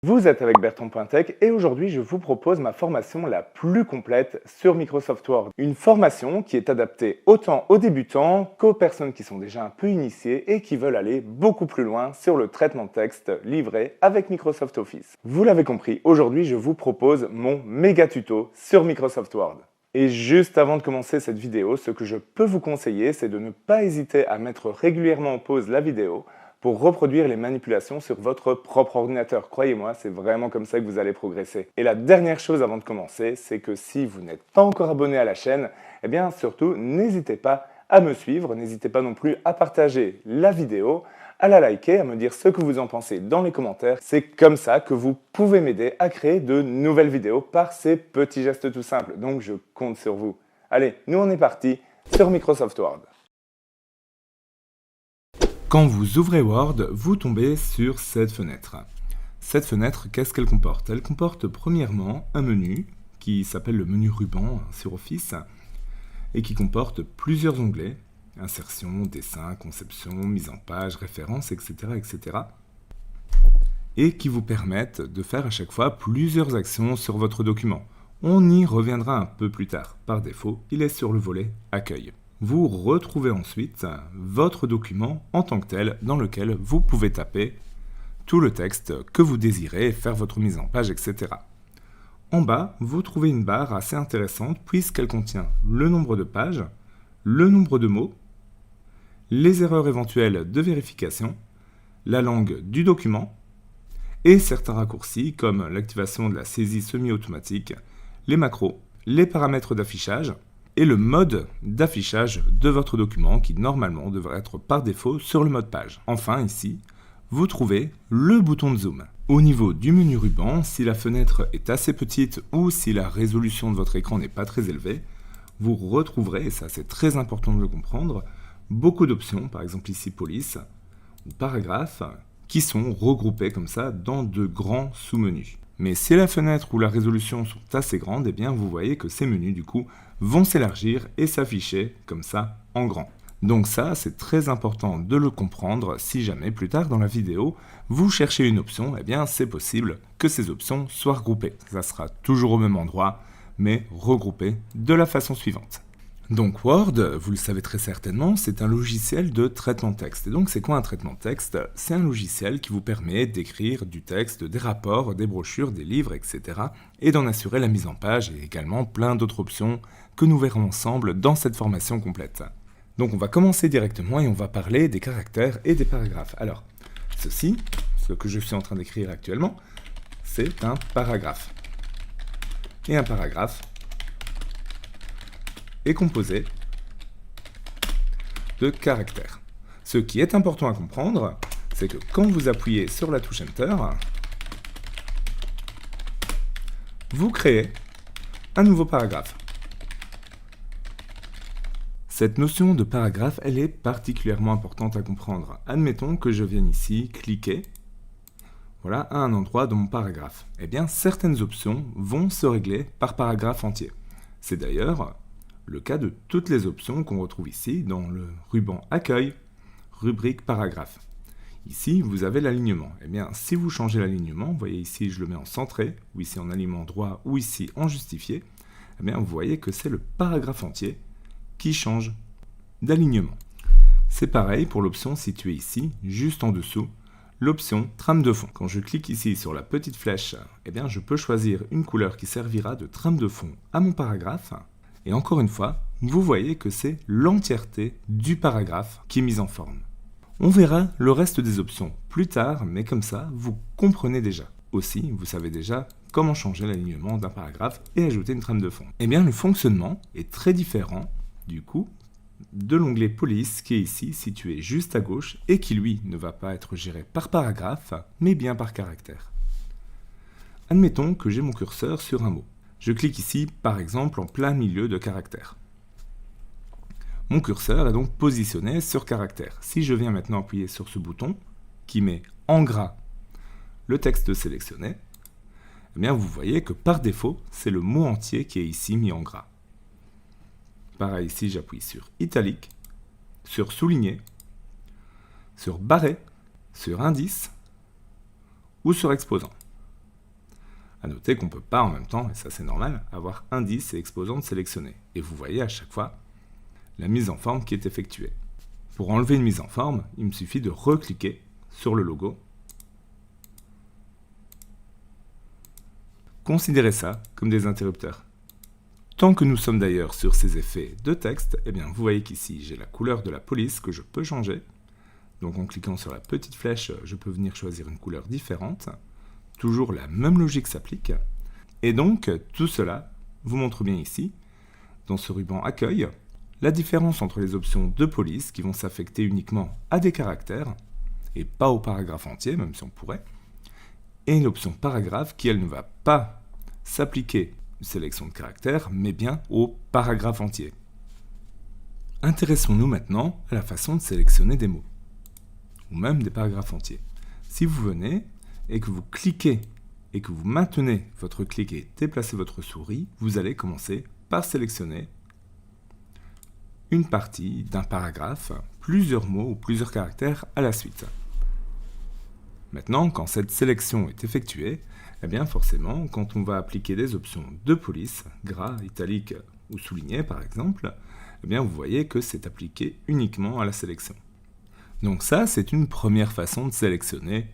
Vous êtes avec Bertrand.tech et aujourd'hui je vous propose ma formation la plus complète sur Microsoft Word. Une formation qui est adaptée autant aux débutants qu'aux personnes qui sont déjà un peu initiées et qui veulent aller beaucoup plus loin sur le traitement de texte livré avec Microsoft Office. Vous l'avez compris, aujourd'hui je vous propose mon méga tuto sur Microsoft Word. Et juste avant de commencer cette vidéo, ce que je peux vous conseiller, c'est de ne pas hésiter à mettre régulièrement en pause la vidéo pour reproduire les manipulations sur votre propre ordinateur. Croyez-moi, c'est vraiment comme ça que vous allez progresser. Et la dernière chose avant de commencer, c'est que si vous n'êtes pas encore abonné à la chaîne, eh bien surtout, n'hésitez pas à me suivre, n'hésitez pas non plus à partager la vidéo, à la liker, à me dire ce que vous en pensez dans les commentaires. C'est comme ça que vous pouvez m'aider à créer de nouvelles vidéos par ces petits gestes tout simples. Donc je compte sur vous. Allez, nous on est parti sur Microsoft Word. Quand vous ouvrez Word, vous tombez sur cette fenêtre. Cette fenêtre, qu'est-ce qu'elle comporte? Elle comporte premièrement un menu qui s'appelle le menu ruban sur Office et qui comporte plusieurs onglets, insertion, dessin, conception, mise en page, référence, etc., etc. et qui vous permettent de faire à chaque fois plusieurs actions sur votre document. On y reviendra un peu plus tard. Par défaut, il est sur le volet Accueil. Vous retrouvez ensuite votre document en tant que tel dans lequel vous pouvez taper tout le texte que vous désirez, faire votre mise en page, etc. En bas, vous trouvez une barre assez intéressante puisqu'elle contient le nombre de pages, le nombre de mots, les erreurs éventuelles de vérification, la langue du document et certains raccourcis comme l'activation de la saisie semi-automatique, les macros, les paramètres d'affichage et le mode d'affichage de votre document qui normalement devrait être par défaut sur le mode page. Enfin ici, vous trouvez le bouton de zoom. Au niveau du menu ruban, si la fenêtre est assez petite ou si la résolution de votre écran n'est pas très élevée, vous retrouverez, et ça c'est très important de le comprendre, beaucoup d'options, par exemple ici police ou paragraphe, qui sont regroupées comme ça dans de grands sous-menus. Mais si la fenêtre ou la résolution sont assez grandes, eh bien vous voyez que ces menus du coup vont s'élargir et s'afficher comme ça en grand. Donc ça, c'est très important de le comprendre si jamais plus tard dans la vidéo, vous cherchez une option, eh bien c'est possible que ces options soient regroupées. Ça sera toujours au même endroit, mais regroupées de la façon suivante. Donc Word, vous le savez très certainement, c'est un logiciel de traitement de texte. Et donc c'est quoi un traitement de texte? C'est un logiciel qui vous permet d'écrire du texte, des rapports, des brochures, des livres, etc. et d'en assurer la mise en page et également plein d'autres options que nous verrons ensemble dans cette formation complète. Donc on va commencer directement et on va parler des caractères et des paragraphes. Alors, ceci, ce que je suis en train d'écrire actuellement, c'est un paragraphe. Et un paragraphe est composé de caractères. Ce qui est important à comprendre, c'est que quand vous appuyez sur la touche Enter, vous créez un nouveau paragraphe. Cette notion de paragraphe, elle est particulièrement importante à comprendre. Admettons que je vienne ici cliquer voilà, à un endroit de mon paragraphe. Eh bien, certaines options vont se régler par paragraphe entier. C'est d'ailleurs le cas de toutes les options qu'on retrouve ici dans le ruban Accueil, rubrique paragraphe. Ici, vous avez l'alignement. Eh bien, si vous changez l'alignement, vous voyez ici, je le mets en centré, ou ici en alignement droit, ou ici en justifié, eh bien, vous voyez que c'est le paragraphe entier qui change d'alignement. C'est pareil pour l'option située ici, juste en dessous, l'option trame de fond. Quand je clique ici sur la petite flèche, eh bien, je peux choisir une couleur qui servira de trame de fond à mon paragraphe. Et encore une fois, vous voyez que c'est l'entièreté du paragraphe qui est mise en forme. On verra le reste des options plus tard, mais comme ça, vous comprenez déjà. Aussi, vous savez déjà comment changer l'alignement d'un paragraphe et ajouter une trame de fond. Eh bien, le fonctionnement est très différent, du coup, de l'onglet Police qui est ici, situé juste à gauche, et qui, lui, ne va pas être géré par paragraphe, mais bien par caractère. Admettons que j'ai mon curseur sur un mot. Je clique ici, par exemple, en plein milieu de caractère. Mon curseur est donc positionné sur caractère. Si je viens maintenant appuyer sur ce bouton, qui met en gras le texte sélectionné, eh bien vous voyez que par défaut, c'est le mot entier qui est ici mis en gras. Pareil, ici j'appuie sur italique, sur souligné, sur barré, sur indice ou sur exposant. A noter qu'on ne peut pas en même temps, et ça c'est normal, avoir indice et exposante sélectionnés. Et vous voyez à chaque fois la mise en forme qui est effectuée. Pour enlever une mise en forme, il me suffit de recliquer sur le logo. Considérez ça comme des interrupteurs. Tant que nous sommes d'ailleurs sur ces effets de texte, eh bien vous voyez qu'ici j'ai la couleur de la police que je peux changer. Donc en cliquant sur la petite flèche, je peux venir choisir une couleur différente. Toujours la même logique s'applique. Et donc tout cela vous montre bien ici, dans ce ruban accueil, la différence entre les options de police qui vont s'affecter uniquement à des caractères et pas au paragraphe entier, même si on pourrait, et l'option paragraphe qui, elle, ne va pas s'appliquer une sélection de caractères, mais bien au paragraphe entier. Intéressons-nous maintenant à la façon de sélectionner des mots, ou même des paragraphes entiers. Si vous venez et que vous cliquez et que vous maintenez votre clic et déplacez votre souris, vous allez commencer par sélectionner une partie d'un paragraphe, plusieurs mots ou plusieurs caractères à la suite. Maintenant, quand cette sélection est effectuée, eh bien forcément, quand on va appliquer des options de police, gras, italique ou souligné par exemple, eh bien vous voyez que c'est appliqué uniquement à la sélection. Donc ça, c'est une première façon de sélectionner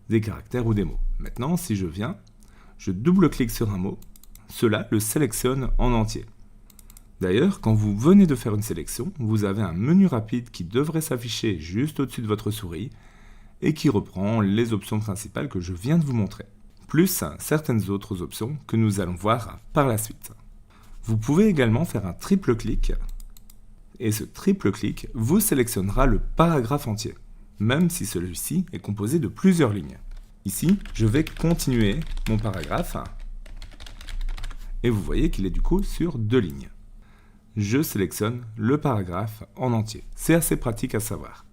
des caractères ou des mots. Maintenant, si je viens, je double-clique sur un mot, cela le sélectionne en entier. D'ailleurs, quand vous venez de faire une sélection, vous avez un menu rapide qui devrait s'afficher juste au-dessus de votre souris et qui reprend les options principales que je viens de vous montrer, plus certaines autres options que nous allons voir par la suite. Vous pouvez également faire un triple clic et ce triple clic vous sélectionnera le paragraphe entier, même si celui-ci est composé de plusieurs lignes. Ici, je vais continuer mon paragraphe et vous voyez qu'il est du coup sur 2 lignes. Je sélectionne le paragraphe en entier. C'est assez pratique à savoir.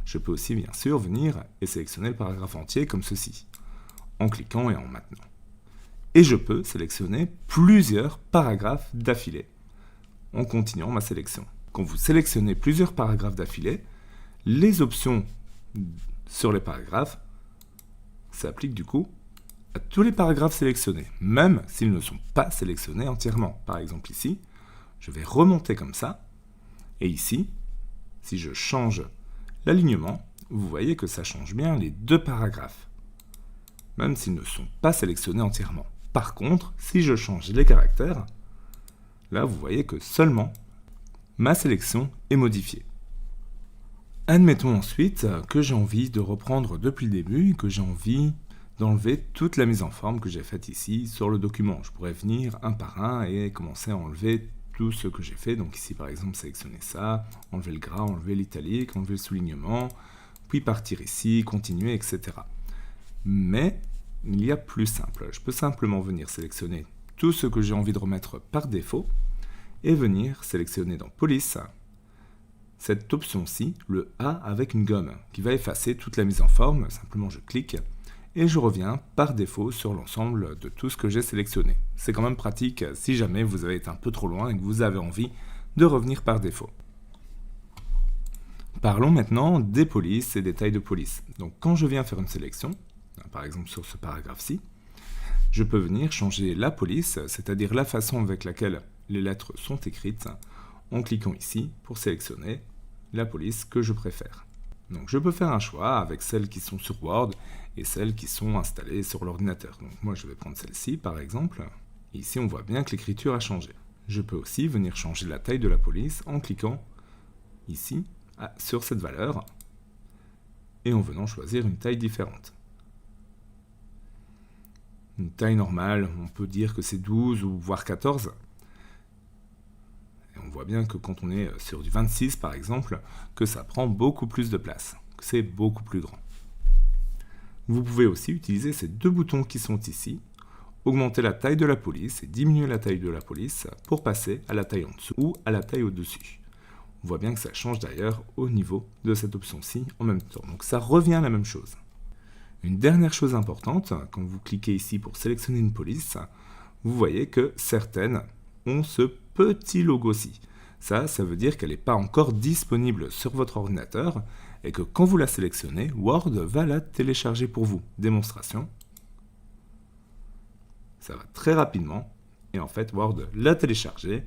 Je peux aussi bien sûr venir et sélectionner le paragraphe entier comme ceci, en cliquant et en maintenant. Et je peux sélectionner plusieurs paragraphes d'affilée, en continuant ma sélection. Quand vous sélectionnez plusieurs paragraphes d'affilée, les options sur les paragraphes s'appliquent du coup à tous les paragraphes sélectionnés, même s'ils ne sont pas sélectionnés entièrement. Par exemple ici, je vais remonter comme ça, et ici, si je change l'alignement, vous voyez que ça change bien les 2 paragraphes, même s'ils ne sont pas sélectionnés entièrement. Par contre, si je change les caractères, là vous voyez que seulement ma sélection est modifiée. Admettons ensuite que j'ai envie de reprendre depuis le début et que j'ai envie d'enlever toute la mise en forme que j'ai faite ici sur le document. Je pourrais venir un par un et commencer à enlever tout ce que j'ai fait. Donc ici par exemple sélectionner ça, enlever le gras, enlever l'italique, enlever le soulignement, puis partir ici, continuer, etc. Mais il y a plus simple. Je peux simplement venir sélectionner tout ce que j'ai envie de remettre par défaut et venir sélectionner dans Police cette option-ci, le A avec une gomme, qui va effacer toute la mise en forme. Simplement je clique et je reviens par défaut sur l'ensemble de tout ce que j'ai sélectionné. C'est quand même pratique si jamais vous avez été un peu trop loin et que vous avez envie de revenir par défaut. Parlons maintenant des polices et des tailles de police. Donc quand je viens faire une sélection, par exemple sur ce paragraphe-ci, je peux venir changer la police, c'est-à-dire la façon avec laquelle les lettres sont écrites, en cliquant ici pour sélectionner la police que je préfère. Donc je peux faire un choix avec celles qui sont sur Word et celles qui sont installées sur l'ordinateur. Donc moi je vais prendre celle-ci par exemple. Et ici on voit bien que l'écriture a changé. Je peux aussi venir changer la taille de la police en cliquant ici sur cette valeur et en venant choisir une taille différente. Une taille normale, on peut dire que c'est 12 ou voire 14. Et on voit bien que quand on est sur du 26 par exemple, que ça prend beaucoup plus de place, que c'est beaucoup plus grand. Vous pouvez aussi utiliser ces 2 boutons qui sont ici, augmenter la taille de la police et diminuer la taille de la police pour passer à la taille en dessous ou à la taille au-dessus. On voit bien que ça change d'ailleurs au niveau de cette option-ci en même temps. Donc ça revient à la même chose. Une dernière chose importante, quand vous cliquez ici pour sélectionner une police, vous voyez que certaines ont ce petit logo-ci. Ça veut dire qu'elle n'est pas encore disponible sur votre ordinateur et que quand vous la sélectionnez, Word va la télécharger pour vous. Démonstration. Ça va très rapidement. Et en fait, Word l'a téléchargée.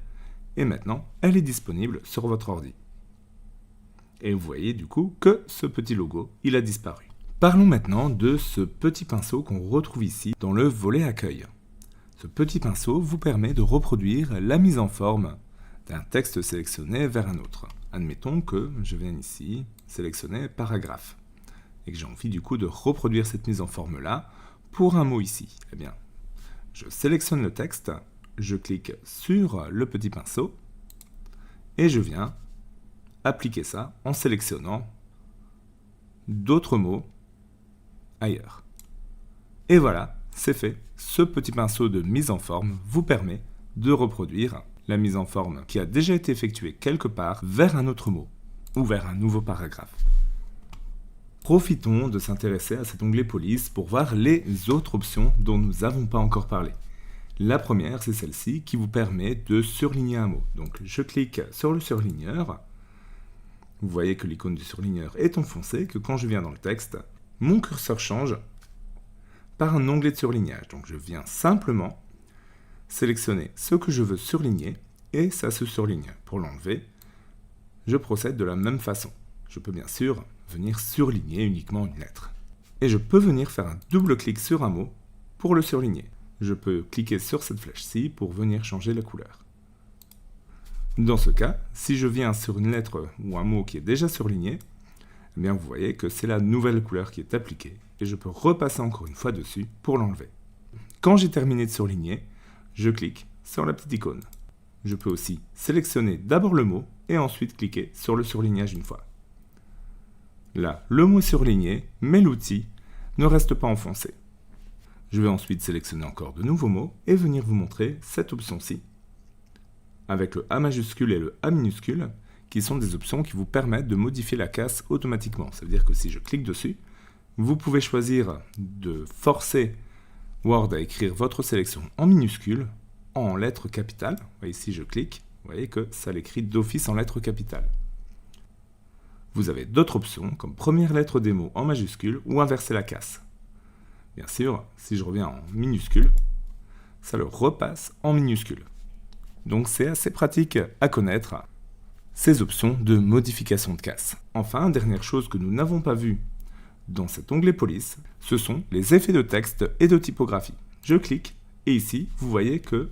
Et maintenant, elle est disponible sur votre ordi. Et vous voyez du coup que ce petit logo, il a disparu. Parlons maintenant de ce petit pinceau qu'on retrouve ici dans le volet accueil. Ce petit pinceau vous permet de reproduire la mise en forme d'un texte sélectionné vers un autre. Admettons que je viens ici sélectionner paragraphe et que j'ai envie du coup de reproduire cette mise en forme là pour un mot ici. Eh bien, je sélectionne le texte, je clique sur le petit pinceau et je viens appliquer ça en sélectionnant d'autres mots ailleurs. Et voilà, c'est fait. Ce petit pinceau de mise en forme vous permet de reproduire la mise en forme qui a déjà été effectuée quelque part vers un autre mot ou vers un nouveau paragraphe. Profitons de s'intéresser à cet onglet police pour voir les autres options dont nous n'avons pas encore parlé. La première, c'est celle-ci qui vous permet de surligner un mot. Donc je clique sur le surligneur. Vous voyez que l'icône du surligneur est enfoncée, que quand je viens dans le texte, mon curseur change par un onglet de surlignage. Donc je viens simplement sélectionner ce que je veux surligner et ça se surligne. Pour l'enlever, je procède de la même façon. Je peux bien sûr venir surligner uniquement une lettre. Et je peux venir faire un double clic sur un mot pour le surligner. Je peux cliquer sur cette flèche-ci pour venir changer la couleur. Dans ce cas, si je viens sur une lettre ou un mot qui est déjà surligné, eh bien vous voyez que c'est la nouvelle couleur qui est appliquée et je peux repasser encore une fois dessus pour l'enlever. Quand j'ai terminé de surligner, je clique sur la petite icône. Je peux aussi sélectionner d'abord le mot et ensuite cliquer sur le surlignage une fois. Là, le mot est surligné, mais l'outil ne reste pas enfoncé. Je vais ensuite sélectionner encore de nouveaux mots et venir vous montrer cette option-ci, avec le A majuscule et le A minuscule, qui sont des options qui vous permettent de modifier la casse automatiquement. Ça veut dire que si je clique dessus, vous pouvez choisir de forcer Word à écrire votre sélection en minuscule, en lettres capitales. Vous voyez, si je clique, vous voyez que ça l'écrit d'office en lettres capitales. Vous avez d'autres options, comme première lettre des mots en majuscule ou inverser la casse. Bien sûr, si je reviens en minuscule, ça le repasse en minuscule. Donc c'est assez pratique à connaître, ces options de modification de casse. Enfin, dernière chose que nous n'avons pas vue dans cet onglet police, ce sont les effets de texte et de typographie. Je clique et ici, vous voyez que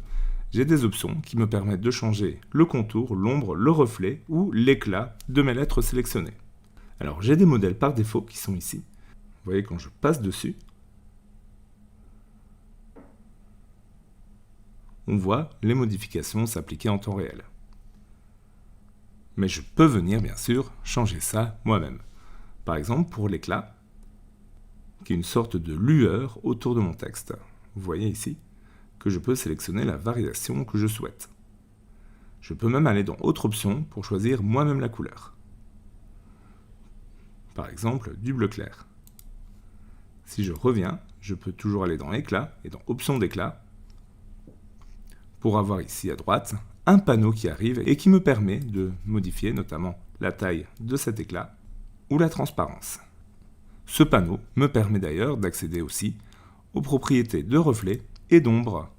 j'ai des options qui me permettent de changer le contour, l'ombre, le reflet ou l'éclat de mes lettres sélectionnées. Alors j'ai des modèles par défaut qui sont ici. Vous voyez quand je passe dessus, on voit les modifications s'appliquer en temps réel. Mais je peux venir bien sûr changer ça moi-même. Par exemple pour l'éclat, qui est une sorte de lueur autour de mon texte. Vous voyez ici que je peux sélectionner la variation que je souhaite. Je peux même aller dans Autre option pour choisir moi-même la couleur. Par exemple, du bleu clair. Si je reviens, je peux toujours aller dans Éclat et dans Options d'éclat pour avoir ici à droite un panneau qui arrive et qui me permet de modifier notamment la taille de cet éclat ou la transparence. Ce panneau me permet d'ailleurs d'accéder aussi aux propriétés de reflet et d'ombre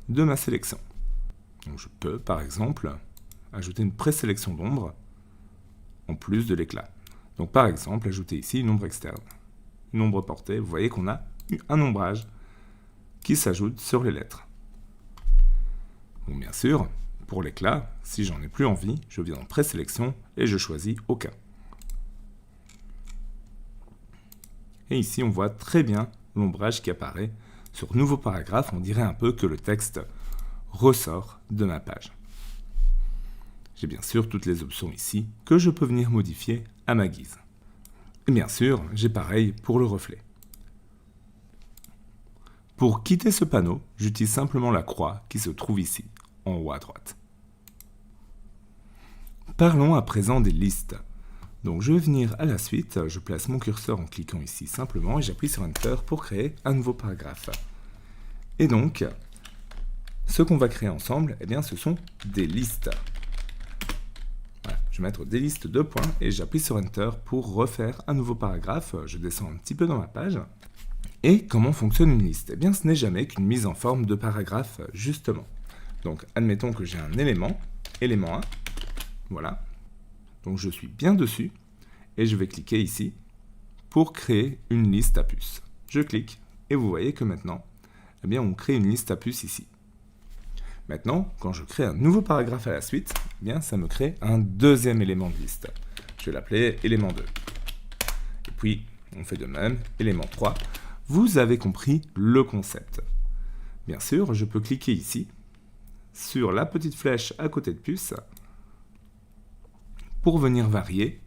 de ma sélection. Donc je peux par exemple ajouter une présélection d'ombre en plus de l'éclat. Donc par exemple ajouter ici une ombre externe, une ombre portée. Vous voyez qu'on a un ombrage qui s'ajoute sur les lettres. Bon, bien sûr, pour l'éclat, si j'en ai plus envie, je viens en présélection et je choisis aucun. Et ici, on voit très bien l'ombrage qui apparaît. Sur nouveau paragraphe, on dirait un peu que le texte ressort de ma page. J'ai bien sûr toutes les options ici que je peux venir modifier à ma guise. Et bien sûr, j'ai pareil pour le reflet. Pour quitter ce panneau, j'utilise simplement la croix qui se trouve ici, en haut à droite. Parlons à présent des listes. Donc je vais venir à la suite, je place mon curseur en cliquant ici simplement et j'appuie sur Enter pour créer un nouveau paragraphe. Et donc, ce qu'on va créer ensemble, eh bien, ce sont des listes. Voilà, je vais mettre des listes de points et j'appuie sur Enter pour refaire un nouveau paragraphe. Je descends un petit peu dans ma page. Et comment fonctionne une liste? Eh bien, ce n'est jamais qu'une mise en forme de paragraphe, justement. Donc, admettons que j'ai un élément 1, voilà. Donc, je suis bien dessus, et je vais cliquer ici pour créer une liste à puces. Je clique, et vous voyez que maintenant, eh bien, on crée une liste à puces ici. Maintenant, quand je crée un nouveau paragraphe à la suite, eh bien, ça me crée un deuxième élément de liste. Je vais l'appeler élément 2. Et puis, on fait de même, élément 3. Vous avez compris le concept. Bien sûr, je peux cliquer ici, sur la petite flèche à côté de puce, pour venir varier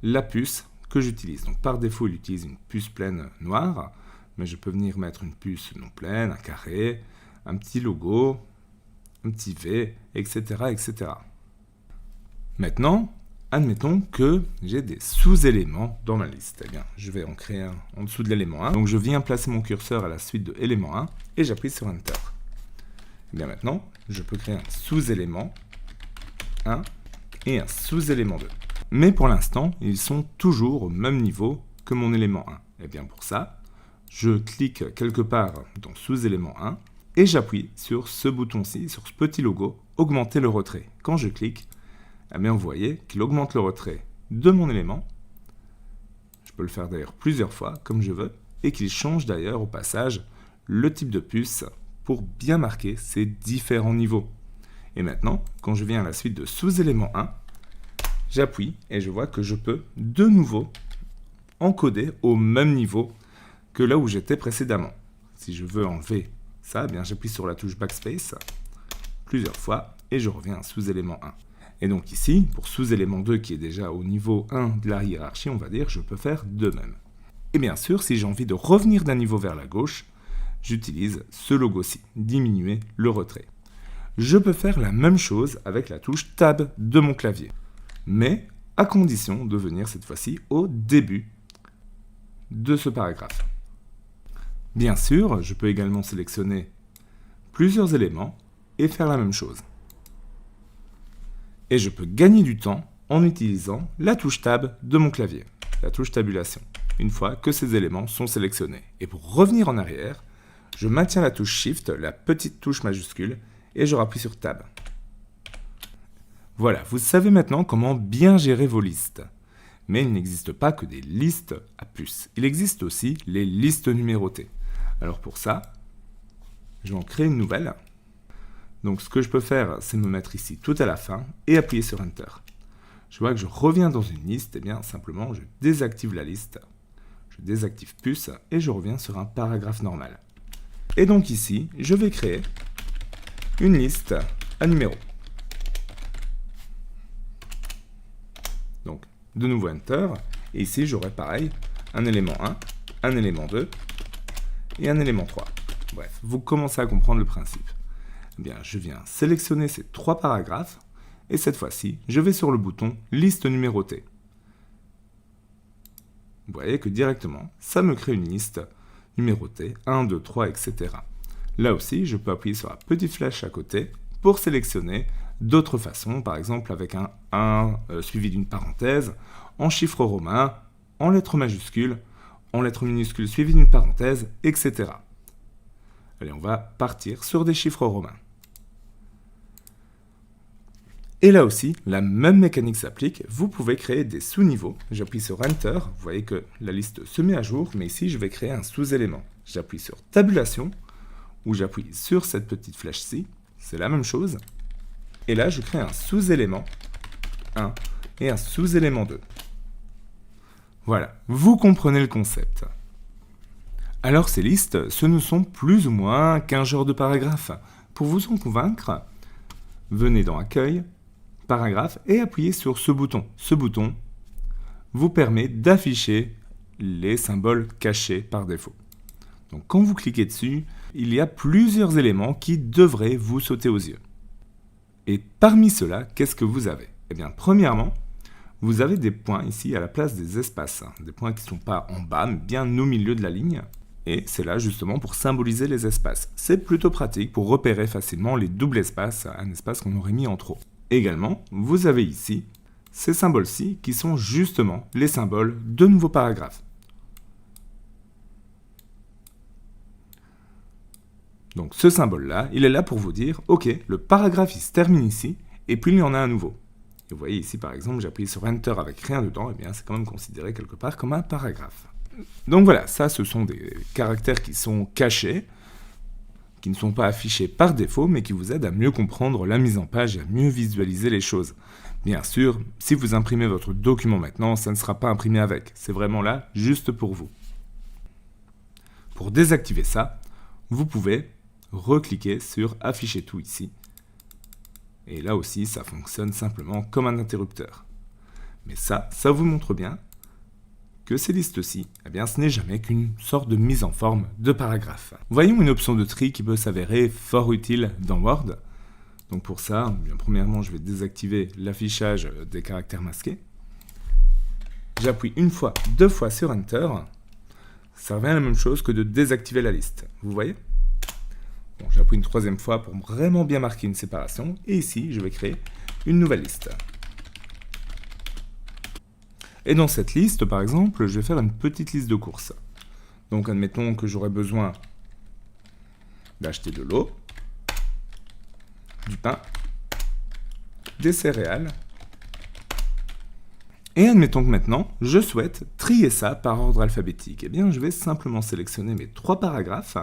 la puce que j'utilise. Donc par défaut, il utilise une puce pleine noire, mais je peux venir mettre une puce non pleine, un carré, un petit logo, un petit V, etc. etc. Maintenant, admettons que j'ai des sous-éléments dans ma liste. Eh bien, je vais en créer un en dessous de l'élément 1. Donc je viens placer mon curseur à la suite de élément 1 et j'appuie sur Enter. Eh bien maintenant, je peux créer un sous-élément 1 et un sous-élément 2. Mais pour l'instant, ils sont toujours au même niveau que mon élément 1. Et bien pour ça, je clique quelque part dans sous-élément 1 et j'appuie sur ce bouton-ci, sur ce petit logo, augmenter le retrait. Quand je clique, eh bien vous voyez qu'il augmente le retrait de mon élément. Je peux le faire d'ailleurs plusieurs fois, comme je veux, et qu'il change d'ailleurs au passage le type de puce pour bien marquer ces différents niveaux. Et maintenant, quand je viens à la suite de sous-élément 1, j'appuie et je vois que je peux de nouveau encoder au même niveau que là où j'étais précédemment. Si je veux enlever ça, eh bien j'appuie sur la touche Backspace plusieurs fois et je reviens à sous-élément 1. Et donc ici, pour sous-élément 2 qui est déjà au niveau 1 de la hiérarchie, on va dire, je peux faire de même. Et bien sûr, si j'ai envie de revenir d'un niveau vers la gauche, j'utilise ce logo-ci, diminuer le retrait. Je peux faire la même chose avec la touche Tab de mon clavier, mais à condition de venir cette fois-ci au début de ce paragraphe. Bien sûr, je peux également sélectionner plusieurs éléments et faire la même chose. Et je peux gagner du temps en utilisant la touche Tab de mon clavier, la touche tabulation, une fois que ces éléments sont sélectionnés. Et pour revenir en arrière, je maintiens la touche Shift, la petite touche majuscule, et je rappuie sur Tab. Voilà, vous savez maintenant comment bien gérer vos listes. Mais il n'existe pas que des listes à puces. Il existe aussi les listes numérotées. Alors pour ça, je vais en créer une nouvelle. Donc ce que je peux faire, c'est me mettre ici tout à la fin et appuyer sur Enter. Je vois que je reviens dans une liste, et bien simplement je désactive la liste, je désactive puce et je reviens sur un paragraphe normal. Et donc ici, je vais créer une liste à numéros. Donc de nouveau Enter, et ici j'aurai pareil, un élément 1, un élément 2 et un élément 3. Bref, vous commencez à comprendre le principe. Eh bien, je viens sélectionner ces 3 paragraphes, et cette fois-ci, je vais sur le bouton Liste numérotée. Vous voyez que directement, ça me crée une liste numérotée, 1, 2, 3, etc. Là aussi, je peux appuyer sur la petite flèche à côté pour sélectionner d'autres façons, par exemple avec un 1 suivi d'une parenthèse, en chiffres romains, en lettres majuscules, en lettres minuscules suivies d'une parenthèse, etc. Allez, on va partir sur des chiffres romains. Et là aussi, la même mécanique s'applique. Vous pouvez créer des sous-niveaux. J'appuie sur Enter. Vous voyez que la liste se met à jour, mais ici, je vais créer un sous-élément. J'appuie sur Tabulation, ou j'appuie sur cette petite flèche-ci. C'est la même chose. Et là, je crée un sous-élément 1 et un sous-élément 2. Voilà, vous comprenez le concept. Alors ces listes, ce ne sont plus ou moins qu'un genre de paragraphe. Pour vous en convaincre, venez dans Accueil, Paragraphe et appuyez sur ce bouton. Ce bouton vous permet d'afficher les symboles cachés par défaut. Donc quand vous cliquez dessus, il y a plusieurs éléments qui devraient vous sauter aux yeux. Et parmi ceux-là, qu'est-ce que vous avez? Eh bien, premièrement, vous avez des points ici à la place des espaces. Des points qui ne sont pas en bas, mais bien au milieu de la ligne. Et c'est là justement pour symboliser les espaces. C'est plutôt pratique pour repérer facilement les doubles espaces, un espace qu'on aurait mis en trop. Également, vous avez ici ces symboles-ci qui sont justement les symboles de nouveaux paragraphes. Donc ce symbole-là, il est là pour vous dire, ok, le paragraphe il se termine ici, et puis il y en a un nouveau. Et vous voyez ici par exemple, j'appuie sur Enter avec rien dedans, et bien c'est quand même considéré quelque part comme un paragraphe. Donc voilà, ça ce sont des caractères qui sont cachés, qui ne sont pas affichés par défaut, mais qui vous aident à mieux comprendre la mise en page et à mieux visualiser les choses. Bien sûr, si vous imprimez votre document maintenant, ça ne sera pas imprimé avec, c'est vraiment là juste pour vous. Pour désactiver ça, vous pouvez recliquer sur Afficher tout ici. Et là aussi, ça fonctionne simplement comme un interrupteur. Mais ça vous montre bien que ces listes-ci, eh bien, ce n'est jamais qu'une sorte de mise en forme de paragraphe. Voyons une option de tri qui peut s'avérer fort utile dans Word. Donc pour ça, bien, premièrement, je vais désactiver l'affichage des caractères masqués. J'appuie une fois, deux fois sur Enter. Ça revient à la même chose que de désactiver la liste. Vous voyez ? Bon, j'appuie une troisième fois pour vraiment bien marquer une séparation. Et ici, je vais créer une nouvelle liste. Et dans cette liste, par exemple, je vais faire une petite liste de courses. Donc, admettons que j'aurais besoin d'acheter de l'eau, du pain, des céréales. Et admettons que maintenant, je souhaite trier ça par ordre alphabétique. Eh bien, je vais simplement sélectionner mes 3 paragraphes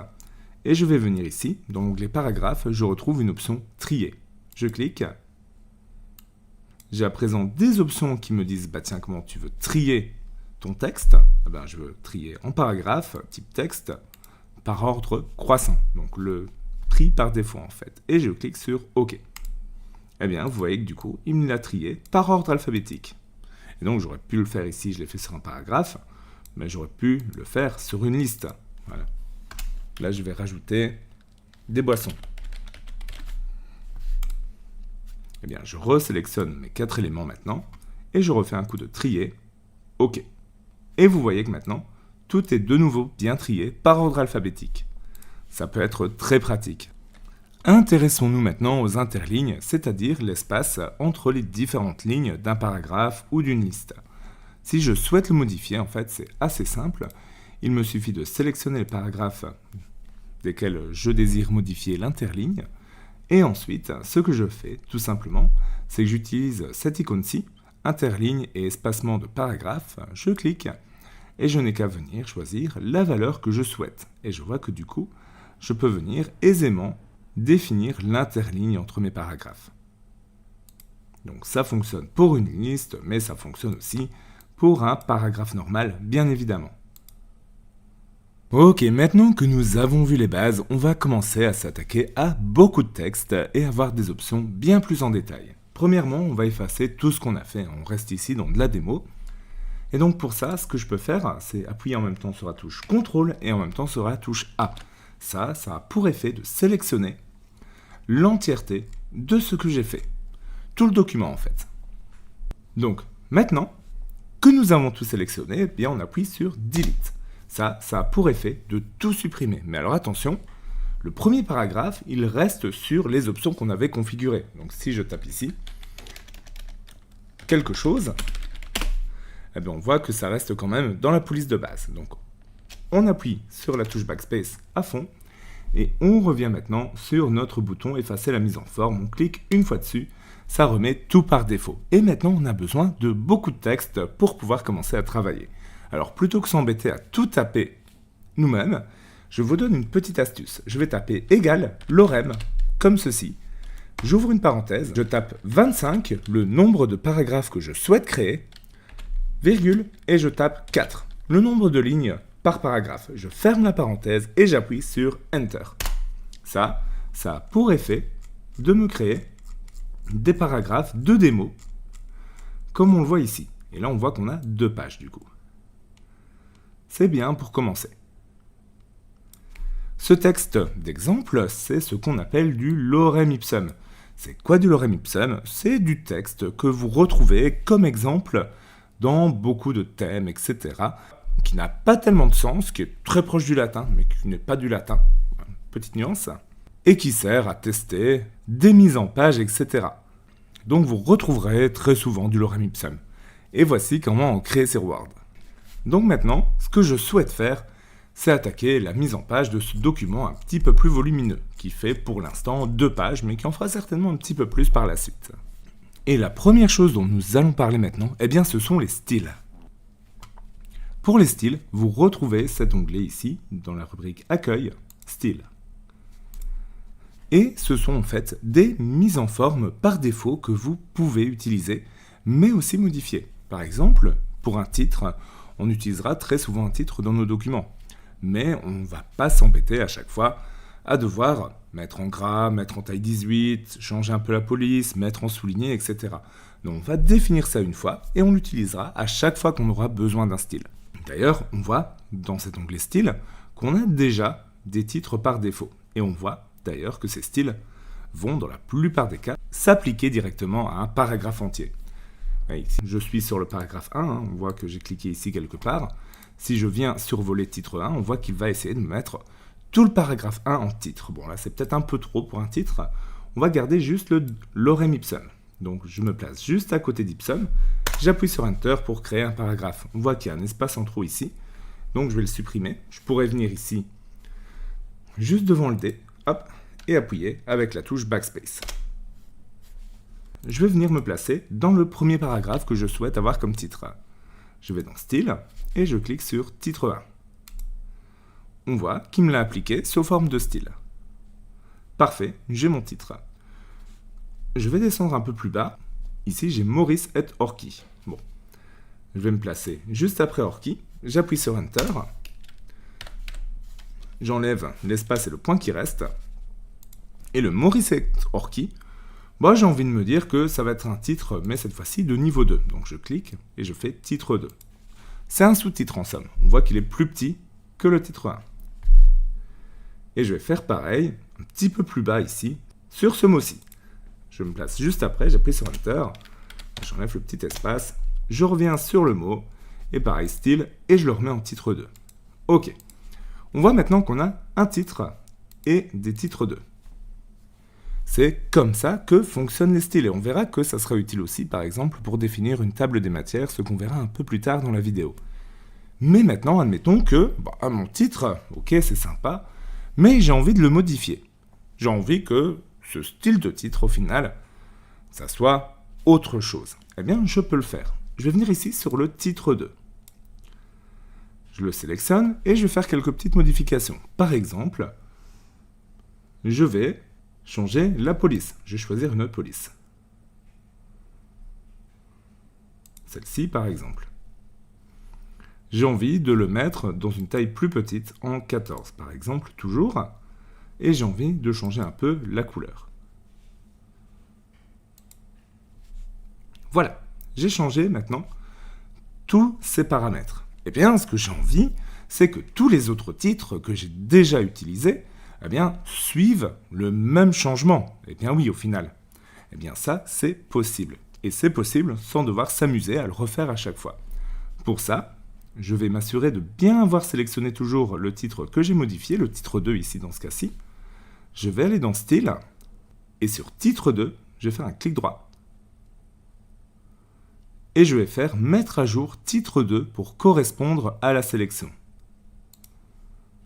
et je vais venir ici, dans l'onglet paragraphes, je retrouve une option trier. Je clique. J'ai à présent des options qui me disent, bah tiens, comment tu veux trier ton texte ? Eh bien, je veux trier en paragraphe, type texte, par ordre croissant. Donc le tri par défaut en fait. Et je clique sur OK. Eh bien, vous voyez que du coup, il me l'a trié par ordre alphabétique. Et donc, j'aurais pu le faire ici, je l'ai fait sur un paragraphe, mais j'aurais pu le faire sur une liste. Voilà. Là, je vais rajouter des boissons. Eh bien, je resélectionne mes 4 éléments maintenant, et je refais un coup de trier. OK. Et vous voyez que maintenant, tout est de nouveau bien trié par ordre alphabétique. Ça peut être très pratique. Intéressons-nous maintenant aux interlignes, c'est-à-dire l'espace entre les différentes lignes d'un paragraphe ou d'une liste. Si je souhaite le modifier, en fait, c'est assez simple. Il me suffit de sélectionner les paragraphes desquels je désire modifier l'interligne. Et ensuite, ce que je fais, tout simplement, c'est que j'utilise cette icône-ci, interligne et espacement de paragraphe. Je clique et je n'ai qu'à venir choisir la valeur que je souhaite. Et je vois que du coup, je peux venir aisément définir l'interligne entre mes paragraphes. Donc ça fonctionne pour une liste, mais ça fonctionne aussi pour un paragraphe normal, bien évidemment. Ok, maintenant que nous avons vu les bases, on va commencer à s'attaquer à beaucoup de textes et avoir des options bien plus en détail. Premièrement, on va effacer tout ce qu'on a fait, on reste ici dans de la démo. Et donc pour ça, ce que je peux faire, c'est appuyer en même temps sur la touche CTRL et en même temps sur la touche A. Ça a pour effet de sélectionner l'entièreté de ce que j'ai fait. Tout le document en fait. Donc maintenant que nous avons tout sélectionné, eh bien on appuie sur Delete. Ça a pour effet de tout supprimer. Mais alors attention, le premier paragraphe, il reste sur les options qu'on avait configurées. Donc si je tape ici, quelque chose, eh bien on voit que ça reste quand même dans la police de base. Donc on appuie sur la touche Backspace à fond, et on revient maintenant sur notre bouton effacer la mise en forme. On clique une fois dessus, ça remet tout par défaut. Et maintenant, on a besoin de beaucoup de texte pour pouvoir commencer à travailler. Alors, plutôt que s'embêter à tout taper nous-mêmes, je vous donne une petite astuce. Je vais taper égal lorem, comme ceci. J'ouvre une parenthèse, je tape 25, le nombre de paragraphes que je souhaite créer, virgule, et je tape 4, le nombre de lignes par paragraphe. Je ferme la parenthèse et j'appuie sur Enter. Ça a pour effet de me créer des paragraphes de démo, comme on le voit ici. Et là, on voit qu'on a 2 pages du coup. C'est bien pour commencer. Ce texte d'exemple, c'est ce qu'on appelle du lorem ipsum. C'est quoi du lorem ipsum? C'est du texte que vous retrouvez comme exemple dans beaucoup de thèmes, etc., qui n'a pas tellement de sens, qui est très proche du latin, mais qui n'est pas du latin, petite nuance, et qui sert à tester des mises en page, etc. Donc vous retrouverez très souvent du lorem ipsum. Et voici comment en créer sur Word. Donc maintenant, ce que je souhaite faire, c'est attaquer la mise en page de ce document un petit peu plus volumineux, qui fait pour l'instant 2 pages, mais qui en fera certainement un petit peu plus par la suite. Et la première chose dont nous allons parler maintenant, eh bien ce sont les styles. Pour les styles, vous retrouvez cet onglet ici, dans la rubrique Accueil, Style. Et ce sont en fait des mises en forme par défaut que vous pouvez utiliser, mais aussi modifier. Par exemple, pour un titre, on utilisera très souvent un titre dans nos documents. Mais on ne va pas s'embêter à chaque fois à devoir mettre en gras, mettre en taille 18, changer un peu la police, mettre en souligné, etc. Donc on va définir ça une fois et on l'utilisera à chaque fois qu'on aura besoin d'un style. D'ailleurs, on voit dans cet onglet style qu'on a déjà des titres par défaut. Et on voit d'ailleurs que ces styles vont, dans la plupart des cas, s'appliquer directement à un paragraphe entier. Ici, je suis sur le paragraphe 1, on voit que j'ai cliqué ici quelque part. Si je viens survoler titre 1, on voit qu'il va essayer de me mettre tout le paragraphe 1 en titre. Bon, là, c'est peut-être un peu trop pour un titre. On va garder juste le lorem ipsum. Donc, je me place juste à côté d'ipsum. J'appuie sur Enter pour créer un paragraphe. On voit qu'il y a un espace en trop ici. Donc, je vais le supprimer. Je pourrais venir ici, juste devant le D, hop, et appuyer avec la touche Backspace. Je vais venir me placer dans le premier paragraphe que je souhaite avoir comme titre. Je vais dans Style et je clique sur Titre 1. On voit qu'il me l'a appliqué sous forme de style. Parfait, j'ai mon titre. Je vais descendre un peu plus bas. Ici, j'ai Maurice et Orki. Bon, je vais me placer juste après Orki. J'appuie sur Enter. J'enlève l'espace et le point qui reste. Et le Maurice et Orki, j'ai envie de me dire que ça va être un titre, mais cette fois-ci de niveau 2. Donc je clique et je fais titre 2. C'est un sous-titre en somme. On voit qu'il est plus petit que le titre 1. Et je vais faire pareil, un petit peu plus bas ici, sur ce mot-ci. Je me place juste après, j'appuie sur Enter, j'enlève le petit espace, je reviens sur le mot, et pareil style, et je le remets en titre 2. Ok. On voit maintenant qu'on a un titre et des titres 2. C'est comme ça que fonctionnent les styles, et on verra que ça sera utile aussi, par exemple, pour définir une table des matières, ce qu'on verra un peu plus tard dans la vidéo. Mais maintenant, admettons que, mon titre, ok, c'est sympa, mais j'ai envie de le modifier. J'ai envie que ce style de titre, au final, ça soit autre chose. Eh bien, je peux le faire. Je vais venir ici sur le titre 2. Je le sélectionne et je vais faire quelques petites modifications. Par exemple, je vais changer la police. Je vais choisir une autre police. Celle-ci, par exemple. J'ai envie de le mettre dans une taille plus petite, en 14 par exemple, toujours. Et j'ai envie de changer un peu la couleur. Voilà, j'ai changé maintenant tous ces paramètres. Eh bien, ce que j'ai envie, c'est que tous les autres titres que j'ai déjà utilisés, suivent le même changement. Eh bien oui, au final. Eh bien ça, c'est possible. Et c'est possible sans devoir s'amuser à le refaire à chaque fois. Pour ça, je vais m'assurer de bien avoir sélectionné toujours le titre que j'ai modifié, le titre 2 ici dans ce cas-ci. Je vais aller dans Style, et sur Titre 2, je vais faire un clic droit. Et je vais faire Mettre à jour Titre 2 pour correspondre à la sélection.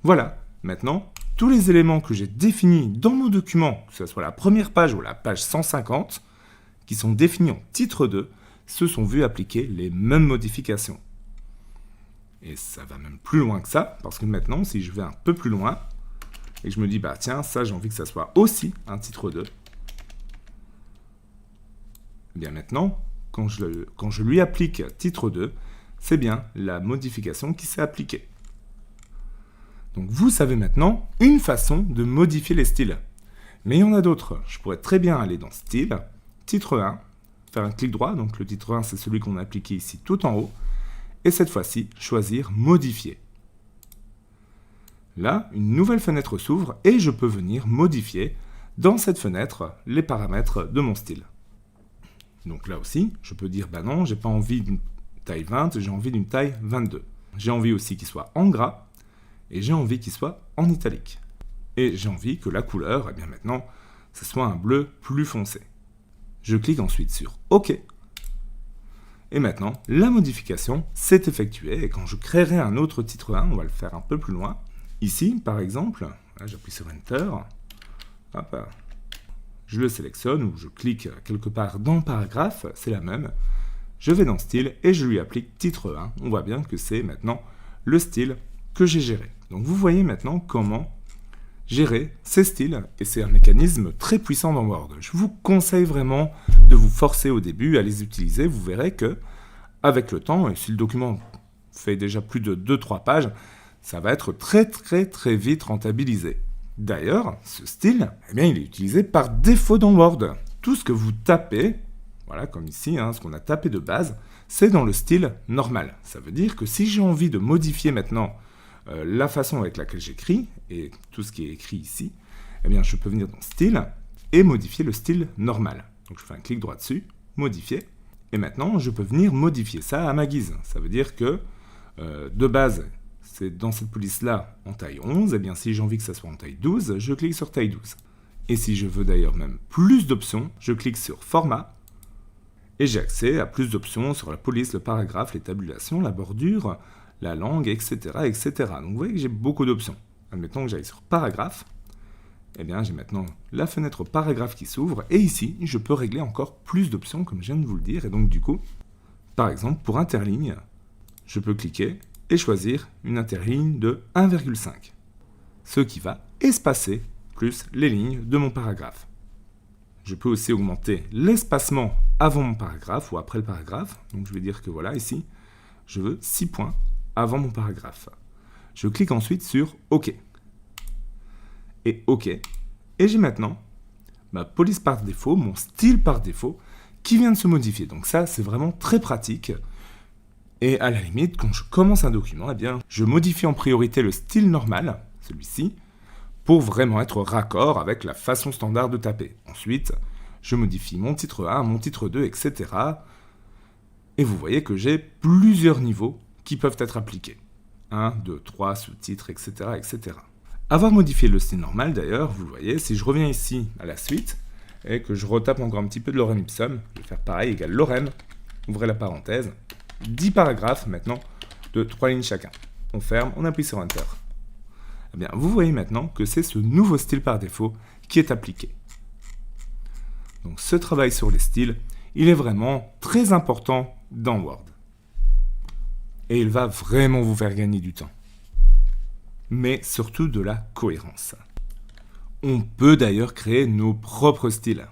Voilà, maintenant, tous les éléments que j'ai définis dans mon document, que ce soit la première page ou la page 150, qui sont définis en Titre 2, se sont vus appliquer les mêmes modifications. Et ça va même plus loin que ça, parce que maintenant, si je vais un peu plus loin, et que je me dis, tiens, ça, j'ai envie que ça soit aussi un titre 2, eh bien maintenant, quand je lui applique titre 2, c'est bien la modification qui s'est appliquée. Donc vous savez maintenant une façon de modifier les styles. Mais il y en a d'autres. Je pourrais très bien aller dans Style, titre 1, faire un clic droit, donc le titre 1, c'est celui qu'on a appliqué ici tout en haut, et cette fois-ci, choisir Modifier. Là, une nouvelle fenêtre s'ouvre et je peux venir modifier dans cette fenêtre les paramètres de mon style. Donc là aussi, je peux dire, non, j'ai pas envie d'une taille 20, j'ai envie d'une taille 22. J'ai envie aussi qu'il soit en gras et j'ai envie qu'il soit en italique. Et j'ai envie que la couleur, maintenant, ce soit un bleu plus foncé. Je clique ensuite sur OK. Et maintenant, la modification s'est effectuée. Et quand je créerai un autre titre 1, on va le faire un peu plus loin. Ici, par exemple, j'appuie sur Enter. Hop, je le sélectionne ou je clique quelque part dans le paragraphe, c'est la même. Je vais dans Style et je lui applique titre 1. On voit bien que c'est maintenant le style que j'ai géré. Donc vous voyez maintenant comment gérer ces styles, et c'est un mécanisme très puissant dans Word. Je vous conseille vraiment de vous forcer au début à les utiliser. Vous verrez que, avec le temps, et si le document fait déjà plus de 2-3 pages, ça va être très vite rentabilisé. D'ailleurs, ce style, eh bien, il est utilisé par défaut dans Word. Tout ce que vous tapez, voilà, comme ici, ce qu'on a tapé de base, c'est dans le style normal. Ça veut dire que si j'ai envie de modifier maintenant la façon avec laquelle j'écris, et tout ce qui est écrit ici, eh bien, je peux venir dans Style et modifier le style normal. Donc je fais un clic droit dessus, modifier, et maintenant je peux venir modifier ça à ma guise. Ça veut dire que de base, c'est dans cette police-là en taille 11, et bien si j'ai envie que ça soit en taille 12, je clique sur taille 12. Et si je veux d'ailleurs même plus d'options, je clique sur Format, et j'ai accès à plus d'options sur la police, le paragraphe, les tabulations, la bordure, la langue, etc., etc. Donc vous voyez que j'ai beaucoup d'options. Admettons que j'aille sur Paragraphe. Eh bien, j'ai maintenant la fenêtre Paragraphe qui s'ouvre. Et ici, je peux régler encore plus d'options, comme je viens de vous le dire. Et donc, du coup, par exemple, pour interligne, je peux cliquer et choisir une interligne de 1,5. Ce qui va espacer plus les lignes de mon paragraphe. Je peux aussi augmenter l'espacement avant mon paragraphe ou après le paragraphe. Donc, je vais dire que voilà, ici, je veux 6 points avant mon paragraphe. Je clique ensuite sur OK. Et OK. Et j'ai maintenant ma police par défaut, mon style par défaut, qui vient de se modifier. Donc ça, c'est vraiment très pratique. Et à la limite, quand je commence un document, eh bien, je modifie en priorité le style normal, celui-ci, pour vraiment être raccord avec la façon standard de taper. Ensuite, je modifie mon titre 1, mon titre 2, etc. Et vous voyez que j'ai plusieurs niveaux qui peuvent être appliqués. 1, 2, 3, sous-titres, etc., etc. Avoir modifié le style normal, d'ailleurs, vous le voyez, si je reviens ici à la suite, et que je retape encore un petit peu de lorem ipsum, je vais faire pareil, égal lorem, ouvrez la parenthèse, 10 paragraphes maintenant, de 3 lignes chacun. On ferme, on appuie sur Enter. Eh bien, vous voyez maintenant que c'est ce nouveau style par défaut qui est appliqué. Donc ce travail sur les styles, il est vraiment très important dans Word. Et il va vraiment vous faire gagner du temps. Mais surtout de la cohérence. On peut d'ailleurs créer nos propres styles.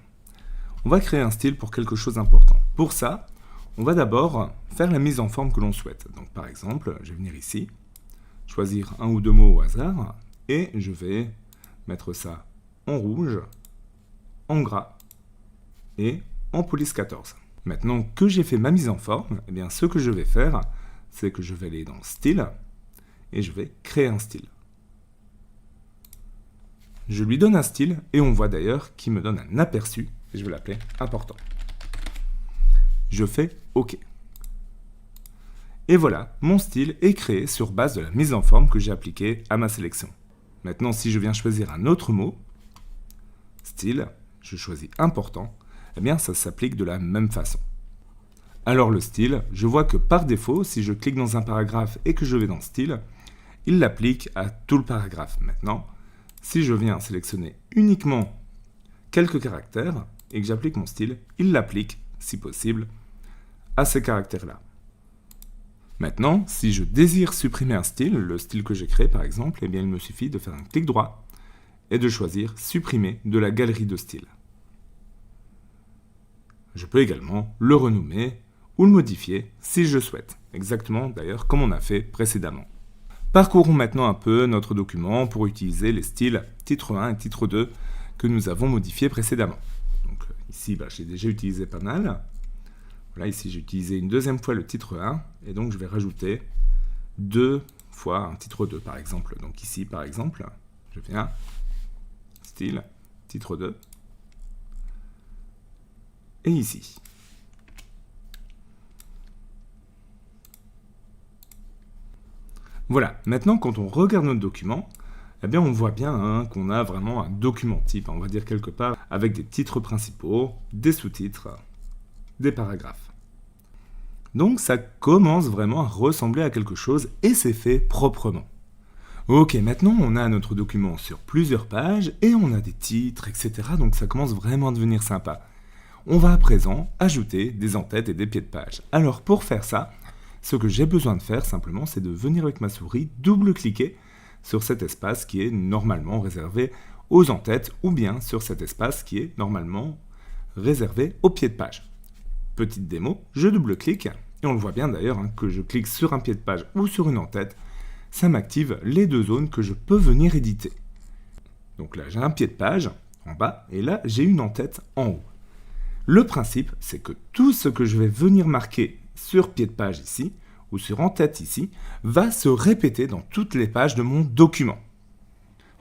On va créer un style pour quelque chose d'important. Pour ça, on va d'abord faire la mise en forme que l'on souhaite. Donc par exemple, je vais venir ici, choisir un ou deux mots au hasard, et je vais mettre ça en rouge, en gras et en police 14. Maintenant que j'ai fait ma mise en forme, eh bien, ce que je vais faire, c'est que je vais aller dans Style et je vais créer un style. Je lui donne un style et on voit d'ailleurs qu'il me donne un aperçu et je vais l'appeler important. Je fais OK. Et voilà, mon style est créé sur base de la mise en forme que j'ai appliquée à ma sélection. Maintenant, si je viens choisir un autre mot, style, je choisis important, eh bien ça s'applique de la même façon. Alors le style, je vois que par défaut, si je clique dans un paragraphe et que je vais dans style, il l'applique à tout le paragraphe. Maintenant, si je viens sélectionner uniquement quelques caractères et que j'applique mon style, il l'applique, si possible, à ces caractères-là. Maintenant, si je désire supprimer un style, le style que j'ai créé par exemple, eh bien il me suffit de faire un clic droit et de choisir supprimer de la galerie de styles. Je peux également le renommer ou le modifier si je souhaite, exactement d'ailleurs comme on a fait précédemment. Parcourons maintenant un peu notre document pour utiliser les styles titre 1 et titre 2 que nous avons modifiés précédemment. Donc ici, j'ai déjà utilisé pas mal. Voilà, ici j'ai utilisé une deuxième fois le titre 1 et donc je vais rajouter 2 fois un titre 2 par exemple. Donc ici par exemple, je viens, style, titre 2 et ici. Voilà, maintenant quand on regarde notre document, eh bien on voit bien qu'on a vraiment un document type, on va dire quelque part, avec des titres principaux, des sous-titres, des paragraphes. Donc ça commence vraiment à ressembler à quelque chose et c'est fait proprement. Ok, maintenant on a notre document sur plusieurs pages et on a des titres, etc. Donc ça commence vraiment à devenir sympa. On va à présent ajouter des en-têtes et des pieds de page. Alors pour faire ça, ce que j'ai besoin de faire simplement, c'est de venir avec ma souris double-cliquer sur cet espace qui est normalement réservé aux en-têtes ou bien sur cet espace qui est normalement réservé aux pieds de page. Petite démo, je double-clique et on le voit bien d'ailleurs que je clique sur un pied de page ou sur une en-tête, ça m'active les deux zones que je peux venir éditer. Donc là j'ai un pied de page en bas et là j'ai une en-tête en haut. Le principe, c'est que tout ce que je vais venir marquer sur pied de page ici, ou sur en-tête ici, va se répéter dans toutes les pages de mon document.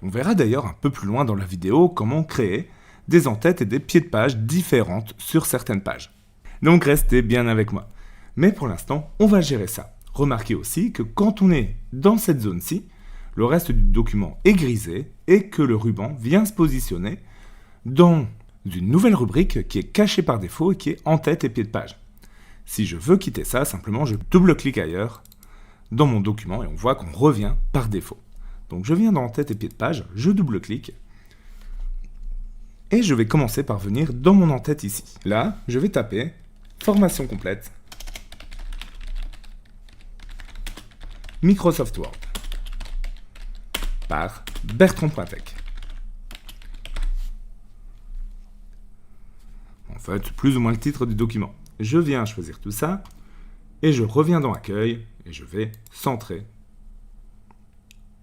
On verra d'ailleurs un peu plus loin dans la vidéo comment créer des en-têtes et des pieds de page différentes sur certaines pages. Donc restez bien avec moi. Mais pour l'instant, on va gérer ça. Remarquez aussi que quand on est dans cette zone-ci, le reste du document est grisé et que le ruban vient se positionner dans d'une nouvelle rubrique qui est cachée par défaut et qui est en-tête et pied de page. Si je veux quitter ça, simplement je double-clique ailleurs dans mon document et on voit qu'on revient par défaut. Donc je viens dans en-tête et pied de page, je double-clique et je vais commencer par venir dans mon en-tête ici. Là, je vais taper formation complète Microsoft Word par Bertrand.tech. En fait, plus ou moins le titre du document. Je viens choisir tout ça, et je reviens dans Accueil, et je vais centrer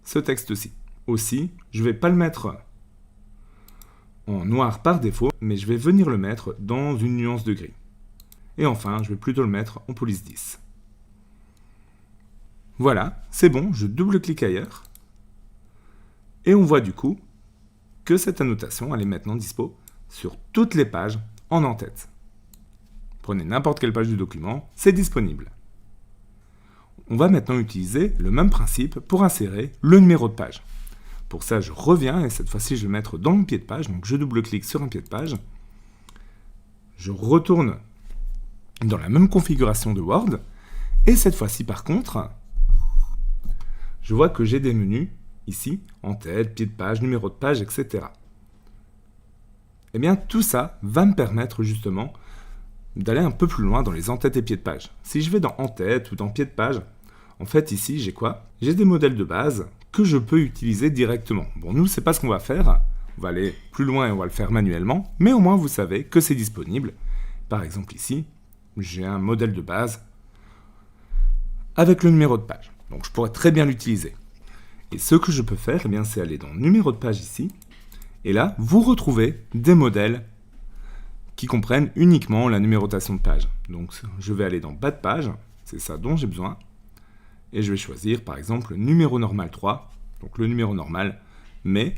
ce texte-ci. Aussi, je ne vais pas le mettre en noir par défaut, mais je vais venir le mettre dans une nuance de gris. Et enfin, je vais plutôt le mettre en police 10. Voilà, c'est bon, je double-clique ailleurs, et on voit du coup que cette annotation, elle est maintenant dispo sur toutes les pages en en-tête. Prenez n'importe quelle page du document, c'est disponible. On va maintenant utiliser le même principe pour insérer le numéro de page. Pour ça, je reviens et cette fois-ci, je vais le mettre dans mon pied de page. Donc, je double-clique sur un pied de page. Je retourne dans la même configuration de Word. Et cette fois-ci, par contre, je vois que j'ai des menus ici, en-tête, pied de page, numéro de page, etc. Eh bien, tout ça va me permettre justement d'aller un peu plus loin dans les en-têtes et pieds de page. Si je vais dans en-tête ou dans pied de page, en fait ici j'ai quoi? J'ai des modèles de base que je peux utiliser directement. Bon, nous c'est pas ce qu'on va faire, on va aller plus loin et on va le faire manuellement, mais au moins vous savez que c'est disponible. Par exemple ici, j'ai un modèle de base avec le numéro de page. Donc je pourrais très bien l'utiliser. Et ce que je peux faire, eh bien, c'est aller dans numéro de page ici, et là, vous retrouvez des modèles qui comprennent uniquement la numérotation de page. Donc, je vais aller dans bas de page, c'est ça dont j'ai besoin, et je vais choisir par exemple numéro normal 3, donc le numéro normal, mais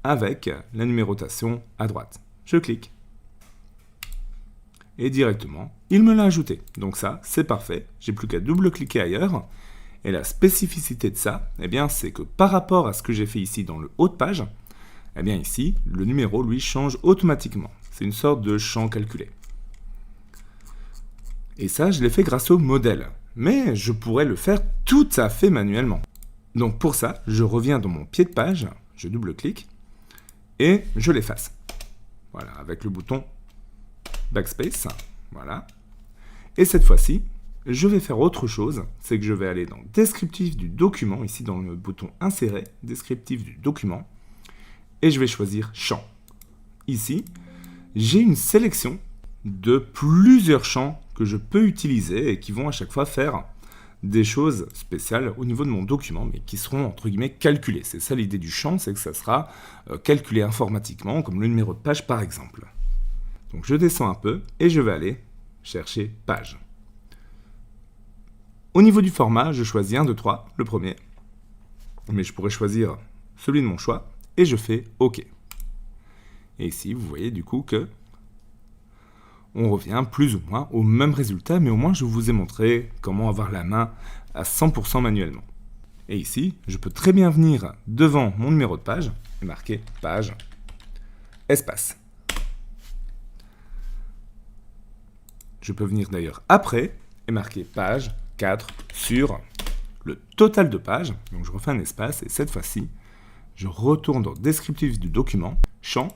avec la numérotation à droite. Je clique. Et directement, il me l'a ajouté. Donc ça, c'est parfait. J'ai plus qu'à double-cliquer ailleurs. Et la spécificité de ça, eh bien, c'est que par rapport à ce que j'ai fait ici dans le haut de page, eh bien ici, le numéro, lui, change automatiquement. C'est une sorte de champ calculé. Et ça, je l'ai fait grâce au modèle. Mais je pourrais le faire tout à fait manuellement. Donc pour ça, je reviens dans mon pied de page, je double-clique, et je l'efface. Voilà, avec le bouton Backspace. Voilà. Et cette fois-ci, je vais faire autre chose, c'est que je vais aller dans Descriptif du document, ici dans le bouton Insérer, Descriptif du document, et je vais choisir Champ. Ici, j'ai une sélection de plusieurs champs que je peux utiliser et qui vont à chaque fois faire des choses spéciales au niveau de mon document, mais qui seront entre guillemets calculées. C'est ça l'idée du champ, c'est que ça sera calculé informatiquement, comme le numéro de page par exemple. Donc je descends un peu et je vais aller chercher page. Au niveau du format, je choisis 1, 2, 3, le premier, mais je pourrais choisir celui de mon choix, et je fais OK. Et ici, vous voyez du coup que on revient plus ou moins au même résultat, mais au moins je vous ai montré comment avoir la main à 100% manuellement. Et ici, je peux très bien venir devant mon numéro de page et marquer page, espace. Je peux venir d'ailleurs après est marqué page 4 sur le total de pages. Donc je refais un espace et cette fois-ci, je retourne dans descriptif du document, champ,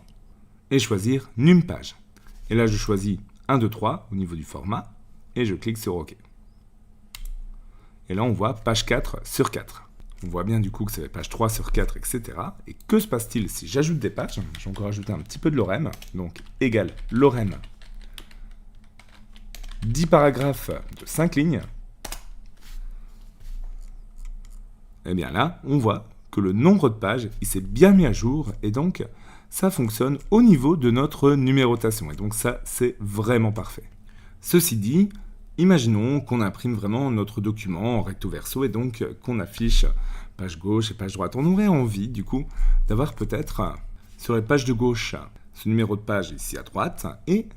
et choisir num page. Et là, je choisis 1, 2, 3 au niveau du format et je clique sur OK. Et là, on voit page 4 sur 4. On voit bien du coup que c'est page 3 sur 4, etc. Et que se passe-t-il si j'ajoute des pages? Je vais encore ajouter un petit peu de lorem. Donc, égale lorem 10 paragraphes de 5 lignes. Et bien là, on voit que le nombre de pages, il s'est bien mis à jour. Et donc, ça fonctionne au niveau de notre numérotation. Et donc ça, c'est vraiment parfait. Ceci dit, imaginons qu'on imprime vraiment notre document en recto verso et donc qu'on affiche page gauche et page droite. On aurait envie, du coup, d'avoir peut-être sur les pages de gauche ce numéro de page ici à droite et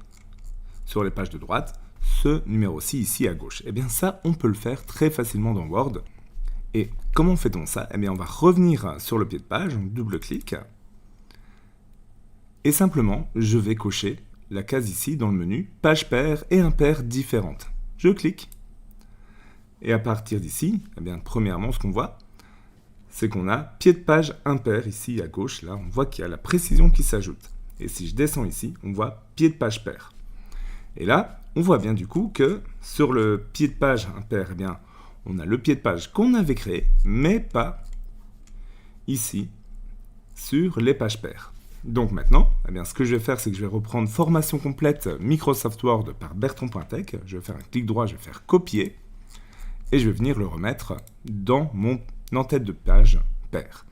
sur les pages de droite ce numéro-ci ici à gauche. Et bien ça, on peut le faire très facilement dans Word. Et comment fait-on ça? Eh bien, on va revenir sur le pied de page, on double-clique. Et simplement, je vais cocher la case ici dans le menu, page paire et impaire différentes. Je clique. Et à partir d'ici, eh bien, premièrement, ce qu'on voit, c'est qu'on a pied de page impair ici à gauche. Là, on voit qu'il y a la précision qui s'ajoute. Et si je descends ici, on voit pied de page paire. Et là, on voit bien du coup que sur le pied de page impair, eh bien, on a le pied de page qu'on avait créé, mais pas ici sur les pages paires. Donc maintenant, eh bien, ce que je vais faire, c'est que je vais reprendre formation complète Microsoft Word par Bertrand Pointec. Je vais faire un clic droit, je vais faire copier et je vais venir le remettre dans mon en-tête de page paire.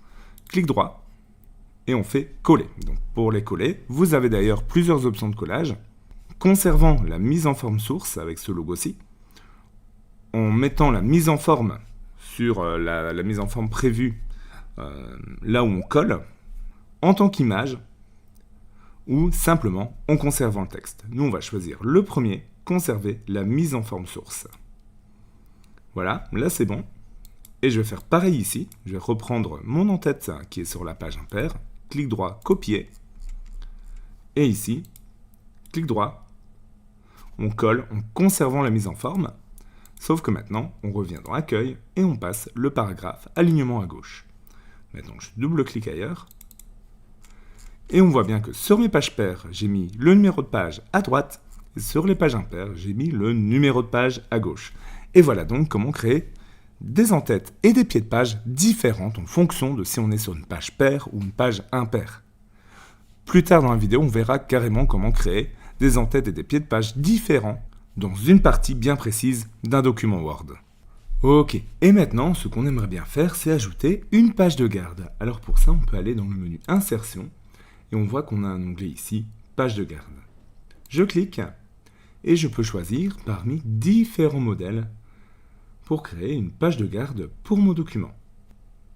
Clic droit et on fait coller. Donc pour les coller, vous avez d'ailleurs plusieurs options de collage. Conservant la mise en forme source avec ce logo-ci, en mettant la mise en forme sur la mise en forme prévue là où on colle, en tant qu'image, ou simplement en conservant le texte. Nous, on va choisir le premier, conserver la mise en forme source. Voilà, là c'est bon. Et je vais faire pareil ici. Je vais reprendre mon en-tête qui est sur la page impair, clic droit, copier. Et ici, clic droit, on colle en conservant la mise en forme. Sauf que maintenant, on revient dans Accueil et on passe le paragraphe alignement à gauche. Maintenant, je double-clique ailleurs. Et on voit bien que sur mes pages paires, j'ai mis le numéro de page à droite. Et sur les pages impaires, j'ai mis le numéro de page à gauche. Et voilà donc comment créer des en-têtes et des pieds de page différentes en fonction de si on est sur une page paire ou une page impaire. Plus tard dans la vidéo, on verra carrément comment créer des en-têtes et des pieds de page différents dans une partie bien précise d'un document Word. Ok, et maintenant, ce qu'on aimerait bien faire, c'est ajouter une page de garde. Alors pour ça, on peut aller dans le menu Insertion, et on voit qu'on a un onglet ici, page de garde. Je clique, et je peux choisir parmi différents modèles pour créer une page de garde pour mon document.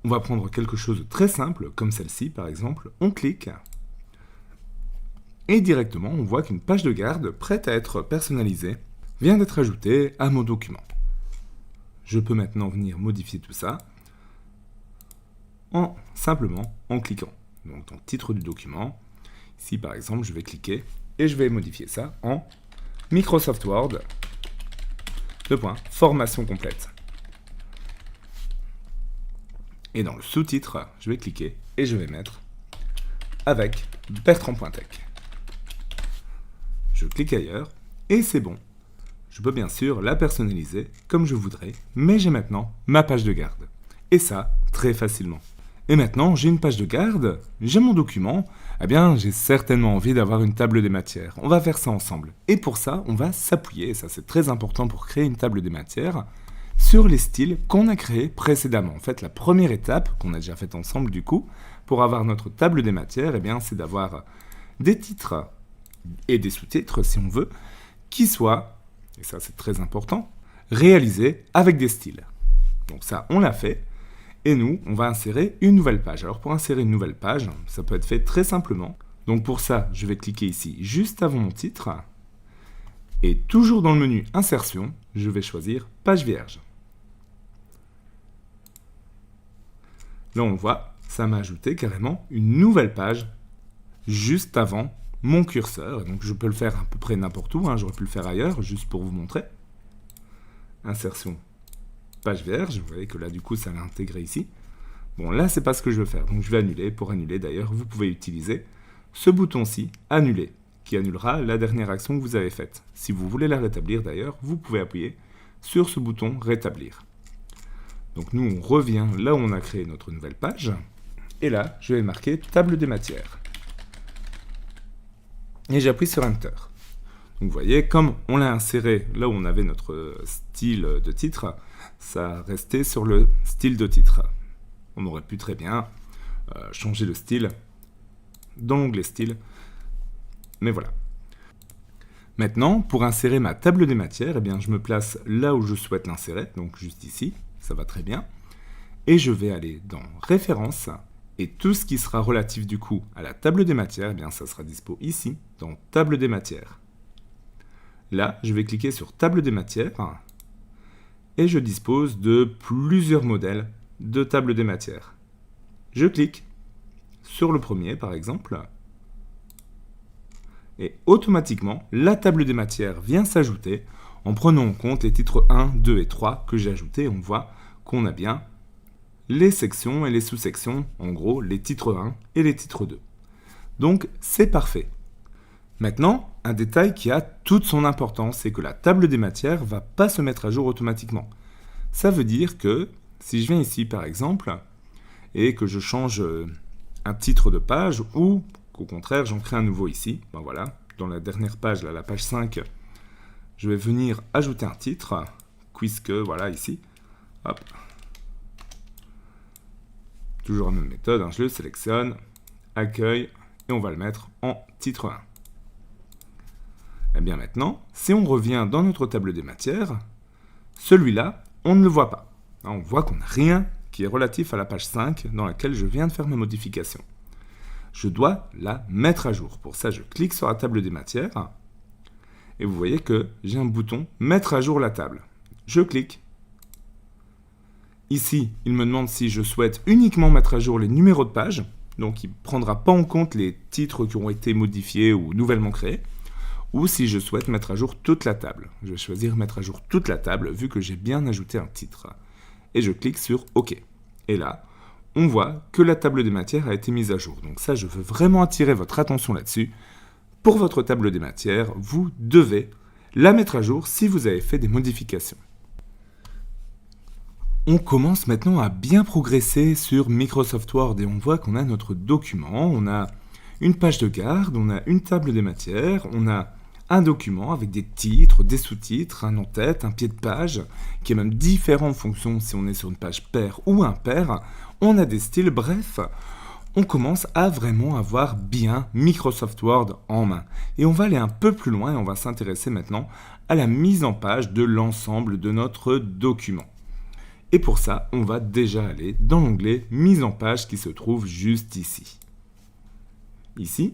On va prendre quelque chose de très simple, comme celle-ci par exemple, on clique, et directement, on voit qu'une page de garde prête à être personnalisée vient d'être ajoutée à mon document. Je peux maintenant venir modifier tout ça simplement en cliquant. Donc dans le titre du document, ici par exemple, je vais cliquer et je vais modifier ça en Microsoft Word, formation complète. Et dans le sous-titre, je vais cliquer et je vais mettre avec Bertrand Pointec. Je clique ailleurs et c'est bon. Je peux bien sûr la personnaliser comme je voudrais, mais j'ai maintenant ma page de garde. Et ça, très facilement. Et maintenant, j'ai une page de garde, j'ai mon document, eh bien, j'ai certainement envie d'avoir une table des matières. On va faire ça ensemble. Et pour ça, on va s'appuyer, et ça c'est très important pour créer une table des matières, sur les styles qu'on a créés précédemment. En fait, la première étape, qu'on a déjà faite ensemble du coup, pour avoir notre table des matières, eh bien, c'est d'avoir des titres et des sous-titres, si on veut, qui soient, et ça c'est très important, réalisés avec des styles. Donc ça, on l'a fait. Et nous, on va insérer une nouvelle page. Alors pour insérer une nouvelle page, ça peut être fait très simplement. Donc pour ça, je vais cliquer ici juste avant mon titre. Et toujours dans le menu Insertion, je vais choisir Page vierge. Là, on voit, ça m'a ajouté carrément une nouvelle page juste avant mon curseur. Donc je peux le faire à peu près n'importe où. J'aurais pu le faire ailleurs, juste pour vous montrer. insertion, page vierge. Vous voyez que là, du coup, ça l'a intégré ici. Bon, là, c'est pas ce que je veux faire. Donc, je vais annuler. Pour annuler, d'ailleurs, vous pouvez utiliser ce bouton-ci, annuler, qui annulera la dernière action que vous avez faite. Si vous voulez la rétablir, d'ailleurs, vous pouvez appuyer sur ce bouton rétablir. Donc, nous, on revient là où on a créé notre nouvelle page. Et là, je vais marquer table des matières. Et j'appuie sur Enter. Donc, vous voyez, comme on l'a inséré là où on avait notre style de titre, ça restait sur le style de titre. On aurait pu très bien changer le style dans l'onglet style. Mais voilà. Maintenant, pour insérer ma table des matières, eh bien, je me place là où je souhaite l'insérer, donc juste ici, ça va très bien. Et je vais aller dans Références, et tout ce qui sera relatif du coup à la table des matières, eh bien, ça sera dispo ici, dans Table des matières. Là, je vais cliquer sur Table des matières, et je dispose de plusieurs modèles de table des matières. Je clique sur le premier, par exemple, et automatiquement, la table des matières vient s'ajouter en prenant en compte les titres 1, 2 et 3 que j'ai ajoutés. On voit qu'on a bien les sections et les sous-sections, en gros, les titres 1 et les titres 2. Donc, c'est parfait. Maintenant, un détail qui a toute son importance, c'est que la table des matières ne va pas se mettre à jour automatiquement. Ça veut dire que, si je viens ici, par exemple, et que je change un titre de page, ou qu'au contraire, j'en crée un nouveau ici, ben voilà, dans la dernière page, là, la page 5, je vais venir ajouter un titre, puisque, voilà, ici, hop, toujours la même méthode, hein, je le sélectionne, accueil, et on va le mettre en titre 1. Et bien maintenant, si on revient dans notre table des matières, celui-là, on ne le voit pas. On voit qu'on n'a rien qui est relatif à la page 5 dans laquelle je viens de faire mes modifications. Je dois la mettre à jour. Pour ça, je clique sur la table des matières, et vous voyez que j'ai un bouton « Mettre à jour la table ». Je clique. Ici, il me demande si je souhaite uniquement mettre à jour les numéros de page, donc il ne prendra pas en compte les titres qui ont été modifiés ou nouvellement créés, ou si je souhaite mettre à jour toute la table. Je vais choisir mettre à jour toute la table, vu que j'ai bien ajouté un titre. Et je clique sur OK. Et là, on voit que la table des matières a été mise à jour. Donc ça, je veux vraiment attirer votre attention là-dessus. Pour votre table des matières, vous devez la mettre à jour si vous avez fait des modifications. On commence maintenant à bien progresser sur Microsoft Word et on voit qu'on a notre document, on a une page de garde, on a une table des matières, on a un document avec des titres, des sous-titres, un en-tête, un pied de page, qui est même différent en fonction si on est sur une page paire ou impaire. On a des styles, bref, on commence à vraiment avoir bien Microsoft Word en main. Et on va aller un peu plus loin et on va s'intéresser maintenant à la mise en page de l'ensemble de notre document. Et pour ça, on va déjà aller dans l'onglet Mise en page qui se trouve juste ici. Ici,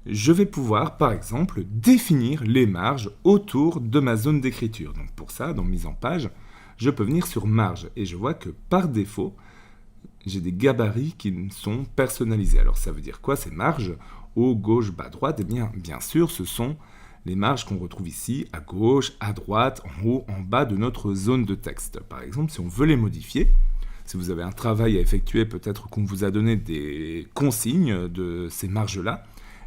je vais pouvoir, par exemple, définir les marges autour de ma zone d'écriture. Donc pour ça, dans Mise en page, je peux venir sur Marge et je vois que par défaut, j'ai des gabarits qui sont personnalisés. Alors ça veut dire quoi ces marges? Haut, gauche, bas, droite? Eh bien sûr, ce sont les marges qu'on retrouve ici, à gauche, à droite, en haut, en bas de notre zone de texte. Par exemple, si on veut les modifier, si vous avez un travail à effectuer, peut-être qu'on vous a donné des consignes de ces marges-là,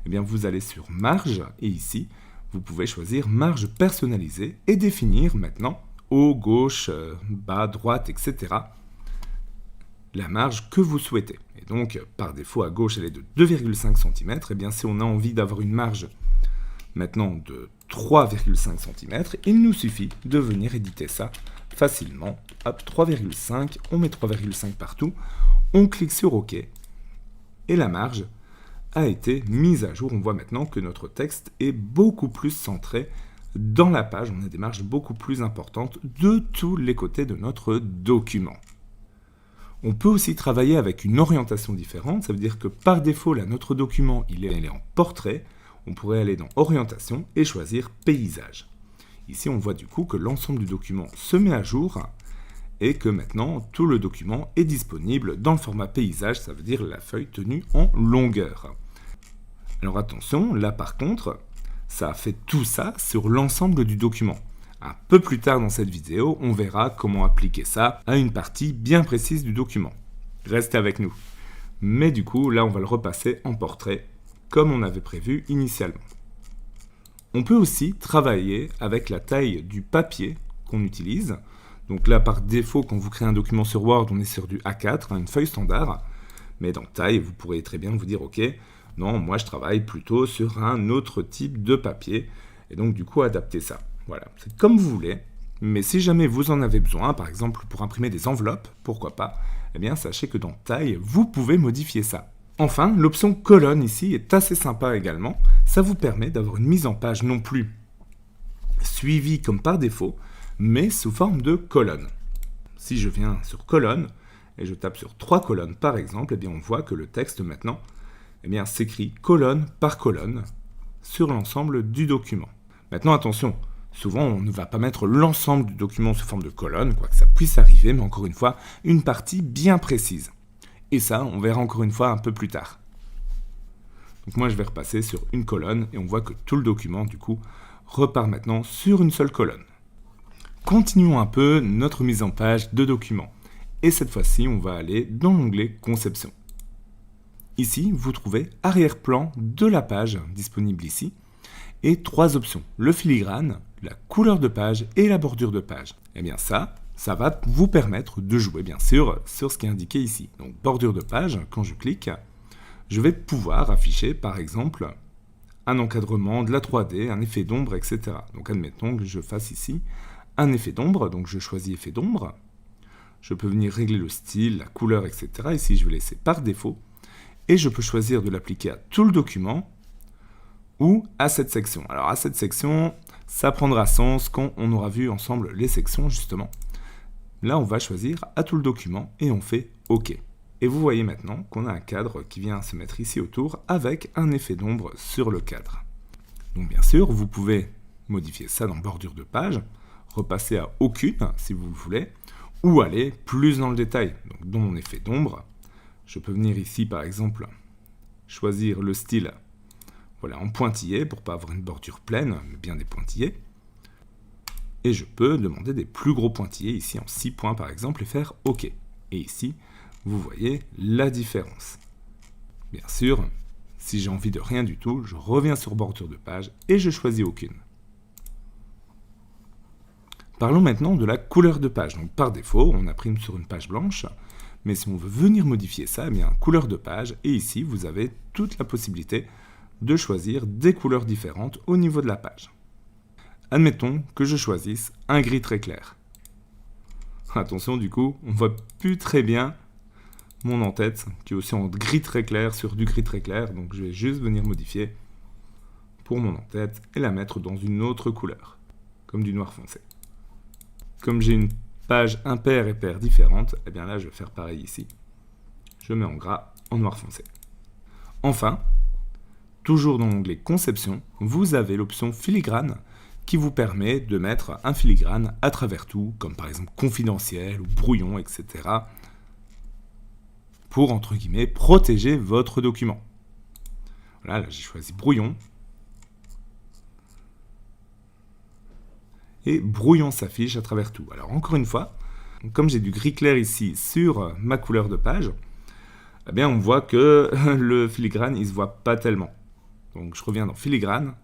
eh bien vous allez sur Marge, et ici, vous pouvez choisir Marge personnalisée et définir maintenant haut, gauche, bas, droite, etc. la marge que vous souhaitez. Et donc, par défaut, à gauche, elle est de 2,5 cm. Et bien, si on a envie d'avoir une marge maintenant de 3,5 cm, il nous suffit de venir éditer ça facilement. Hop, 3,5, on met 3,5 partout, on clique sur OK, et la marge a été mise à jour. On voit maintenant que notre texte est beaucoup plus centré dans la page. On a des marges beaucoup plus importantes de tous les côtés de notre document. On peut aussi travailler avec une orientation différente. Ça veut dire que par défaut, là, notre document, il est en portrait. On pourrait aller dans Orientation et choisir Paysage. Ici, on voit du coup que l'ensemble du document se met à jour et que maintenant, tout le document est disponible dans le format paysage, ça veut dire la feuille tenue en longueur. Alors attention, là par contre, ça a fait tout ça sur l'ensemble du document. Un peu plus tard dans cette vidéo, on verra comment appliquer ça à une partie bien précise du document. Restez avec nous. Mais du coup, là, on va le repasser en portrait, comme on avait prévu initialement. On peut aussi travailler avec la taille du papier qu'on utilise. Donc là, par défaut, quand vous créez un document sur Word, on est sur du A4, une feuille standard. Mais dans taille, vous pourrez très bien vous dire, ok, non, moi je travaille plutôt sur un autre type de papier. Et donc du coup, adapter ça. Voilà, c'est comme vous voulez. Mais si jamais vous en avez besoin, par exemple pour imprimer des enveloppes, pourquoi pas, eh bien sachez que dans taille, vous pouvez modifier ça. Enfin, l'option colonne ici est assez sympa également. Ça vous permet d'avoir une mise en page non plus suivie comme par défaut, mais sous forme de colonne. Si je viens sur colonne et je tape sur 3 colonnes par exemple, eh bien on voit que le texte maintenant s'écrit colonne par colonne sur l'ensemble du document. Maintenant attention, souvent on ne va pas mettre l'ensemble du document sous forme de colonne, quoique ça puisse arriver, mais encore une fois, une partie bien précise. Et ça, on verra encore une fois un peu plus tard. Donc moi je vais repasser sur une colonne et on voit que tout le document du coup repart maintenant sur une seule colonne. Continuons un peu notre mise en page de document. Et cette fois-ci, on va aller dans l'onglet Conception. Ici, vous trouvez arrière-plan de la page disponible ici et 3 options, le filigrane, la couleur de page et la bordure de page. Et bien ça va vous permettre de jouer bien sûr sur ce qui est indiqué ici. Donc bordure de page, quand je clique, je vais pouvoir afficher par exemple un encadrement, de la 3D, un effet d'ombre, etc. Donc admettons que je fasse ici un effet d'ombre, donc je choisis effet d'ombre. Je peux venir régler le style, la couleur, etc. Ici, je vais laisser par défaut. Et je peux choisir de l'appliquer à tout le document ou à cette section. Alors à cette section, ça prendra sens quand on aura vu ensemble les sections, justement. Là, on va choisir à tout le document et on fait OK. Et vous voyez maintenant qu'on a un cadre qui vient se mettre ici autour avec un effet d'ombre sur le cadre. Donc bien sûr, vous pouvez modifier ça dans bordure de page, repasser à aucune si vous le voulez, ou aller plus dans le détail. Donc dans mon effet d'ombre, je peux venir ici par exemple choisir le style en pointillé pour ne pas avoir une bordure pleine, mais bien des pointillés. Et je peux demander des plus gros pointillés ici en 6 points par exemple et faire OK. Et ici, vous voyez la différence. Bien sûr, si j'ai envie de rien du tout, je reviens sur bordure de page et je choisis aucune. Parlons maintenant de la couleur de page. Donc par défaut, on imprime sur une page blanche, mais si on veut venir modifier ça, couleur de page, et ici vous avez toute la possibilité de choisir des couleurs différentes au niveau de la page. Admettons que je choisisse un gris très clair. Attention du coup, on ne voit plus très bien mon en-tête, qui est aussi en gris très clair sur du gris très clair, donc je vais juste venir modifier pour mon en-tête et la mettre dans une autre couleur, comme du noir foncé. Comme j'ai une page impaire et paire différente, et bien là je vais faire pareil ici. Je mets en gras en noir foncé. Enfin, toujours dans l'onglet Conception, vous avez l'option Filigrane qui vous permet de mettre un filigrane à travers tout, comme par exemple confidentiel ou brouillon, etc. pour, entre guillemets, protéger votre document. Voilà, là j'ai choisi brouillon. Et brouillon s'affiche à travers tout. Alors encore une fois, comme j'ai du gris clair ici sur ma couleur de page, eh bien on voit que le filigrane, il ne se voit pas tellement. Donc je reviens dans filigrane.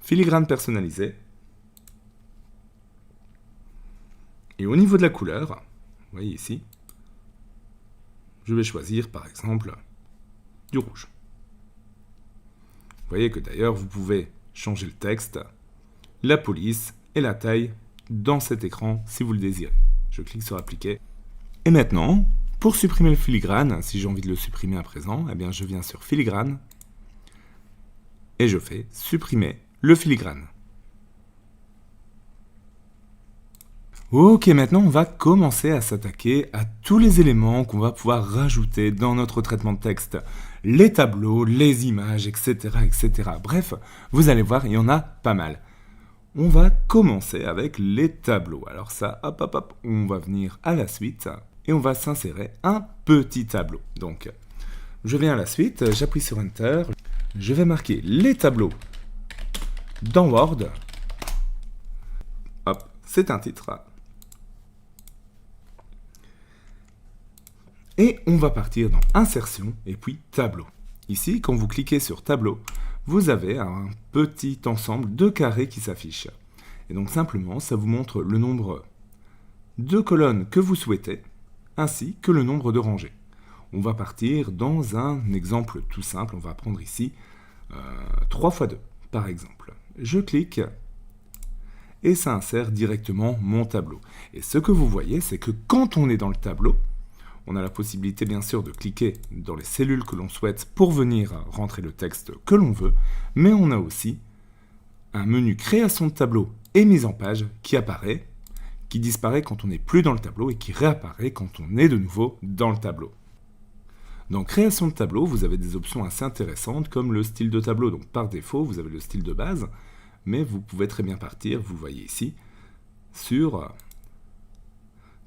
Filigrane personnalisé. Et au niveau de la couleur, vous voyez ici, je vais choisir par exemple du rouge. Vous voyez que d'ailleurs vous pouvez changer le texte, la police et la taille dans cet écran si vous le désirez. Je clique sur appliquer. Et maintenant, pour supprimer le filigrane, si j'ai envie de le supprimer à présent, eh bien je viens sur filigrane et je fais supprimer le filigrane. Ok, maintenant on va commencer à s'attaquer à tous les éléments qu'on va pouvoir rajouter dans notre traitement de texte. Les tableaux, les images, etc., etc. Bref, vous allez voir, il y en a pas mal. On va commencer avec les tableaux. Alors ça, hop, hop, hop, on va venir à la suite et on va s'insérer un petit tableau. Donc, je viens à la suite, j'appuie sur Enter, je vais marquer les tableaux Dans Word, hop, c'est un titre. Et on va partir dans Insertion et puis Tableau. Ici, quand vous cliquez sur Tableau, vous avez un petit ensemble de carrés qui s'affichent. Et donc simplement, ça vous montre le nombre de colonnes que vous souhaitez, ainsi que le nombre de rangées. On va partir dans un exemple tout simple. On va prendre ici 3 x 2, par exemple. Je clique et ça insère directement mon tableau. Et ce que vous voyez, c'est que quand on est dans le tableau, on a la possibilité bien sûr de cliquer dans les cellules que l'on souhaite pour venir rentrer le texte que l'on veut, mais on a aussi un menu création de tableau et mise en page qui apparaît, qui disparaît quand on n'est plus dans le tableau et qui réapparaît quand on est de nouveau dans le tableau. Dans création de tableau, vous avez des options assez intéressantes comme le style de tableau. Donc par défaut, vous avez le style de base, mais vous pouvez très bien partir, vous le voyez ici, sur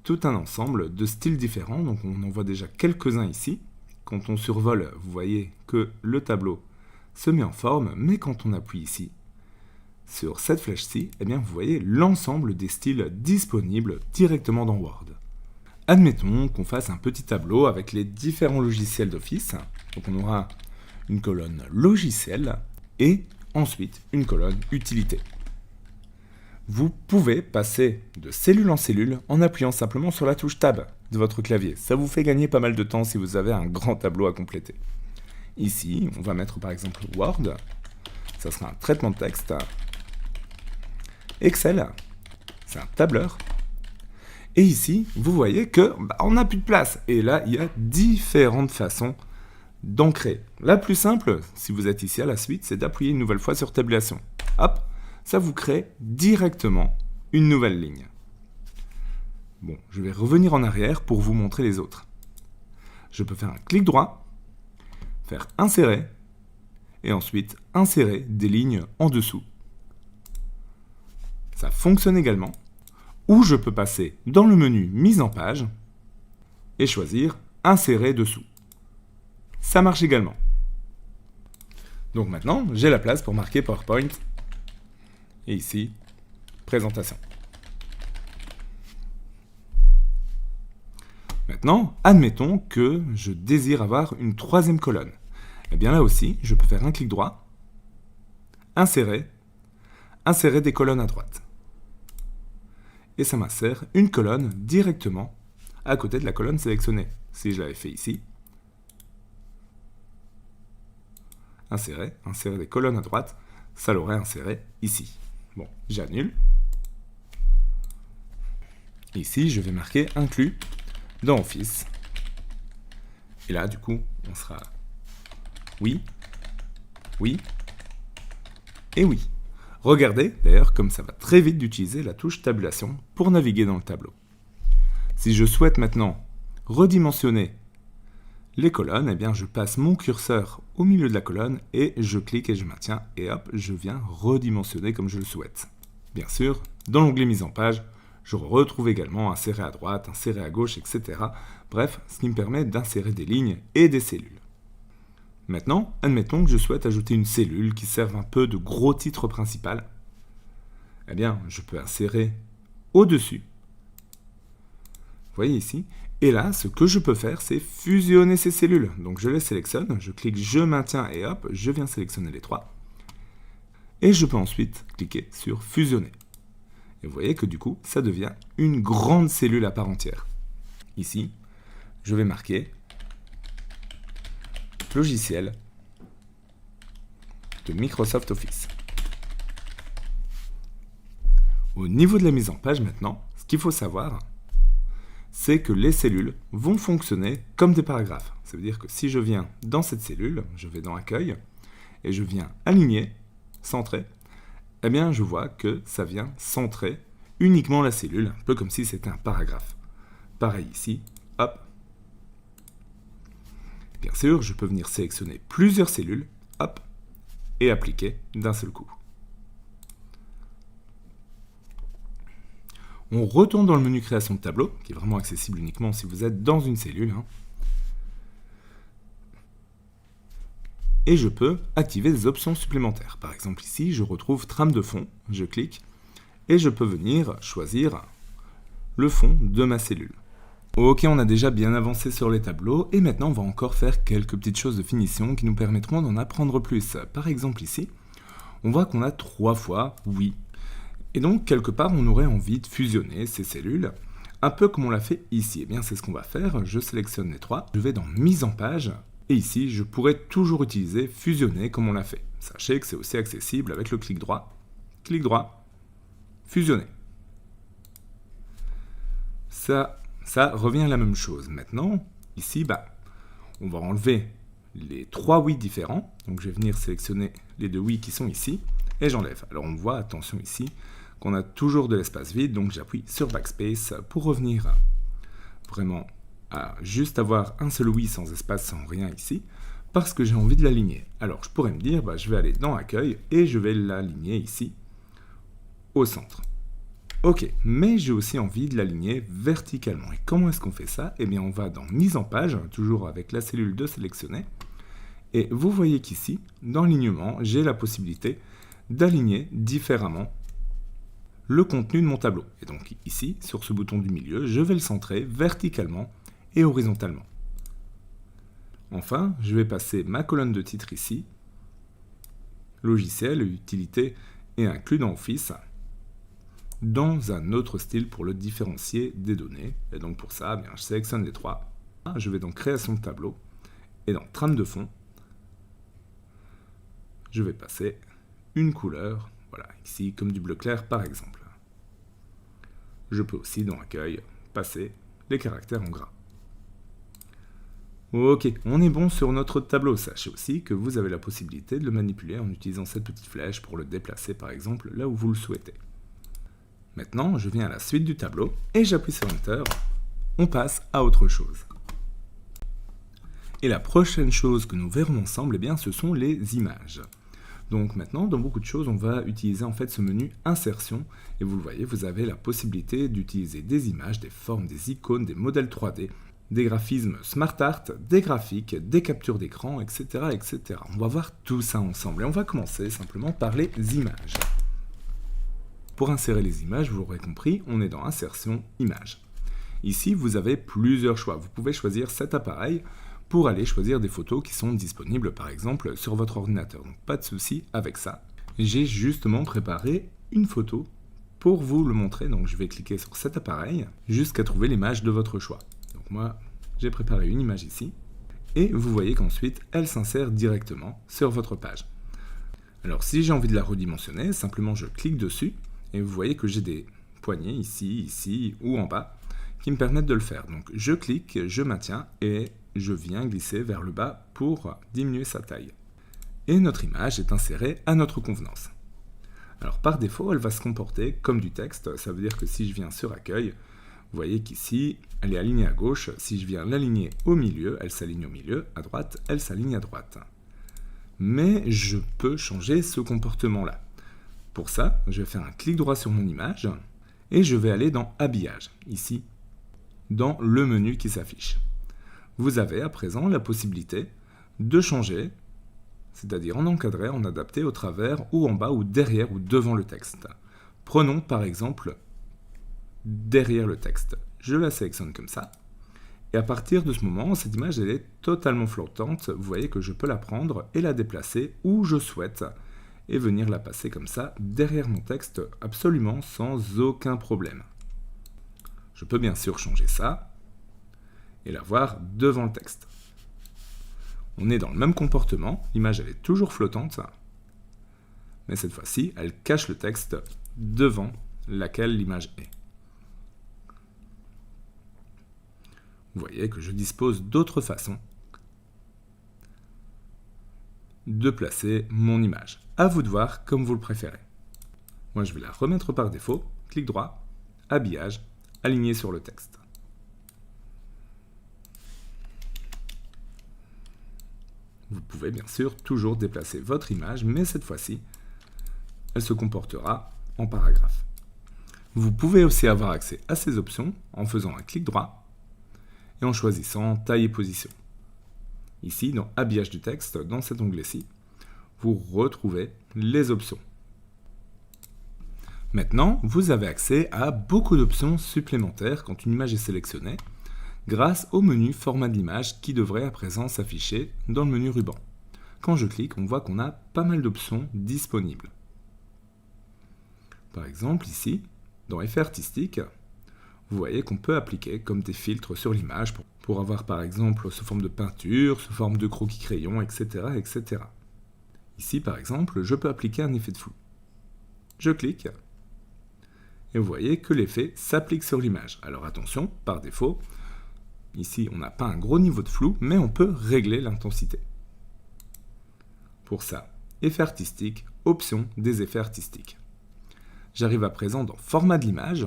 tout un ensemble de styles différents. Donc on en voit déjà quelques-uns ici. Quand on survole, vous voyez que le tableau se met en forme, mais quand on appuie ici sur cette flèche-ci, eh bien vous voyez l'ensemble des styles disponibles directement dans Word. Admettons qu'on fasse un petit tableau avec les différents logiciels d'Office. Donc on aura une colonne logiciel et ensuite une colonne utilité. Vous pouvez passer de cellule en cellule en appuyant simplement sur la touche Tab de votre clavier. Ça vous fait gagner pas mal de temps si vous avez un grand tableau à compléter. Ici, on va mettre par exemple Word. Ça sera un traitement de texte. Excel, c'est un tableur. Et ici, vous voyez que on n'a plus de place. Et là, il y a différentes façons d'ancrer. La plus simple, si vous êtes ici à la suite, c'est d'appuyer une nouvelle fois sur Tabulation. Hop, ça vous crée directement une nouvelle ligne. Bon, je vais revenir en arrière pour vous montrer les autres. Je peux faire un clic droit, faire Insérer, et ensuite insérer des lignes en dessous. Ça fonctionne également. Ou je peux passer dans le menu Mise en page et choisir Insérer dessous. Ça marche également. Donc maintenant, j'ai la place pour marquer PowerPoint. Et ici, Présentation. Maintenant, admettons que je désire avoir une troisième colonne. Et bien là aussi, je peux faire un clic droit, Insérer, Insérer des colonnes à droite. Et ça m'insère une colonne directement à côté de la colonne sélectionnée. Si je l'avais fait ici, insérer des colonnes à droite, ça l'aurait inséré ici. Bon, j'annule. Ici, je vais marquer inclus dans Office. Et là, du coup, on sera oui, oui et oui. Regardez d'ailleurs comme ça va très vite d'utiliser la touche tabulation pour naviguer dans le tableau. Si je souhaite maintenant redimensionner les colonnes, eh bien je passe mon curseur au milieu de la colonne et je clique et je maintiens et hop, je viens redimensionner comme je le souhaite. Bien sûr, dans l'onglet mise en page, je retrouve également insérer à droite, insérer à gauche, etc. Bref, ce qui me permet d'insérer des lignes et des cellules. Maintenant, admettons que je souhaite ajouter une cellule qui serve un peu de gros titre principal. Eh bien, je peux insérer au-dessus. Vous voyez ici. Et là, ce que je peux faire, c'est fusionner ces cellules. Donc je les sélectionne, je clique, je maintiens et hop, je viens sélectionner les trois. Et je peux ensuite cliquer sur fusionner. Et vous voyez que du coup, ça devient une grande cellule à part entière. Ici, je vais marquer logiciel de Microsoft Office. Au niveau de la mise en page maintenant, ce qu'il faut savoir, c'est que les cellules vont fonctionner comme des paragraphes. Ça veut dire que si je viens dans cette cellule, je vais dans Accueil, et je viens aligner, centrer, eh bien je vois que ça vient centrer uniquement la cellule, un peu comme si c'était un paragraphe. Pareil ici, hop. Bien sûr, je peux venir sélectionner plusieurs cellules, hop, et appliquer d'un seul coup. On retourne dans le menu création de tableau, qui est vraiment accessible uniquement si vous êtes dans une cellule. et je peux activer des options supplémentaires. Par exemple ici, je retrouve trame de fond, je clique et je peux venir choisir le fond de ma cellule. Ok, on a déjà bien avancé sur les tableaux et maintenant on va encore faire quelques petites choses de finition qui nous permettront d'en apprendre plus. Par exemple ici, on voit qu'on a 3 fois oui. Et donc quelque part on aurait envie de fusionner ces cellules, un peu comme on l'a fait ici. Et bien c'est ce qu'on va faire, je sélectionne les 3, je vais dans mise en page et ici je pourrais toujours utiliser fusionner comme on l'a fait. Sachez que c'est aussi accessible avec le clic droit, fusionner. Ça revient à la même chose. Maintenant, ici, on va enlever les 3 oui différents. Donc je vais venir sélectionner les 2 oui qui sont ici et j'enlève. Alors on voit, attention ici, qu'on a toujours de l'espace vide. Donc j'appuie sur Backspace pour revenir vraiment à juste avoir un seul oui sans espace, sans rien ici, parce que j'ai envie de l'aligner. Alors je pourrais me dire, je vais aller dans Accueil et je vais l'aligner ici au centre. Ok, mais j'ai aussi envie de l'aligner verticalement. Et comment est-ce qu'on fait ça? Eh bien, on va dans Mise en page, toujours avec la cellule de sélectionner. Et vous voyez qu'ici, dans l'alignement, j'ai la possibilité d'aligner différemment le contenu de mon tableau. Et donc ici, sur ce bouton du milieu, je vais le centrer verticalement et horizontalement. Enfin, je vais passer ma colonne de titre ici, logiciel, utilité et inclus dans Office, dans un autre style pour le différencier des données. Et donc pour ça, je sélectionne les 3. Je vais dans Création de tableau et dans Trame de fond, je vais passer une couleur, voilà, ici comme du bleu clair par exemple. Je peux aussi dans Accueil passer les caractères en gras. Ok, on est bon sur notre tableau. Sachez aussi que vous avez la possibilité de le manipuler en utilisant cette petite flèche pour le déplacer par exemple là où vous le souhaitez. Maintenant, je viens à la suite du tableau et j'appuie sur Enter. On passe à autre chose. Et la prochaine chose que nous verrons ensemble, ce sont les images. Donc maintenant, dans beaucoup de choses, on va utiliser en fait ce menu Insertion. Et vous le voyez, vous avez la possibilité d'utiliser des images, des formes, des icônes, des modèles 3D, des graphismes Smart Art, des graphiques, des captures d'écran, etc., etc. On va voir tout ça ensemble. Et on va commencer simplement par les images. Pour insérer les images, vous l'aurez compris, on est dans Insertion, Images. Ici, vous avez plusieurs choix. Vous pouvez choisir cet appareil pour aller choisir des photos qui sont disponibles, par exemple, sur votre ordinateur. Donc, pas de souci avec ça. J'ai justement préparé une photo pour vous le montrer. Donc, je vais cliquer sur cet appareil jusqu'à trouver l'image de votre choix. Donc, moi, j'ai préparé une image ici. Et vous voyez qu'ensuite, elle s'insère directement sur votre page. Alors, si j'ai envie de la redimensionner, simplement je clique dessus. Et vous voyez que j'ai des poignées ici, ici ou en bas qui me permettent de le faire. Donc je clique, je maintiens et je viens glisser vers le bas pour diminuer sa taille. Et notre image est insérée à notre convenance. Alors par défaut, elle va se comporter comme du texte. Ça veut dire que si je viens sur Accueil, vous voyez qu'ici, elle est alignée à gauche. Si je viens l'aligner au milieu, elle s'aligne au milieu. À droite, elle s'aligne à droite. Mais je peux changer ce comportement-là. Pour ça, je vais faire un clic droit sur mon image et je vais aller dans Habillage, ici, dans le menu qui s'affiche. Vous avez à présent la possibilité de changer, c'est-à-dire en encadrer, en adapter au travers ou en bas ou derrière ou devant le texte. Prenons par exemple derrière le texte. Je la sélectionne comme ça. Et à partir de ce moment, cette image elle est totalement flottante. Vous voyez que je peux la prendre et la déplacer où je souhaite et venir la passer comme ça derrière mon texte absolument sans aucun problème. Je peux bien sûr changer ça et la voir devant le texte. On est dans le même comportement, l'image elle est toujours flottante, mais cette fois-ci elle cache le texte devant laquelle l'image est. Vous voyez que je dispose d'autres façons de placer mon image. À vous de voir comme vous le préférez. Moi, je vais la remettre par défaut. Clic droit, habillage, aligner sur le texte. Vous pouvez bien sûr toujours déplacer votre image, mais cette fois-ci, elle se comportera en paragraphe. Vous pouvez aussi avoir accès à ces options en faisant un clic droit et en choisissant taille et position. Ici, dans Habillage du texte, dans cet onglet-ci, vous retrouvez les options. Maintenant, vous avez accès à beaucoup d'options supplémentaires quand une image est sélectionnée, grâce au menu Format de l'image qui devrait à présent s'afficher dans le menu ruban. Quand je clique, on voit qu'on a pas mal d'options disponibles. Par exemple, ici, dans Effets artistiques, vous voyez qu'on peut appliquer comme des filtres sur l'image pour avoir par exemple sous forme de peinture, sous forme de croquis-crayon, etc., etc. Ici, par exemple, je peux appliquer un effet de flou. Je clique, et vous voyez que l'effet s'applique sur l'image. Alors attention, par défaut, ici on n'a pas un gros niveau de flou, mais on peut régler l'intensité. Pour ça, Effets artistiques, Options des effets artistiques. J'arrive à présent dans Format de l'image,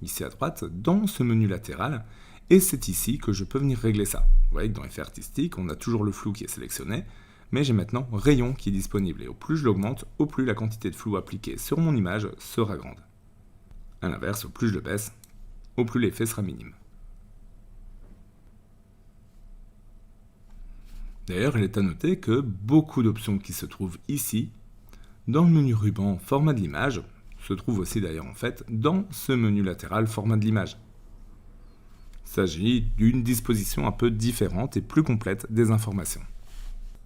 ici à droite, dans ce menu latéral, et c'est ici que je peux venir régler ça. Vous voyez que dans Effets artistiques, on a toujours le flou qui est sélectionné, mais j'ai maintenant Rayon qui est disponible, et au plus je l'augmente, au plus la quantité de flou appliquée sur mon image sera grande. A l'inverse, au plus je le baisse, au plus l'effet sera minime. D'ailleurs, il est à noter que beaucoup d'options qui se trouvent ici, dans le menu ruban Format de l'image, se trouvent aussi d'ailleurs en fait dans ce menu latéral Format de l'image. Il s'agit d'une disposition un peu différente et plus complète des informations.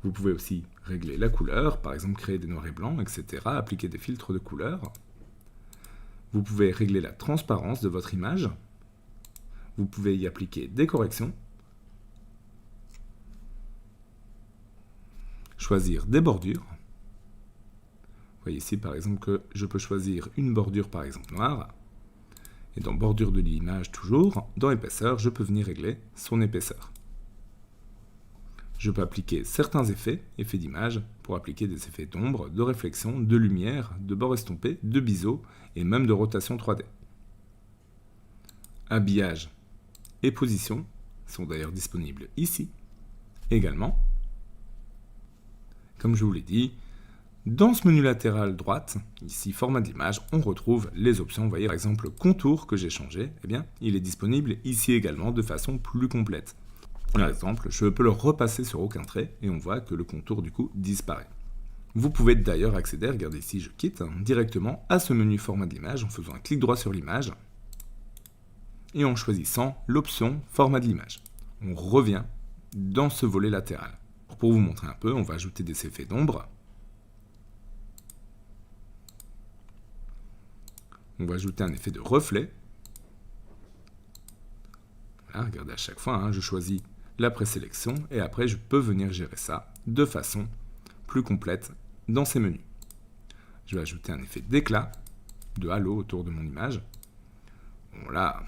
Vous pouvez aussi régler la couleur, par exemple créer des noirs et blancs, etc., appliquer des filtres de couleur. Vous pouvez régler la transparence de votre image. Vous pouvez y appliquer des corrections. Choisir des bordures. Vous voyez ici par exemple que je peux choisir une bordure par exemple noire. Et dans bordure de l'image toujours, dans épaisseur, je peux venir régler son épaisseur. Je peux appliquer certains effets d'image, pour appliquer des effets d'ombre, de réflexion, de lumière, de bord estompé, de biseau et même de rotation 3D. Habillage et position sont d'ailleurs disponibles ici également. Comme je vous l'ai dit, dans ce menu latéral droite, ici format d'image, on retrouve les options. Vous voyez par exemple le contour que j'ai changé, eh bien, il est disponible ici également de façon plus complète. Par exemple, je peux le repasser sur aucun trait et on voit que le contour du coup disparaît. Vous pouvez d'ailleurs accéder, regardez ici, je quitte, directement à ce menu format de l'image en faisant un clic droit sur l'image et en choisissant l'option format de l'image. On revient dans ce volet latéral. Pour vous montrer un peu, on va ajouter des effets d'ombre. On va ajouter un effet de reflet. Voilà, regardez à chaque fois, je choisis la présélection et après je peux venir gérer ça de façon plus complète dans ces menus. Je vais ajouter un effet d'éclat, de halo autour de mon image. Voilà.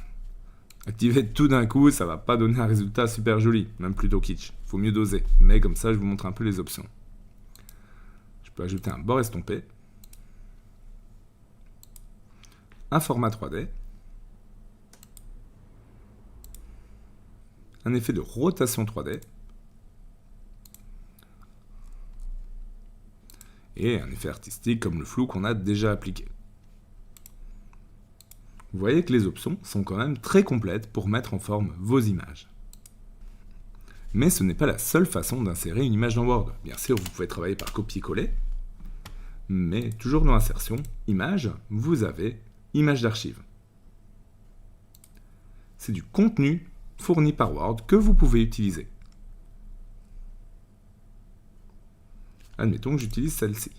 Activer tout d'un coup, ça va pas donner un résultat super joli, même plutôt kitsch. Faut mieux doser, mais comme ça je vous montre un peu les options. Je peux ajouter un bord estompé, un format 3D, un effet de rotation 3D et un effet artistique comme le flou qu'on a déjà appliqué. Vous voyez que les options sont quand même très complètes pour mettre en forme vos images. Mais ce n'est pas la seule façon d'insérer une image dans Word. Bien sûr, vous pouvez travailler par copier-coller, mais toujours dans Insertion, Images, vous avez Images d'archives. C'est du contenu fourni par Word que vous pouvez utiliser. Admettons que j'utilise celle-ci.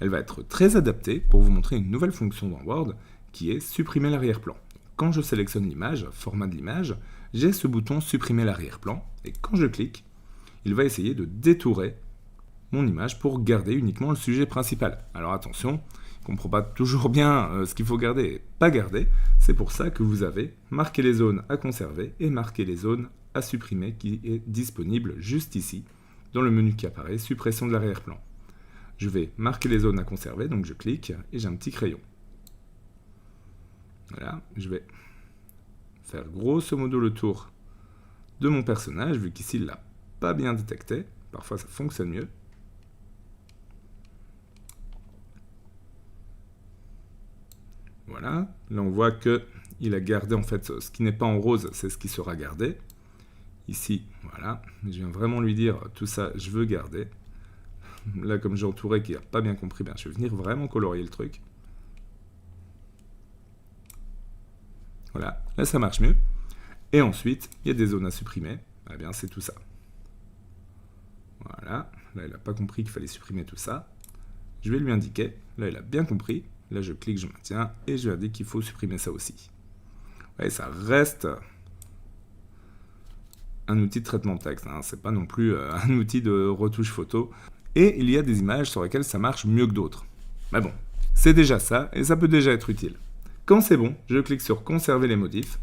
Elle va être très adaptée pour vous montrer une nouvelle fonction dans Word qui est supprimer l'arrière-plan. Quand je sélectionne l'image, format de l'image, j'ai ce bouton supprimer l'arrière-plan et quand je clique, il va essayer de détourer mon image pour garder uniquement le sujet principal. Alors attention, il ne comprend pas toujours bien ce qu'il faut garder et pas garder. C'est pour ça que vous avez marqué les zones à conserver et marqué les zones à supprimer qui est disponible juste ici dans le menu qui apparaît, suppression de l'arrière-plan. Je vais marquer les zones à conserver, donc je clique et j'ai un petit crayon. Voilà, je vais faire grosso modo le tour de mon personnage, vu qu'ici il ne l'a pas bien détecté. Parfois ça fonctionne mieux. Voilà, là on voit qu'il a gardé en fait ce qui n'est pas en rose, c'est ce qui sera gardé. Ici, voilà, je viens vraiment lui dire tout ça, je veux garder. Là, comme j'ai entouré qui n'a pas bien compris, je vais venir vraiment colorier le truc. Voilà, là ça marche mieux. Et ensuite, il y a des zones à supprimer. Eh bien, c'est tout ça. Voilà, là il n'a pas compris qu'il fallait supprimer tout ça. Je vais lui indiquer, là il a bien compris. Là je clique, je maintiens, et je lui indique qu'il faut supprimer ça aussi. Ouais, ça reste un outil de traitement de texte, hein. C'est pas non plus un outil de retouche photo. Et il y a des images sur lesquelles ça marche mieux que d'autres. Mais bon, c'est déjà ça, et ça peut déjà être utile. Quand c'est bon, je clique sur conserver les modifs,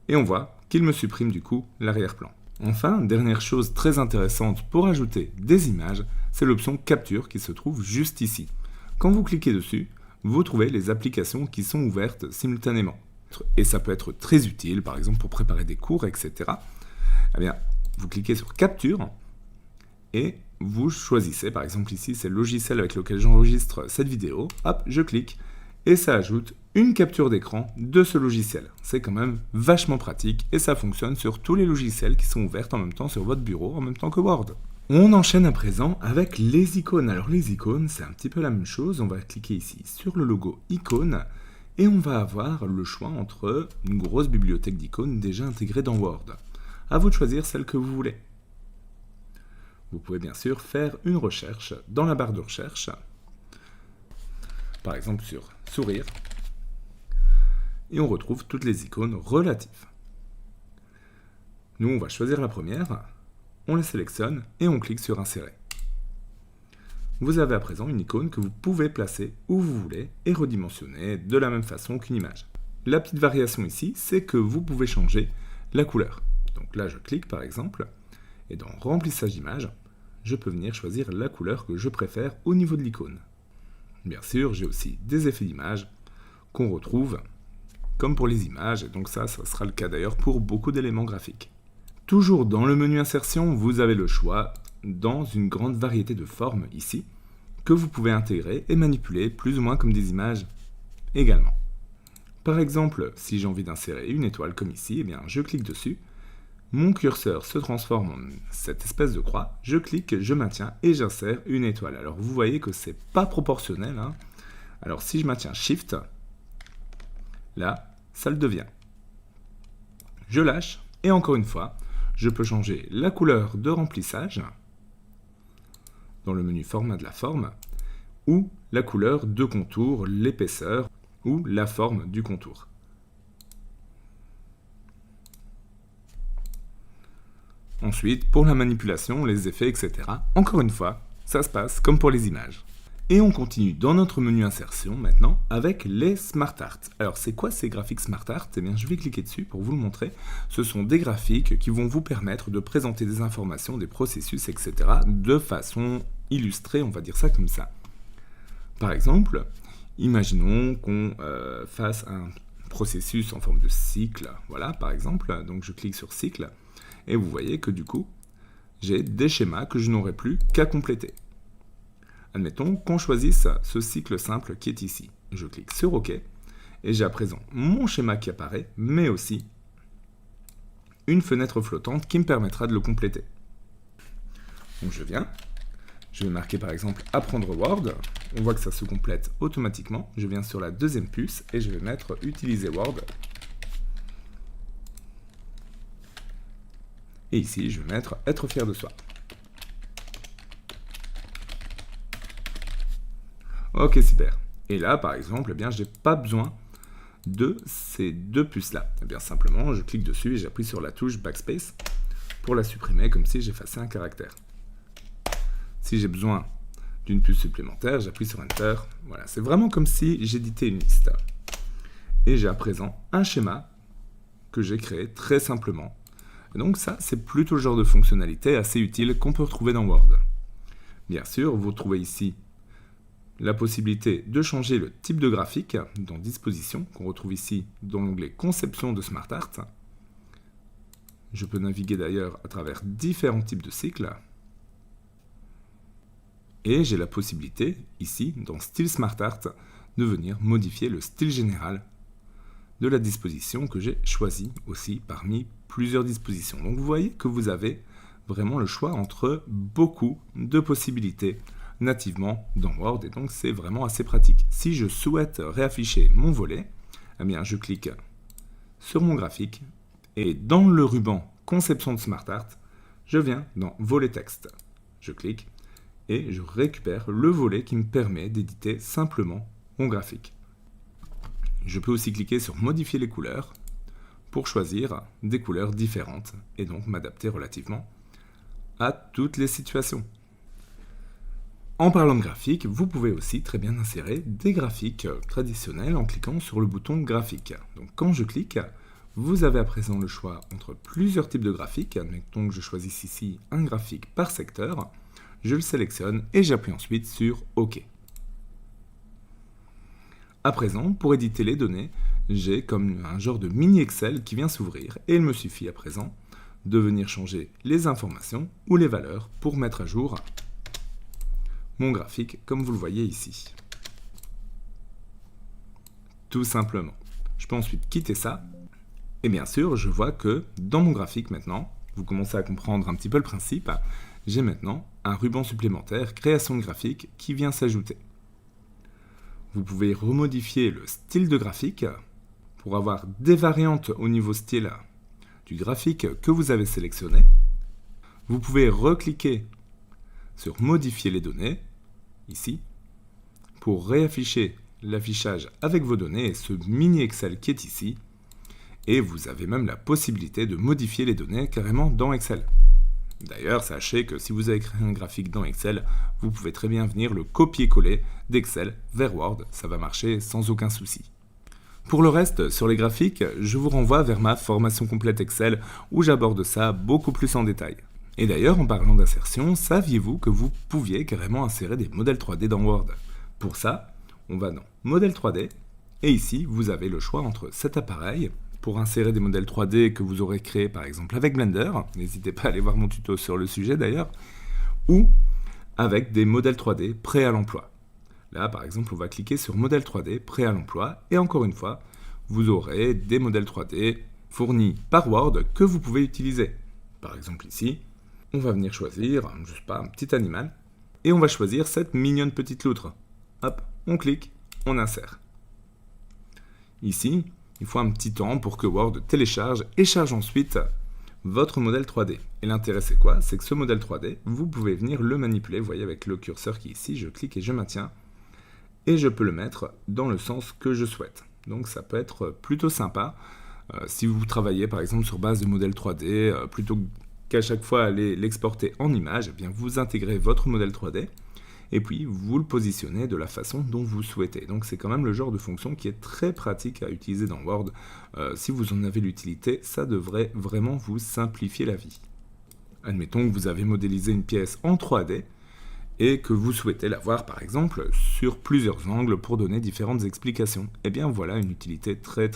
et on voit qu'il me supprime du coup l'arrière-plan. Enfin, dernière chose très intéressante pour ajouter des images, c'est l'option capture qui se trouve juste ici. Quand vous cliquez dessus, vous trouvez les applications qui sont ouvertes simultanément. Et ça peut être très utile, par exemple pour préparer des cours, etc. Eh bien, vous cliquez sur capture et vous choisissez, par exemple ici, c'est le logiciel avec lequel j'enregistre cette vidéo. Hop, je clique et ça ajoute une capture d'écran de ce logiciel. C'est quand même vachement pratique et ça fonctionne sur tous les logiciels qui sont ouverts en même temps sur votre bureau, en même temps que Word. On enchaîne à présent avec les icônes. Alors les icônes, c'est un petit peu la même chose. On va cliquer ici sur le logo icône et on va avoir le choix entre une grosse bibliothèque d'icônes déjà intégrée dans Word. À vous de choisir celle que vous voulez. Vous pouvez bien sûr faire une recherche dans la barre de recherche, par exemple sur sourire, et on retrouve toutes les icônes relatives. Nous, on va choisir la première, on la sélectionne et on clique sur insérer. Vous avez à présent une icône que vous pouvez placer où vous voulez et redimensionner de la même façon qu'une image. La petite variation ici, c'est que vous pouvez changer la couleur. Donc là, je clique par exemple, et dans remplissage d'image, je peux venir choisir la couleur que je préfère au niveau de l'icône. Bien sûr, j'ai aussi des effets d'image qu'on retrouve comme pour les images, et donc ça sera le cas d'ailleurs pour beaucoup d'éléments graphiques. Toujours dans le menu insertion, vous avez le choix dans une grande variété de formes ici, que vous pouvez intégrer et manipuler plus ou moins comme des images également. Par exemple, si j'ai envie d'insérer une étoile comme ici, eh bien, je clique dessus, mon curseur se transforme en cette espèce de croix, je clique, je maintiens et j'insère une étoile. Alors vous voyez que c'est pas proportionnel, hein. Alors si je maintiens Shift, là, ça le devient. Je lâche et encore une fois, je peux changer la couleur de remplissage dans le menu format de la forme ou la couleur de contour, l'épaisseur ou la forme du contour. Ensuite, pour la manipulation, les effets, etc., encore une fois, ça se passe comme pour les images. Et on continue dans notre menu insertion maintenant avec les Smart Art. Alors c'est quoi ces graphiques Smart Art? Eh bien je vais cliquer dessus pour vous le montrer. Ce sont des graphiques qui vont vous permettre de présenter des informations, des processus, etc. de façon illustrée, on va dire ça comme ça. Par exemple, imaginons qu'on fasse un processus en forme de cycle. Voilà, par exemple, donc je clique sur cycle et vous voyez que du coup, j'ai des schémas que je n'aurai plus qu'à compléter. Admettons qu'on choisisse ce cycle simple qui est ici. Je clique sur OK et j'ai à présent mon schéma qui apparaît, mais aussi une fenêtre flottante qui me permettra de le compléter. Donc je vais marquer par exemple Apprendre Word. On voit que ça se complète automatiquement. Je viens sur la deuxième puce et je vais mettre Utiliser Word. Et ici, je vais mettre Être fier de soi. Ok, super. Et là, par exemple, eh bien, je n'ai pas besoin de ces deux puces-là. Eh bien, simplement, je clique dessus et j'appuie sur la touche Backspace pour la supprimer, comme si j'effaçais un caractère. Si j'ai besoin d'une puce supplémentaire, j'appuie sur Enter. Voilà, c'est vraiment comme si j'éditais une liste. Et j'ai à présent un schéma que j'ai créé très simplement. Et donc ça, c'est plutôt le genre de fonctionnalité assez utile qu'on peut retrouver dans Word. Bien sûr, vous trouvez ici la possibilité de changer le type de graphique dans Disposition, qu'on retrouve ici dans l'onglet Conception de Smart Art. Je peux naviguer d'ailleurs à travers différents types de cycles. Et j'ai la possibilité, ici, dans Style Smart Art, de venir modifier le style général de la disposition que j'ai choisi aussi parmi plusieurs dispositions. Donc vous voyez que vous avez vraiment le choix entre beaucoup de possibilités nativement dans Word, et donc c'est vraiment assez pratique. Si je souhaite réafficher mon volet, eh bien je clique sur mon graphique, et dans le ruban Conception de Smart Art, je viens dans Volet texte. Je clique, et je récupère le volet qui me permet d'éditer simplement mon graphique. Je peux aussi cliquer sur Modifier les couleurs pour choisir des couleurs différentes et donc m'adapter relativement à toutes les situations. En parlant de graphique, vous pouvez aussi très bien insérer des graphiques traditionnels en cliquant sur le bouton graphique. Donc quand je clique, vous avez à présent le choix entre plusieurs types de graphiques. Admettons que je choisisse ici un graphique par secteur. Je le sélectionne et j'appuie ensuite sur OK. À présent, pour éditer les données, j'ai comme un genre de mini Excel qui vient s'ouvrir et il me suffit à présent de venir changer les informations ou les valeurs pour mettre à jour mon graphique comme vous le voyez ici. Tout simplement. Je peux ensuite quitter ça et bien sûr, je vois que dans mon graphique maintenant, vous commencez à comprendre un petit peu le principe, j'ai maintenant un ruban supplémentaire, création de graphique, qui vient s'ajouter. Vous pouvez remodifier le style de graphique pour avoir des variantes au niveau style du graphique que vous avez sélectionné. Vous pouvez recliquer sur Modifier les données, ici, pour réafficher l'affichage avec vos données et ce mini Excel qui est ici. Et vous avez même la possibilité de modifier les données carrément dans Excel. D'ailleurs, sachez que si vous avez créé un graphique dans Excel, vous pouvez très bien venir le copier-coller d'Excel vers Word, ça va marcher sans aucun souci. Pour le reste, sur les graphiques, je vous renvoie vers ma formation complète Excel où j'aborde ça beaucoup plus en détail. Et d'ailleurs, en parlant d'insertion, saviez-vous que vous pouviez carrément insérer des modèles 3D dans Word? Pour ça, on va dans Modèle 3D, et ici, vous avez le choix entre cet appareil, pour insérer des modèles 3D que vous aurez créés par exemple avec Blender, n'hésitez pas à aller voir mon tuto sur le sujet d'ailleurs, ou avec des modèles 3D prêts à l'emploi. Là par exemple on va cliquer sur modèle 3D prêt à l'emploi et encore une fois vous aurez des modèles 3D fournis par Word que vous pouvez utiliser. Par exemple ici, on va venir choisir, je sais pas, un petit animal et on va choisir cette mignonne petite loutre. Hop, on clique, on insère. Ici, il faut un petit temps pour que Word télécharge et charge ensuite votre modèle 3D. Et l'intérêt c'est quoi? C'est que ce modèle 3D, vous pouvez venir le manipuler. Vous voyez avec le curseur qui est ici, je clique et je maintiens. Et je peux le mettre dans le sens que je souhaite. Donc ça peut être plutôt sympa. Si vous travaillez par exemple sur base de modèle 3D, plutôt qu'à chaque fois aller l'exporter en image, eh bien vous intégrez votre modèle 3D. Et puis vous le positionnez de la façon dont vous souhaitez. Donc c'est quand même le genre de fonction qui est très pratique à utiliser dans Word. Si vous en avez l'utilité, ça devrait vraiment vous simplifier la vie. Admettons que vous avez modélisé une pièce en 3D et que vous souhaitez la voir par exemple sur plusieurs angles pour donner différentes explications. Eh bien voilà une utilité très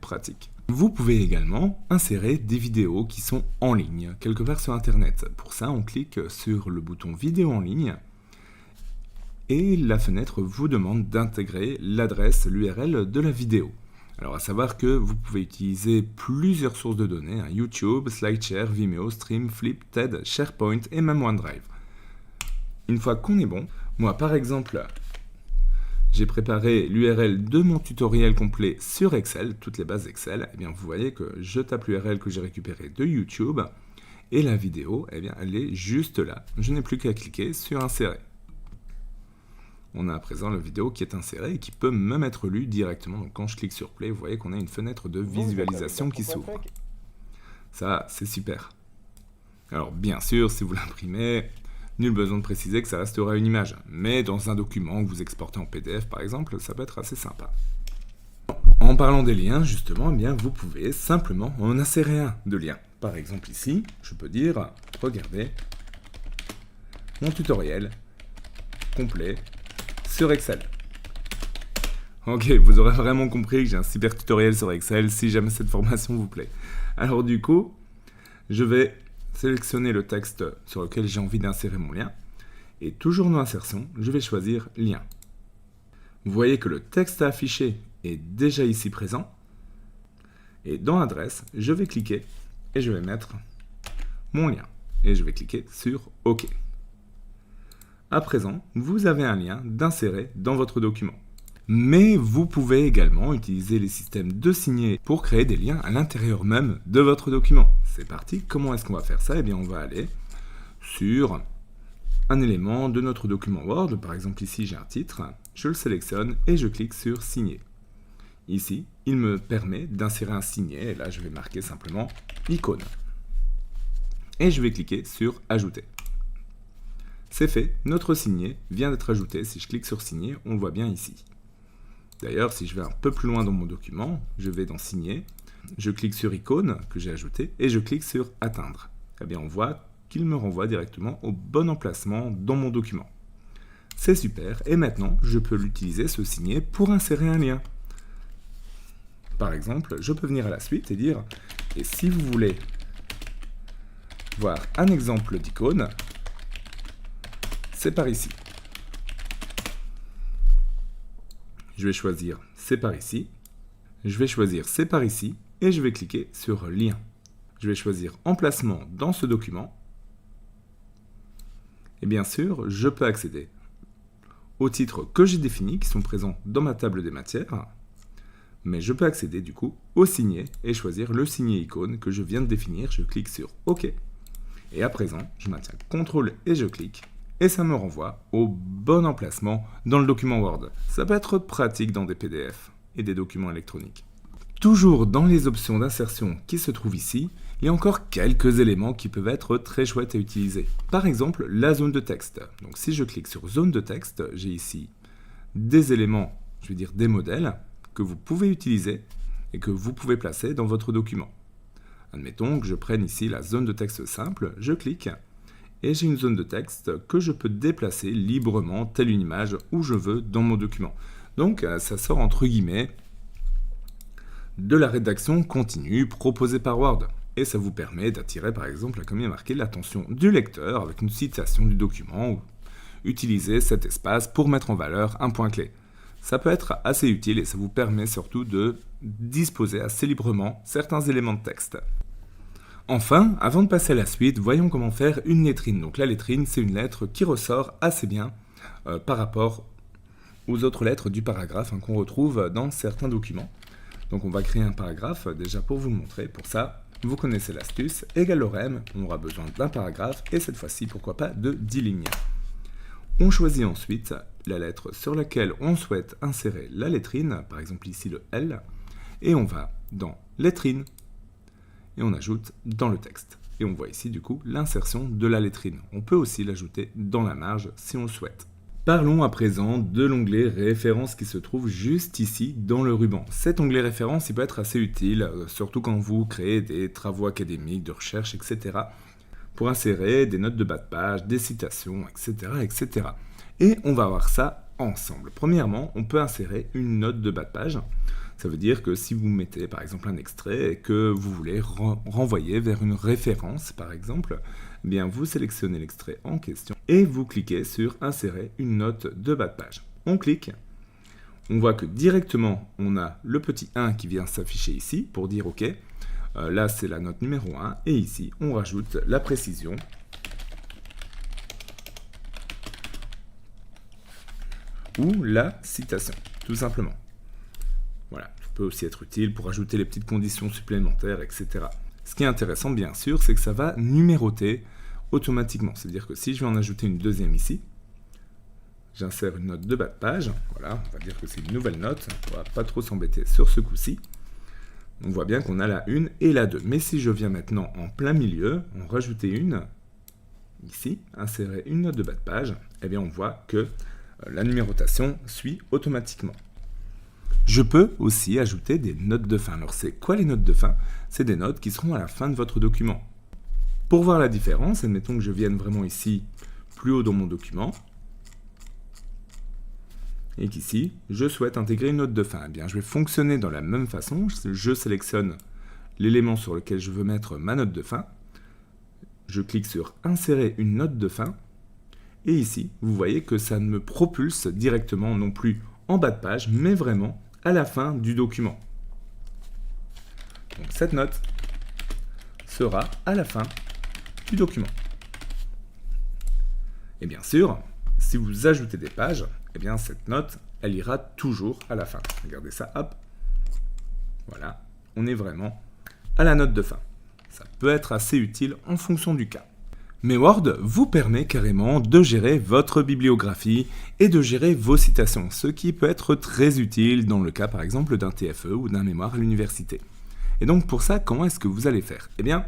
pratique. Vous pouvez également insérer des vidéos qui sont en ligne, quelque part sur Internet. Pour ça, on clique sur le bouton vidéo en ligne. Et la fenêtre vous demande d'intégrer l'adresse, l'URL de la vidéo. Alors à savoir que vous pouvez utiliser plusieurs sources de données, YouTube, SlideShare, Vimeo, Stream, Flip, TED, SharePoint et même OneDrive. Une fois qu'on est bon, moi par exemple, j'ai préparé l'URL de mon tutoriel complet sur Excel, toutes les bases Excel. Eh bien vous voyez que je tape l'URL que j'ai récupérée de YouTube et la vidéo, eh bien elle est juste là. Je n'ai plus qu'à cliquer sur Insérer. On a à présent la vidéo qui est insérée et qui peut même être lue directement. Donc quand je clique sur Play, vous voyez qu'on a une fenêtre de visualisation qui s'ouvre. Ça, c'est super. Alors bien sûr, si vous l'imprimez, nul besoin de préciser que ça restera une image. Mais dans un document que vous exportez en PDF par exemple, ça peut être assez sympa. En parlant des liens, justement, eh bien, vous pouvez simplement en insérer un de lien. Par exemple ici, je peux dire, regardez, mon tutoriel complet sur Excel. Ok, vous aurez vraiment compris que j'ai un super tutoriel sur Excel si jamais cette formation vous plaît. Alors du coup, je vais sélectionner le texte sur lequel j'ai envie d'insérer mon lien et toujours dans insertion, je vais choisir lien. Vous voyez que le texte à afficher est déjà ici présent et dans adresse, je vais cliquer et je vais mettre mon lien. Et je vais cliquer sur OK. À présent, vous avez un lien d'insérer dans votre document. Mais vous pouvez également utiliser les systèmes de signer pour créer des liens à l'intérieur même de votre document. C'est parti, comment est-ce qu'on va faire ça? Eh bien, on va aller sur un élément de notre document Word. Par exemple, ici, j'ai un titre. Je le sélectionne et je clique sur signer. Ici, il me permet d'insérer un signet. Et là, je vais marquer simplement icône. Et je vais cliquer sur ajouter. C'est fait, notre signet vient d'être ajouté. Si je clique sur signer, on le voit bien ici. D'ailleurs, si je vais un peu plus loin dans mon document, je vais dans signer, je clique sur icône que j'ai ajouté et je clique sur atteindre. Eh bien, on voit qu'il me renvoie directement au bon emplacement dans mon document. C'est super, et maintenant, je peux l'utiliser, ce signet, pour insérer un lien. Par exemple, je peux venir à la suite et dire, et si vous voulez voir un exemple d'icône, c'est par ici. Je vais choisir c'est par ici, je vais choisir c'est par ici, et je vais cliquer sur lien. Je vais choisir emplacement dans ce document, et bien sûr, je peux accéder aux titres que j'ai définis, qui sont présents dans ma table des matières, mais je peux accéder du coup au signet et choisir le signet icône que je viens de définir. Je clique sur OK. Et à présent, je maintiens CTRL et je clique. Et ça me renvoie au bon emplacement dans le document Word. Ça peut être pratique dans des PDF et des documents électroniques. Toujours dans les options d'insertion qui se trouvent ici, il y a encore quelques éléments qui peuvent être très chouettes à utiliser. Par exemple, la zone de texte. Donc si je clique sur zone de texte, j'ai ici des éléments, je vais dire des modèles, que vous pouvez utiliser et que vous pouvez placer dans votre document. Admettons que je prenne ici la zone de texte simple, je clique et j'ai une zone de texte que je peux déplacer librement, telle une image, où je veux dans mon document. Donc ça sort entre guillemets de la rédaction continue proposée par Word. Et ça vous permet d'attirer par exemple, comme il y a marqué, l'attention du lecteur avec une citation du document ou utiliser cet espace pour mettre en valeur un point clé. Ça peut être assez utile et ça vous permet surtout de disposer assez librement certains éléments de texte. Enfin, avant de passer à la suite, voyons comment faire une lettrine. Donc la lettrine, c'est une lettre qui ressort assez bien par rapport aux autres lettres du paragraphe qu'on retrouve dans certains documents. Donc on va créer un paragraphe déjà pour vous le montrer. Pour ça, vous connaissez l'astuce, égale lorem, on aura besoin d'un paragraphe et cette fois-ci, pourquoi pas, de 10 lignes. On choisit ensuite la lettre sur laquelle on souhaite insérer la lettrine, par exemple ici le L, et on va dans lettrine, et on ajoute dans le texte. Et on voit ici du coup l'insertion de la lettrine. On peut aussi l'ajouter dans la marge si on le souhaite. Parlons à présent de l'onglet références qui se trouve juste ici dans le ruban. Cet onglet références, il peut être assez utile, surtout quand vous créez des travaux académiques, de recherche, etc. pour insérer des notes de bas de page, des citations, etc., etc. Et on va voir ça ensemble. Premièrement, on peut insérer une note de bas de page. Ça veut dire que si vous mettez par exemple un extrait et que vous voulez renvoyer vers une référence par exemple, eh bien vous sélectionnez l'extrait en question et vous cliquez sur insérer une note de bas de page. On clique, on voit que directement on a le petit 1 qui vient s'afficher ici pour dire OK, là c'est la note numéro 1 et ici on rajoute la précision ou la citation, tout simplement. Voilà, ça peut aussi être utile pour ajouter les petites conditions supplémentaires, etc. Ce qui est intéressant, bien sûr, c'est que ça va numéroter automatiquement. C'est-à-dire que si je vais en ajouter une deuxième ici, j'insère une note de bas de page. Voilà, on va dire que c'est une nouvelle note. On ne va pas trop s'embêter sur ce coup-ci. On voit bien qu'on a la 1 et la 2. Mais si je viens maintenant en plein milieu, en rajouter une, ici, insérer une note de bas de page, eh bien on voit que la numérotation suit automatiquement. Je peux aussi ajouter des notes de fin. Alors c'est quoi les notes de fin? C'est des notes qui seront à la fin de votre document. Pour voir la différence, admettons que je vienne vraiment ici, plus haut dans mon document, et qu'ici, je souhaite intégrer une note de fin. Eh bien, je vais fonctionner de la même façon. Je sélectionne l'élément sur lequel je veux mettre ma note de fin. Je clique sur « Insérer une note de fin ». Et ici, vous voyez que ça ne me propulse directement non plus en bas de page, mais vraiment à la fin du document. Donc cette note se sera à la fin du document. Et bien sûr, si vous ajoutez des pages, eh bien cette note, elle ira toujours à la fin. Regardez ça, hop. Voilà, on est vraiment à la note de fin. Ça peut être assez utile en fonction du cas. Mais Word vous permet carrément de gérer votre bibliographie et de gérer vos citations, ce qui peut être très utile dans le cas par exemple d'un TFE ou d'un mémoire à l'université. Et donc pour ça, comment est-ce que vous allez faire? Eh bien,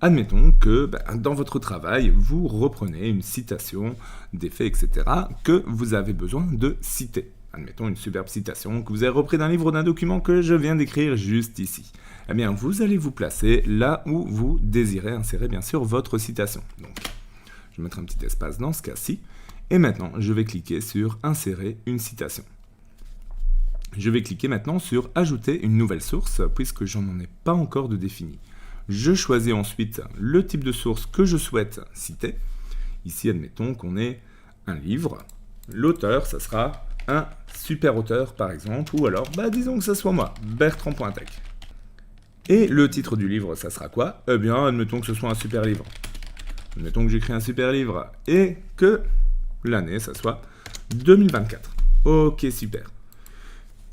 admettons que dans votre travail, vous reprenez une citation, des faits, etc., que vous avez besoin de citer. Admettons une superbe citation que vous avez repris d'un livre ou d'un document que je viens d'écrire juste ici. Eh bien, vous allez vous placer là où vous désirez insérer, bien sûr, votre citation. Donc, je vais mettre un petit espace dans ce cas-ci. Et maintenant, je vais cliquer sur « Insérer une citation ». Je vais cliquer maintenant sur « Ajouter une nouvelle source » puisque je n'en ai pas encore de défini. Je choisis ensuite le type de source que je souhaite citer. Ici, admettons qu'on ait un livre. L'auteur, ça sera un super auteur, par exemple, ou alors, disons que ça soit moi, Bertrand Pointec. Et le titre du livre, ça sera quoi? Eh bien, admettons que ce soit un super livre. Admettons que j'écris un super livre et que l'année, ça soit 2024. Ok, super.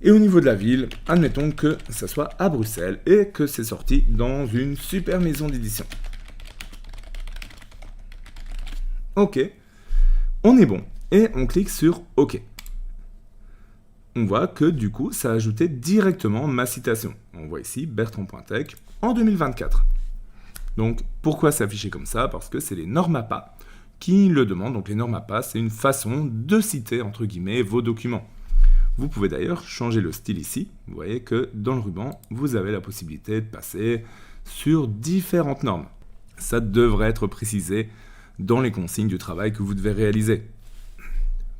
Et au niveau de la ville, admettons que ça soit à Bruxelles et que c'est sorti dans une super maison d'édition. Ok, on est bon. Et on clique sur OK. On voit que du coup, ça a ajouté directement ma citation. On voit ici Bertrand Pointec en 2024. Donc, pourquoi s'afficher comme ça? Parce que c'est les normes APA qui le demandent. Donc, les normes APA, c'est une façon de citer, entre guillemets, vos documents. Vous pouvez d'ailleurs changer le style ici. Vous voyez que dans le ruban, vous avez la possibilité de passer sur différentes normes. Ça devrait être précisé dans les consignes du travail que vous devez réaliser.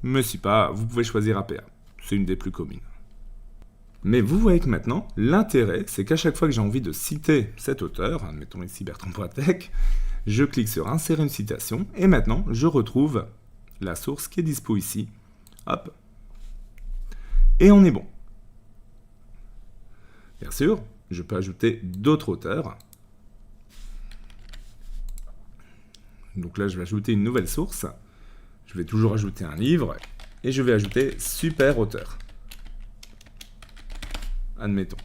Mais si pas, vous pouvez choisir APA. C'est une des plus communes. Mais vous voyez que maintenant, l'intérêt, c'est qu'à chaque fois que j'ai envie de citer cet auteur, admettons ici Bertrand Pointec, je clique sur Insérer une citation, et maintenant, je retrouve la source qui est dispo ici. Hop. Et on est bon. Bien sûr, je peux ajouter d'autres auteurs. Donc là, je vais ajouter une nouvelle source. Je vais toujours ajouter un livre. Et je vais ajouter super auteur. Admettons.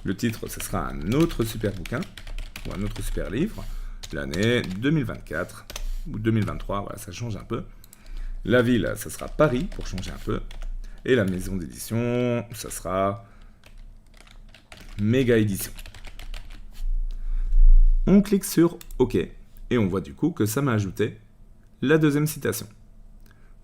Le titre, ce sera un autre super bouquin, ou un autre super livre. L'année 2024, ou 2023, voilà, ça change un peu. La ville, ça sera Paris, pour changer un peu. Et la maison d'édition, ça sera Méga Édition. On clique sur OK, et on voit du coup que ça m'a ajouté la deuxième citation.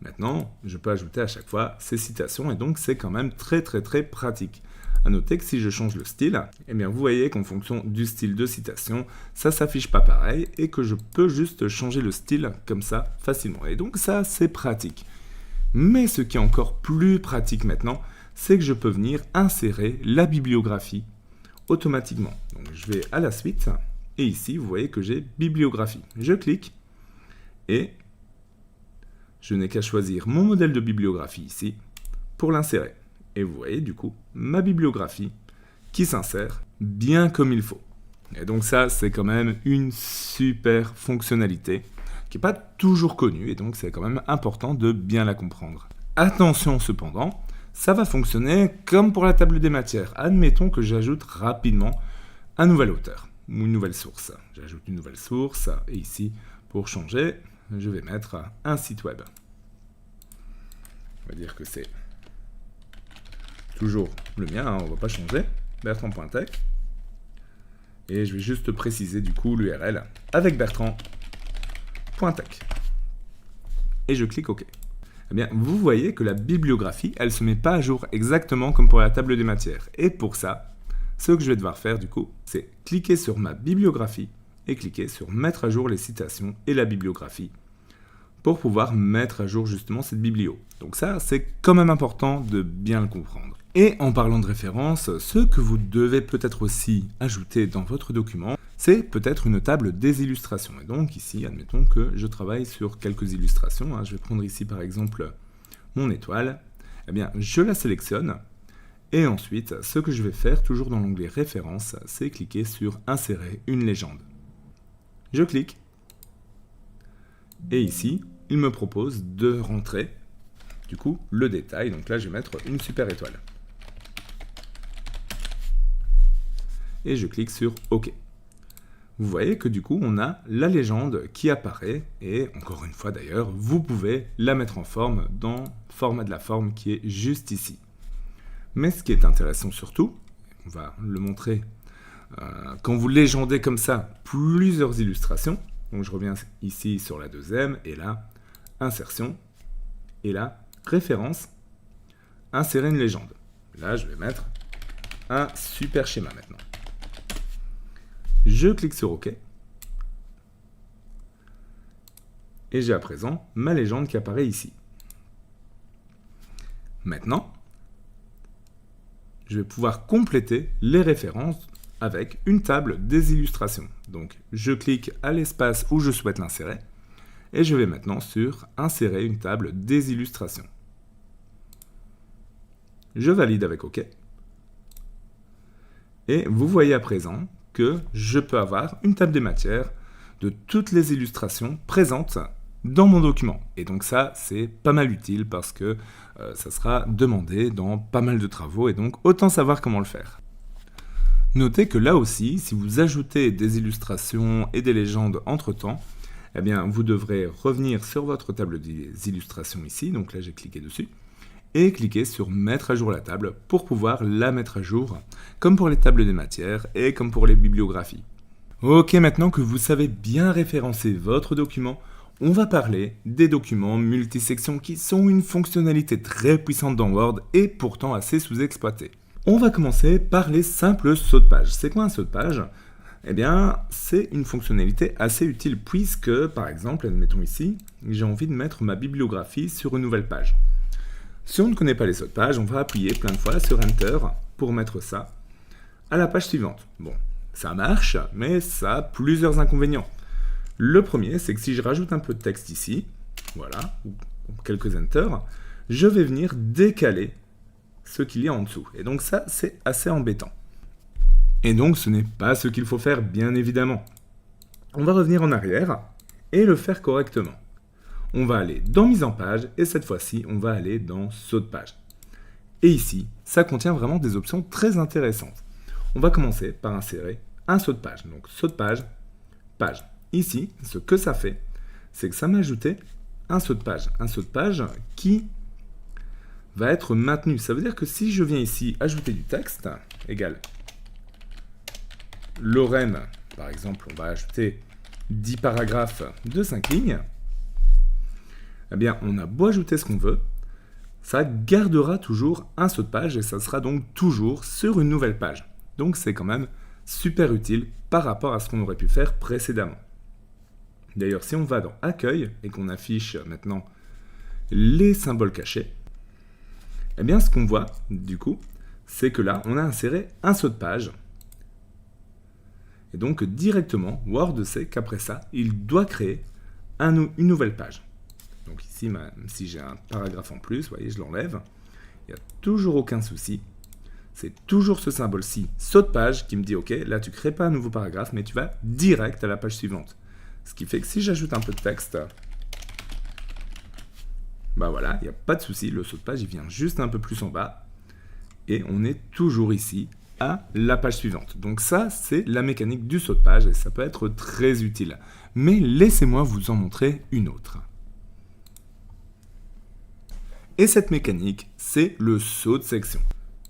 Maintenant, je peux ajouter à chaque fois ces citations et donc c'est quand même très pratique. A noter que si je change le style, eh bien vous voyez qu'en fonction du style de citation, ça s'affiche pas pareil et que je peux juste changer le style comme ça facilement. Et donc ça, c'est pratique. Mais ce qui est encore plus pratique maintenant, c'est que je peux venir insérer la bibliographie automatiquement. Donc je vais à la suite et ici, vous voyez que j'ai bibliographie. Je clique et je n'ai qu'à choisir mon modèle de bibliographie ici pour l'insérer. Et vous voyez du coup ma bibliographie qui s'insère bien comme il faut. Et donc ça, c'est quand même une super fonctionnalité qui n'est pas toujours connue et donc c'est quand même important de bien la comprendre. Attention cependant, ça va fonctionner comme pour la table des matières. Admettons que j'ajoute rapidement un nouvel auteur ou une nouvelle source. J'ajoute une nouvelle source et ici, pour changer, je vais mettre un site web. On va dire que c'est toujours le mien, on ne va pas changer, Bertrand Pointec. Et je vais juste préciser du coup l'URL avec Bertrand Pointec. Et je clique OK. Eh bien, vous voyez que la bibliographie, elle ne se met pas à jour exactement comme pour la table des matières. Et pour ça, ce que je vais devoir faire du coup, c'est cliquer sur ma bibliographie et cliquer sur mettre à jour les citations et la bibliographie pour pouvoir mettre à jour justement cette biblio. Donc ça, c'est quand même important de bien le comprendre. Et en parlant de référence, ce que vous devez peut-être aussi ajouter dans votre document, c'est peut-être une table des illustrations. Et donc ici, admettons que je travaille sur quelques illustrations. Je vais prendre ici par exemple mon étoile. Eh bien, je la sélectionne Et ensuite, ce que je vais faire, toujours dans l'onglet Références, c'est cliquer sur Insérer une légende. Je clique. Et ici, il me propose de rentrer, du coup, le détail. Donc là, je vais mettre une super étoile. Et je clique sur OK. Vous voyez que du coup, on a la légende qui apparaît. Et encore une fois d'ailleurs, vous pouvez la mettre en forme dans le format de la forme qui est juste ici. Mais ce qui est intéressant surtout, on va le montrer quand vous légendez comme ça plusieurs illustrations. Donc je reviens ici sur la deuxième, et là, insertion, et là, référence, insérer une légende. Là, je vais mettre un super schéma maintenant. Je clique sur OK. Et j'ai à présent ma légende qui apparaît ici. Maintenant, je vais pouvoir compléter les références avec une table des illustrations. Donc, je clique à l'espace où je souhaite l'insérer et je vais maintenant sur Insérer une table des illustrations. Je valide avec OK. Et vous voyez à présent que je peux avoir une table des matières de toutes les illustrations présentes dans mon document. Et donc ça, c'est pas mal utile parce que ça sera demandé dans pas mal de travaux et donc autant savoir comment le faire. Notez que là aussi, si vous ajoutez des illustrations et des légendes entre-temps, eh bien, vous devrez revenir sur votre table des illustrations ici, donc là j'ai cliqué dessus, et cliquer sur Mettre à jour la table pour pouvoir la mettre à jour, comme pour les tables des matières et comme pour les bibliographies. Ok, maintenant que vous savez bien référencer votre document, on va parler des documents multisections qui sont une fonctionnalité très puissante dans Word et pourtant assez sous-exploitée. On va commencer par les simples sauts de page. C'est quoi un saut de page ? Eh bien, c'est une fonctionnalité assez utile puisque, par exemple, admettons ici, j'ai envie de mettre ma bibliographie sur une nouvelle page. Si on ne connaît pas les sauts de page, on va appuyer plein de fois sur Enter pour mettre ça à la page suivante. Bon, ça marche, mais ça a plusieurs inconvénients. Le premier, c'est que si je rajoute un peu de texte ici, voilà, ou quelques Enter, je vais venir décaler ce qu'il y a en dessous. Et donc ça, c'est assez embêtant. Et donc, ce n'est pas ce qu'il faut faire, bien évidemment. On va revenir en arrière et le faire correctement. On va aller dans Mise en page et cette fois-ci, on va aller dans Saut de page. Et ici, ça contient vraiment des options très intéressantes. On va commencer par insérer un saut de page. Donc, saut de page, page. Ici, ce que ça fait, c'est que ça m'a ajouté un saut de page. Un saut de page qui va être maintenu. Ça veut dire que si je viens ici ajouter du texte, égal Lorraine, par exemple, on va ajouter 10 paragraphes de 5 lignes, eh bien, on a beau ajouter ce qu'on veut, ça gardera toujours un saut de page et ça sera donc toujours sur une nouvelle page. Donc, c'est quand même super utile par rapport à ce qu'on aurait pu faire précédemment. D'ailleurs, si on va dans Accueil et qu'on affiche maintenant les symboles cachés, eh bien, ce qu'on voit, du coup, c'est que là, on a inséré un saut de page. Et donc, directement, Word sait qu'après ça, il doit créer une nouvelle page. Donc ici, même si j'ai un paragraphe en plus, vous voyez, je l'enlève. Il n'y a toujours aucun souci. C'est toujours ce symbole-ci, saut de page, qui me dit, OK, là, tu ne crées pas un nouveau paragraphe, mais tu vas direct à la page suivante. Ce qui fait que si j'ajoute un peu de texte, bah voilà, il n'y a pas de souci, le saut de page, il vient juste un peu plus en bas. Et on est toujours ici, à la page suivante. Donc ça, c'est la mécanique du saut de page, et ça peut être très utile. Mais laissez-moi vous en montrer une autre. Et cette mécanique, c'est le saut de section.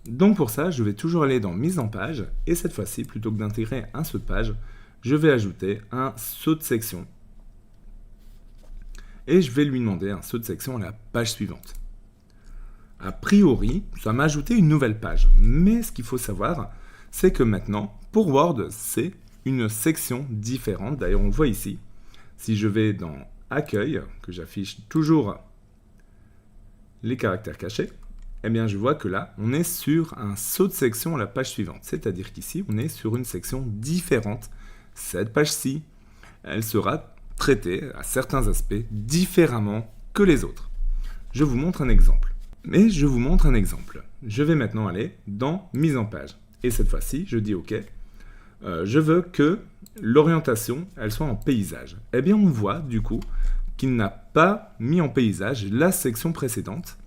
Donc pour ça, je vais toujours aller dans Mise en page, et cette fois-ci, plutôt que d'intégrer un saut de page, je vais ajouter un saut de section. Et je vais lui demander un saut de section à la page suivante. A priori, ça m'a ajouté une nouvelle page. Mais ce qu'il faut savoir, c'est que maintenant, pour Word, c'est une section différente. D'ailleurs, on le voit ici. Si je vais dans Accueil, que j'affiche toujours les caractères cachés, eh bien, je vois que là, on est sur un saut de section à la page suivante. C'est-à-dire qu'ici, on est sur une section différente. Cette page-ci, elle sera traitée à certains aspects différemment que les autres. Je vous montre un exemple. je vais maintenant aller dans mise en page. Et cette fois-ci, je dis OK. Je veux que l'orientation, elle soit en paysage. Eh bien, on voit du coup qu'il n'a pas mis en paysage la section précédente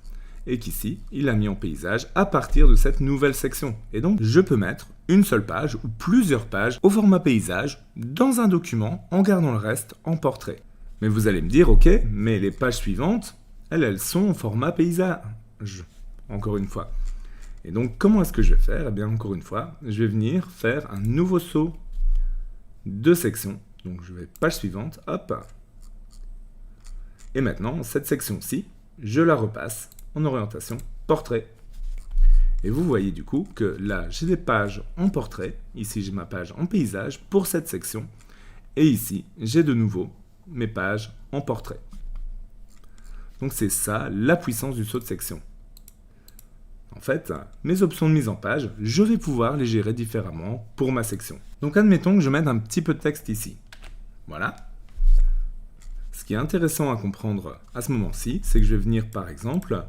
et qu'ici, il a mis en paysage à partir de cette nouvelle section. Et donc, je peux mettre une seule page ou plusieurs pages au format paysage dans un document en gardant le reste en portrait. Mais vous allez me dire, OK, mais les pages suivantes, elles sont en format paysage. Encore une fois. Et donc, comment est-ce que je vais faire? Eh bien, encore une fois, je vais venir faire un nouveau saut de section. Donc, je vais page suivante, hop. Et maintenant, cette section-ci, je la repasse en orientation portrait. Et vous voyez du coup que là, j'ai des pages en portrait. Ici, j'ai ma page en paysage pour cette section. Et ici, j'ai de nouveau mes pages en portrait. Donc, c'est ça, la puissance du saut de section. En fait, mes options de mise en page, je vais pouvoir les gérer différemment pour ma section. Donc admettons que je mette un petit peu de texte ici. Voilà. Ce qui est intéressant à comprendre à ce moment-ci, c'est que je vais venir par exemple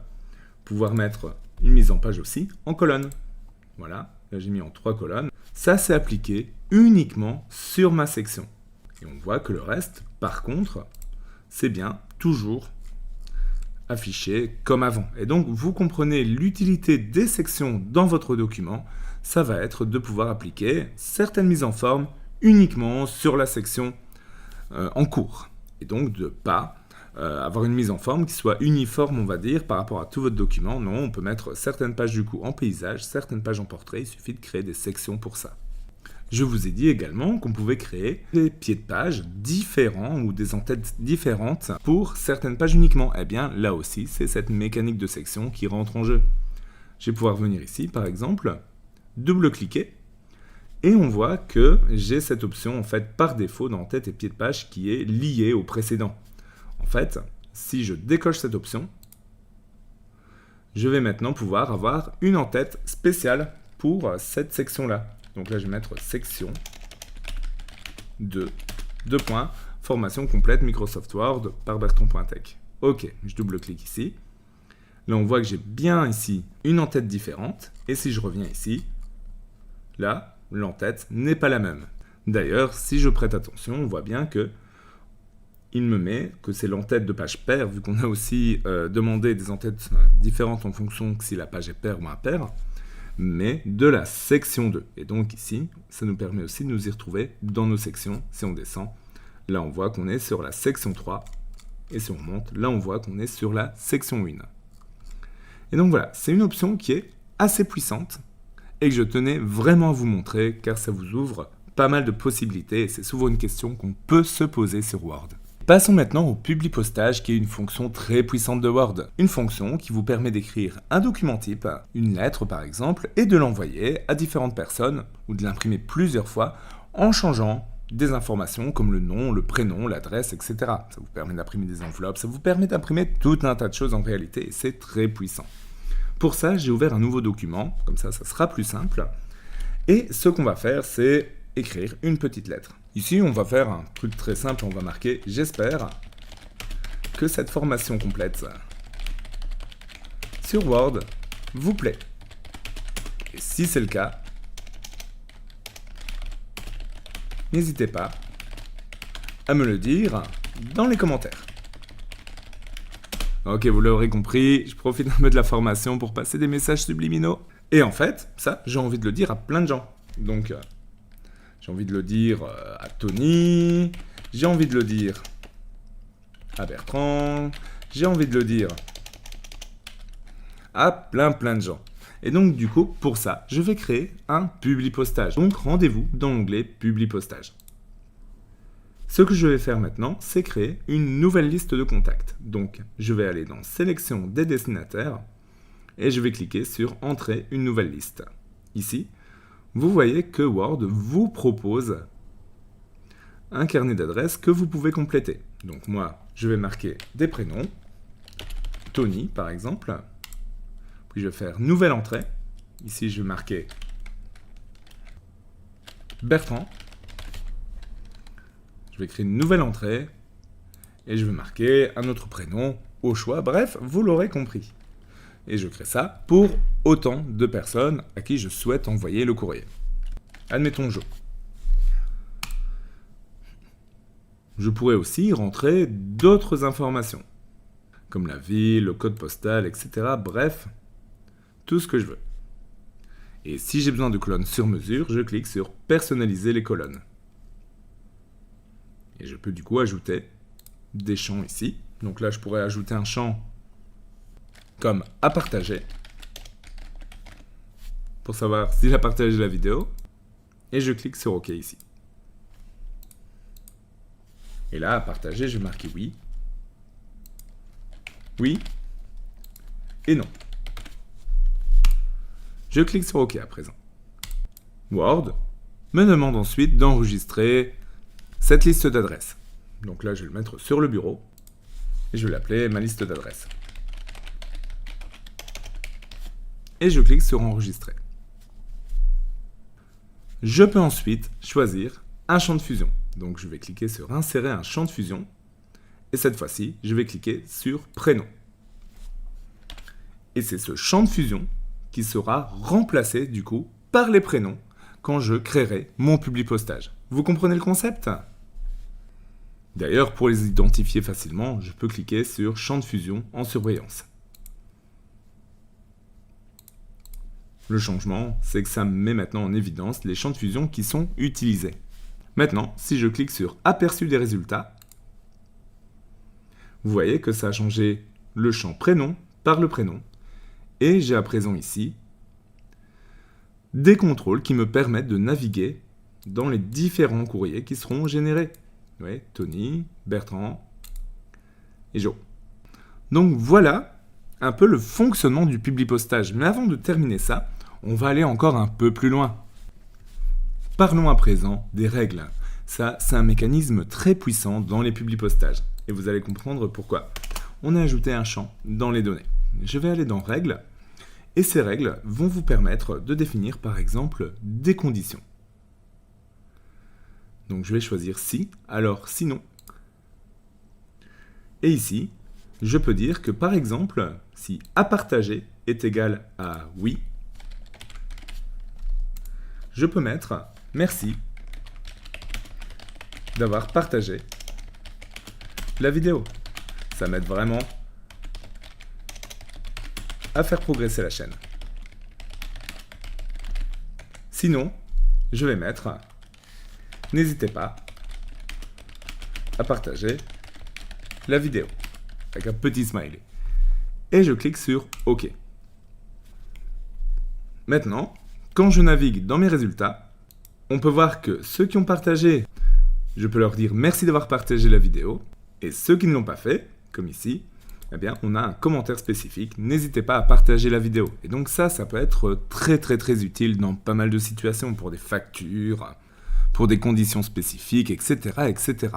pouvoir mettre une mise en page aussi en colonne. Voilà, là j'ai mis en 3 colonnes. Ça c'est appliqué uniquement sur ma section. Et on voit que le reste, par contre, c'est bien toujours affiché comme avant. Et donc, vous comprenez l'utilité des sections dans votre document. Ça va être de pouvoir appliquer certaines mises en forme uniquement sur la section en cours. Et donc, de ne pas avoir une mise en forme qui soit uniforme, on va dire, par rapport à tout votre document. Non, on peut mettre certaines pages du coup en paysage, certaines pages en portrait. Il suffit de créer des sections pour ça. Je vous ai dit également qu'on pouvait créer des pieds de page différents ou des entêtes différentes pour certaines pages uniquement. Eh bien, là aussi, c'est cette mécanique de section qui rentre en jeu. Je vais pouvoir venir ici, par exemple, double-cliquer, et on voit que j'ai cette option, en fait, par défaut dans tête et pied de page qui est liée au précédent. En fait, si je décoche cette option, je vais maintenant pouvoir avoir une en-tête spéciale pour cette section-là. Donc là, je vais mettre section 2, formation complète Microsoft Word par Bertrand.tech. Ok, je double-clique ici. Là, on voit que j'ai bien ici une en-tête différente. Et si je reviens ici, là, l'en-tête n'est pas la même. D'ailleurs, si je prête attention, on voit bien que il me met que c'est l'en-tête de page paire, vu qu'on a aussi demandé des en-têtes différentes en fonction de si la page est paire ou impaire, mais de la section 2. Et donc ici, ça nous permet aussi de nous y retrouver dans nos sections. Si on descend, là on voit qu'on est sur la section 3, et si on monte, là on voit qu'on est sur la section 1. Et donc voilà, c'est une option qui est assez puissante, et que je tenais vraiment à vous montrer, car ça vous ouvre pas mal de possibilités, et c'est souvent une question qu'on peut se poser sur Word. Passons maintenant au publipostage qui est une fonction très puissante de Word. Une fonction qui vous permet d'écrire un document type, une lettre par exemple, et de l'envoyer à différentes personnes ou de l'imprimer plusieurs fois en changeant des informations comme le nom, le prénom, l'adresse, etc. Ça vous permet d'imprimer des enveloppes, ça vous permet d'imprimer tout un tas de choses en réalité et c'est très puissant. Pour ça, j'ai ouvert un nouveau document, comme ça sera plus simple. Et ce qu'on va faire, c'est écrire une petite lettre. Ici, on va faire un truc très simple, on va marquer « J'espère que cette formation complète sur Word vous plaît. » Et si c'est le cas, n'hésitez pas à me le dire dans les commentaires. Ok, vous l'aurez compris, je profite un peu de la formation pour passer des messages subliminaux. Et en fait, ça, j'ai envie de le dire à plein de gens. Donc, j'ai envie de le dire à Tony, j'ai envie de le dire à Bertrand, j'ai envie de le dire à plein de gens. Et donc, du coup, pour ça, je vais créer un publipostage. Donc, rendez-vous dans l'onglet publipostage. Ce que je vais faire maintenant, c'est créer une nouvelle liste de contacts. Donc, je vais aller dans Sélection des destinataires et je vais cliquer sur Entrer une nouvelle liste. Ici, vous voyez que Word vous propose un carnet d'adresses que vous pouvez compléter. Donc moi, je vais marquer des prénoms, Tony par exemple, puis je vais faire Nouvelle entrée. Ici, je vais marquer Bertrand. Je vais créer une nouvelle entrée et je vais marquer un autre prénom au choix. Bref, vous l'aurez compris. Et je crée ça pour autant de personnes à qui je souhaite envoyer le courrier. Admettons Jo. Je pourrais aussi rentrer d'autres informations, comme la ville, le code postal, etc. Bref, tout ce que je veux. Et si j'ai besoin de colonnes sur mesure, je clique sur « Personnaliser les colonnes ». Et je peux du coup ajouter des champs ici. Donc là, je pourrais ajouter un champ comme « À partager » pour savoir s'il a partagé la vidéo. Et je clique sur « OK » ici. Et là, à partager, je vais marquer oui. Oui. Et non. Je clique sur OK à présent. Word me demande ensuite d'enregistrer cette liste d'adresses. Donc là, je vais le mettre sur le bureau. Et je vais l'appeler ma liste d'adresses. Et je clique sur enregistrer. Je peux ensuite choisir un champ de fusion. Donc je vais cliquer sur insérer un champ de fusion. Et cette fois-ci, je vais cliquer sur prénom. Et c'est ce champ de fusion qui sera remplacé du coup par les prénoms quand je créerai mon Publipostage. Vous comprenez le concept? D'ailleurs, pour les identifier facilement, je peux cliquer sur champ de fusion en surbrillance. Le changement, c'est que ça me met maintenant en évidence les champs de fusion qui sont utilisés. Maintenant, si je clique sur Aperçu des résultats, vous voyez que ça a changé le champ prénom par le prénom. Et j'ai à présent ici des contrôles qui me permettent de naviguer dans les différents courriers qui seront générés. Vous voyez, Tony, Bertrand et Jo. Donc voilà un peu le fonctionnement du Publipostage. Mais avant de terminer ça, on va aller encore un peu plus loin. Parlons à présent des règles. Ça, c'est un mécanisme très puissant dans les Publipostages. Et vous allez comprendre pourquoi. On a ajouté un champ dans les données. Je vais aller dans Règles. Et ces règles vont vous permettre de définir, par exemple, des conditions. Donc je vais choisir si, alors sinon. Et ici, je peux dire que, par exemple, si à partager est égal à oui, je peux mettre merci d'avoir partagé la vidéo. Ça m'aide vraiment à faire progresser la chaîne. Sinon, je vais mettre n'hésitez pas à partager la vidéo avec un petit smiley. Et je clique sur OK. Maintenant, quand je navigue dans mes résultats, on peut voir que ceux qui ont partagé, je peux leur dire merci d'avoir partagé la vidéo. Et ceux qui ne l'ont pas fait, comme ici, eh bien, on a un commentaire spécifique. N'hésitez pas à partager la vidéo. Et donc ça peut être très utile dans pas mal de situations, pour des factures, pour des conditions spécifiques, etc. etc.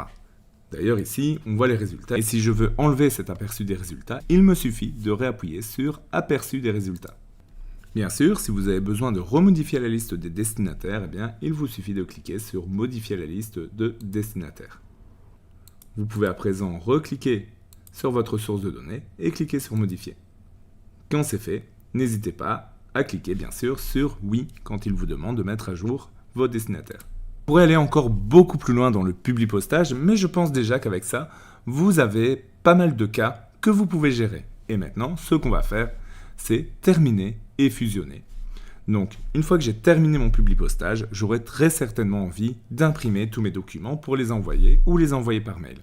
D'ailleurs ici, on voit les résultats. Et si je veux enlever cet aperçu des résultats, il me suffit de réappuyer sur aperçu des résultats. Bien sûr, si vous avez besoin de remodifier la liste des destinataires, eh bien, il vous suffit de cliquer sur modifier la liste de destinataires. Vous pouvez à présent recliquer sur votre source de données et cliquer sur modifier. Quand c'est fait, n'hésitez pas à cliquer bien sûr sur oui quand il vous demande de mettre à jour vos destinataires. Vous pourrez aller encore beaucoup plus loin dans le Publipostage, mais je pense déjà qu'avec ça, vous avez pas mal de cas que vous pouvez gérer. Et maintenant, ce qu'on va faire, c'est terminer et fusionner. Donc, une fois que j'ai terminé mon Publipostage, j'aurai très certainement envie d'imprimer tous mes documents pour les envoyer ou les envoyer par mail.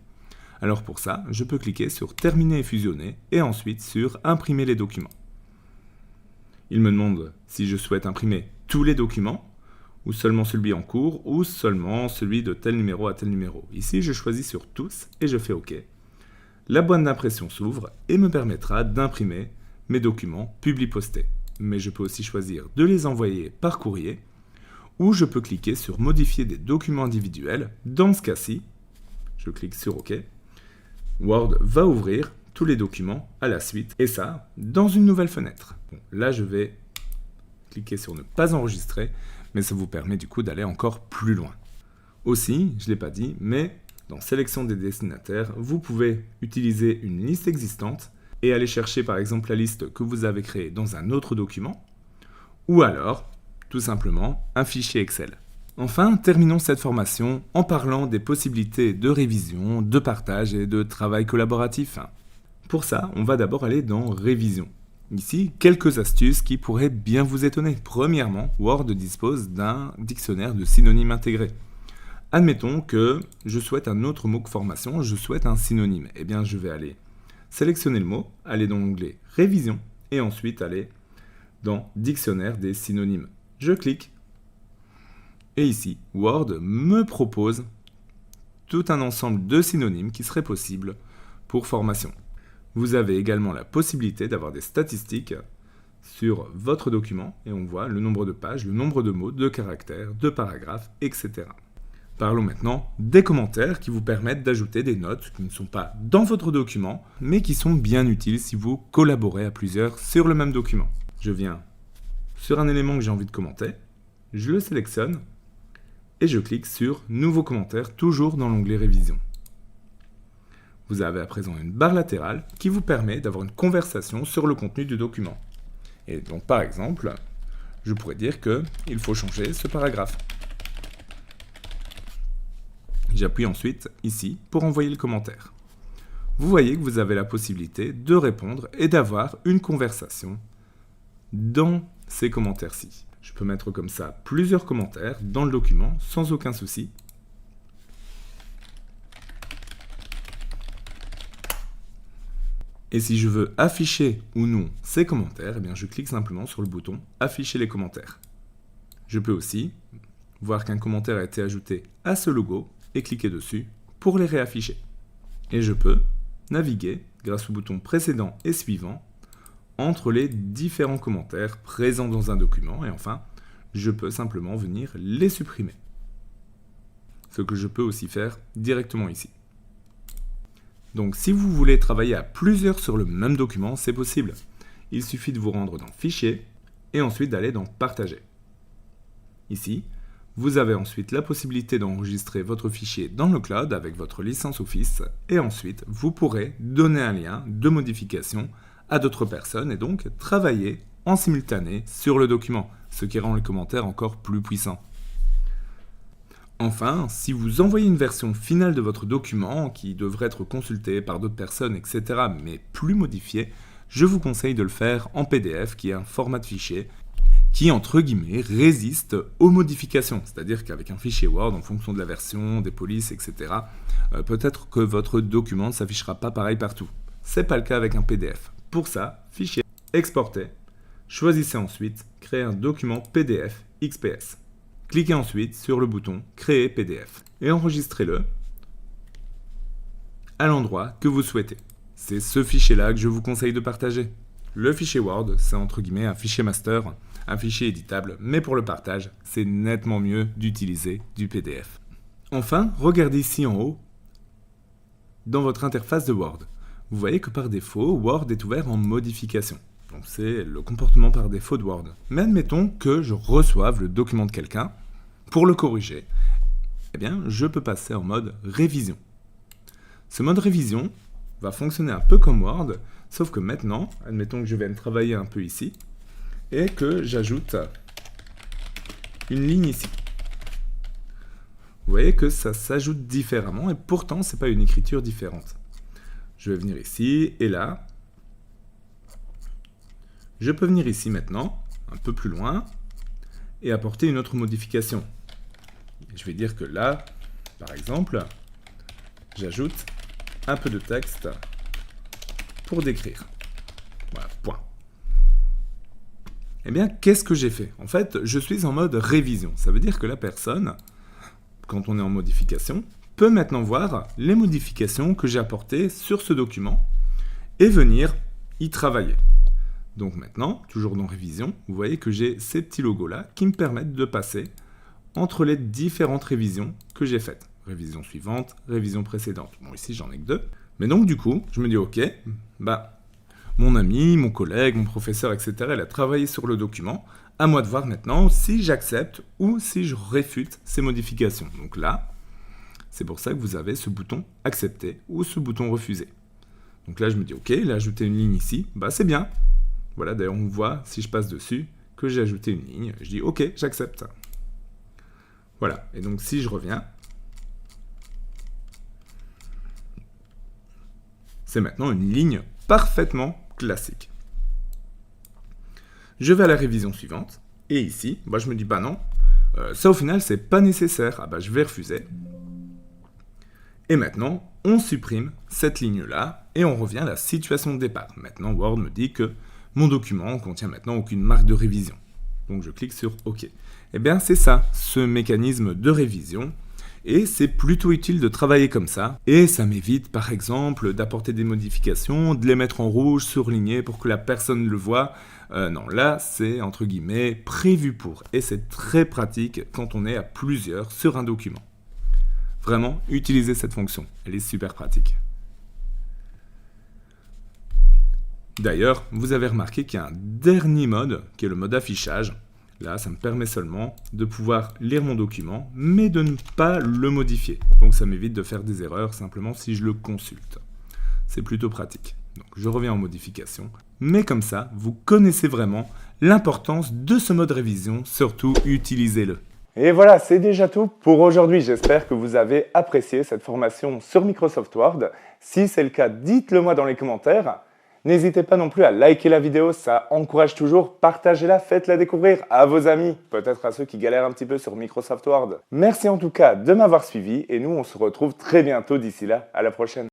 Alors pour ça, je peux cliquer sur Terminer et fusionner et ensuite sur Imprimer les documents. Il me demande si je souhaite imprimer tous les documents ou seulement celui en cours ou seulement celui de tel numéro à tel numéro. Ici, je choisis sur tous et je fais OK. La boîte d'impression s'ouvre et me permettra d'imprimer mes documents Publipostés. Mais je peux aussi choisir de les envoyer par courrier ou je peux cliquer sur Modifier des documents individuels. Dans ce cas-ci, je clique sur OK. Word va ouvrir tous les documents à la suite et ça dans une nouvelle fenêtre. Bon, là, je vais cliquer sur ne pas enregistrer, mais ça vous permet du coup d'aller encore plus loin. Aussi, je ne l'ai pas dit, mais dans Sélection des destinataires, vous pouvez utiliser une liste existante et aller chercher par exemple la liste que vous avez créée dans un autre document ou alors, tout simplement, un fichier Excel. Enfin, terminons cette formation en parlant des possibilités de révision, de partage et de travail collaboratif. Pour ça, on va d'abord aller dans Révision. Ici, quelques astuces qui pourraient bien vous étonner. Premièrement, Word dispose d'un dictionnaire de synonymes intégré. Admettons que je souhaite un autre mot que formation, je souhaite un synonyme. Eh bien, je vais aller sélectionner le mot, aller dans l'onglet Révision et ensuite aller dans Dictionnaire des synonymes. Je clique et ici, Word me propose tout un ensemble de synonymes qui seraient possibles pour formation. Vous avez également la possibilité d'avoir des statistiques sur votre document et on voit le nombre de pages, le nombre de mots, de caractères, de paragraphes, etc. Parlons maintenant des commentaires qui vous permettent d'ajouter des notes qui ne sont pas dans votre document, mais qui sont bien utiles si vous collaborez à plusieurs sur le même document. Je viens sur un élément que j'ai envie de commenter, je le sélectionne et je clique sur Nouveau commentaire, toujours dans l'onglet Révision. Vous avez à présent une barre latérale qui vous permet d'avoir une conversation sur le contenu du document. Et donc par exemple, je pourrais dire qu'il faut changer ce paragraphe. J'appuie ensuite ici pour envoyer le commentaire. Vous voyez que vous avez la possibilité de répondre et d'avoir une conversation dans ces commentaires-ci. Je peux mettre comme ça plusieurs commentaires dans le document sans aucun souci. Et si je veux afficher ou non ces commentaires, eh bien je clique simplement sur le bouton « Afficher les commentaires ». Je peux aussi voir qu'un commentaire a été ajouté à ce logo et cliquer dessus pour les réafficher. Et je peux naviguer, grâce au bouton précédent et suivant, entre les différents commentaires présents dans un document. Et enfin, je peux simplement venir les supprimer. Ce que je peux aussi faire directement ici. Donc si vous voulez travailler à plusieurs sur le même document, c'est possible. Il suffit de vous rendre dans Fichier et ensuite d'aller dans Partager. Ici, vous avez ensuite la possibilité d'enregistrer votre fichier dans le cloud avec votre licence Office et ensuite vous pourrez donner un lien de modification à d'autres personnes et donc travailler en simultané sur le document, ce qui rend les commentaires encore plus puissants. Enfin, si vous envoyez une version finale de votre document qui devrait être consultée par d'autres personnes, etc., mais plus modifiée, je vous conseille de le faire en PDF, qui est un format de fichier qui, entre guillemets, résiste aux modifications. C'est-à-dire qu'avec un fichier Word, en fonction de la version, des polices, etc., peut-être que votre document ne s'affichera pas pareil partout. Ce n'est pas le cas avec un PDF. Pour ça, Fichier, Exporter, choisissez ensuite Créer un document PDF XPS. Cliquez ensuite sur le bouton Créer PDF et enregistrez-le à l'endroit que vous souhaitez. C'est ce fichier-là que je vous conseille de partager. Le fichier Word, c'est entre guillemets un fichier master, un fichier éditable, mais pour le partage, c'est nettement mieux d'utiliser du PDF. Enfin, regardez ici en haut, dans votre interface de Word. Vous voyez que par défaut, Word est ouvert en modification. Donc c'est le comportement par défaut de Word. Mais admettons que je reçoive le document de quelqu'un. Pour le corriger, eh bien, je peux passer en mode révision. Ce mode révision va fonctionner un peu comme Word, sauf que maintenant, admettons que je vienne travailler un peu ici, et que j'ajoute une ligne ici. Vous voyez que ça s'ajoute différemment, et pourtant, ce n'est pas une écriture différente. Je vais venir ici, et là, je peux venir ici maintenant, un peu plus loin, et apporter une autre modification. Je vais dire que là, par exemple, j'ajoute un peu de texte pour décrire. Voilà, point. Eh bien, qu'est-ce que j'ai fait? En fait, je suis en mode révision. Ça veut dire que la personne, quand on est en modification, peut maintenant voir les modifications que j'ai apportées sur ce document et venir y travailler. Donc maintenant, toujours dans Révision, vous voyez que j'ai ces petits logos-là qui me permettent de passer entre les différentes révisions que j'ai faites. Révision suivante, révision précédente. Bon, ici, j'en ai que 2. Mais donc, du coup, je me dis, ok, mon ami, mon collègue, mon professeur, etc., elle a travaillé sur le document. À moi de voir maintenant si j'accepte ou si je réfute ces modifications. Donc là, c'est pour ça que vous avez ce bouton « Accepter » ou ce bouton « Refuser ». Donc là, je me dis, ok, il a ajouté une ligne ici, c'est bien. Voilà, d'ailleurs, on voit, si je passe dessus, que j'ai ajouté une ligne. Je dis OK, j'accepte. Voilà, et donc si je reviens, c'est maintenant une ligne parfaitement classique. Je vais à la révision suivante, et ici, je me dis, non, ça au final, c'est pas nécessaire. Je vais refuser. Et maintenant, on supprime cette ligne-là, et on revient à la situation de départ. Maintenant, Word me dit que mon document contient maintenant aucune marque de révision. Donc je clique sur OK. Eh bien, c'est ça, ce mécanisme de révision. Et c'est plutôt utile de travailler comme ça. Et ça m'évite, par exemple, d'apporter des modifications, de les mettre en rouge, surlignées pour que la personne le voit. Non, là, c'est, entre guillemets, prévu pour. Et c'est très pratique quand on est à plusieurs sur un document. Vraiment, utilisez cette fonction. Elle est super pratique. D'ailleurs, vous avez remarqué qu'il y a un dernier mode, qui est le mode affichage. Là, ça me permet seulement de pouvoir lire mon document, mais de ne pas le modifier. Donc ça m'évite de faire des erreurs simplement si je le consulte. C'est plutôt pratique. Donc je reviens en modification. Mais comme ça, vous connaissez vraiment l'importance de ce mode révision, surtout utilisez-le. Et voilà, c'est déjà tout pour aujourd'hui. J'espère que vous avez apprécié cette formation sur Microsoft Word. Si c'est le cas, dites-le moi dans les commentaires. N'hésitez pas non plus à liker la vidéo, ça encourage toujours. Partagez-la, faites-la découvrir à vos amis, peut-être à ceux qui galèrent un petit peu sur Microsoft Word. Merci en tout cas de m'avoir suivi et nous on se retrouve très bientôt d'ici là. À la prochaine.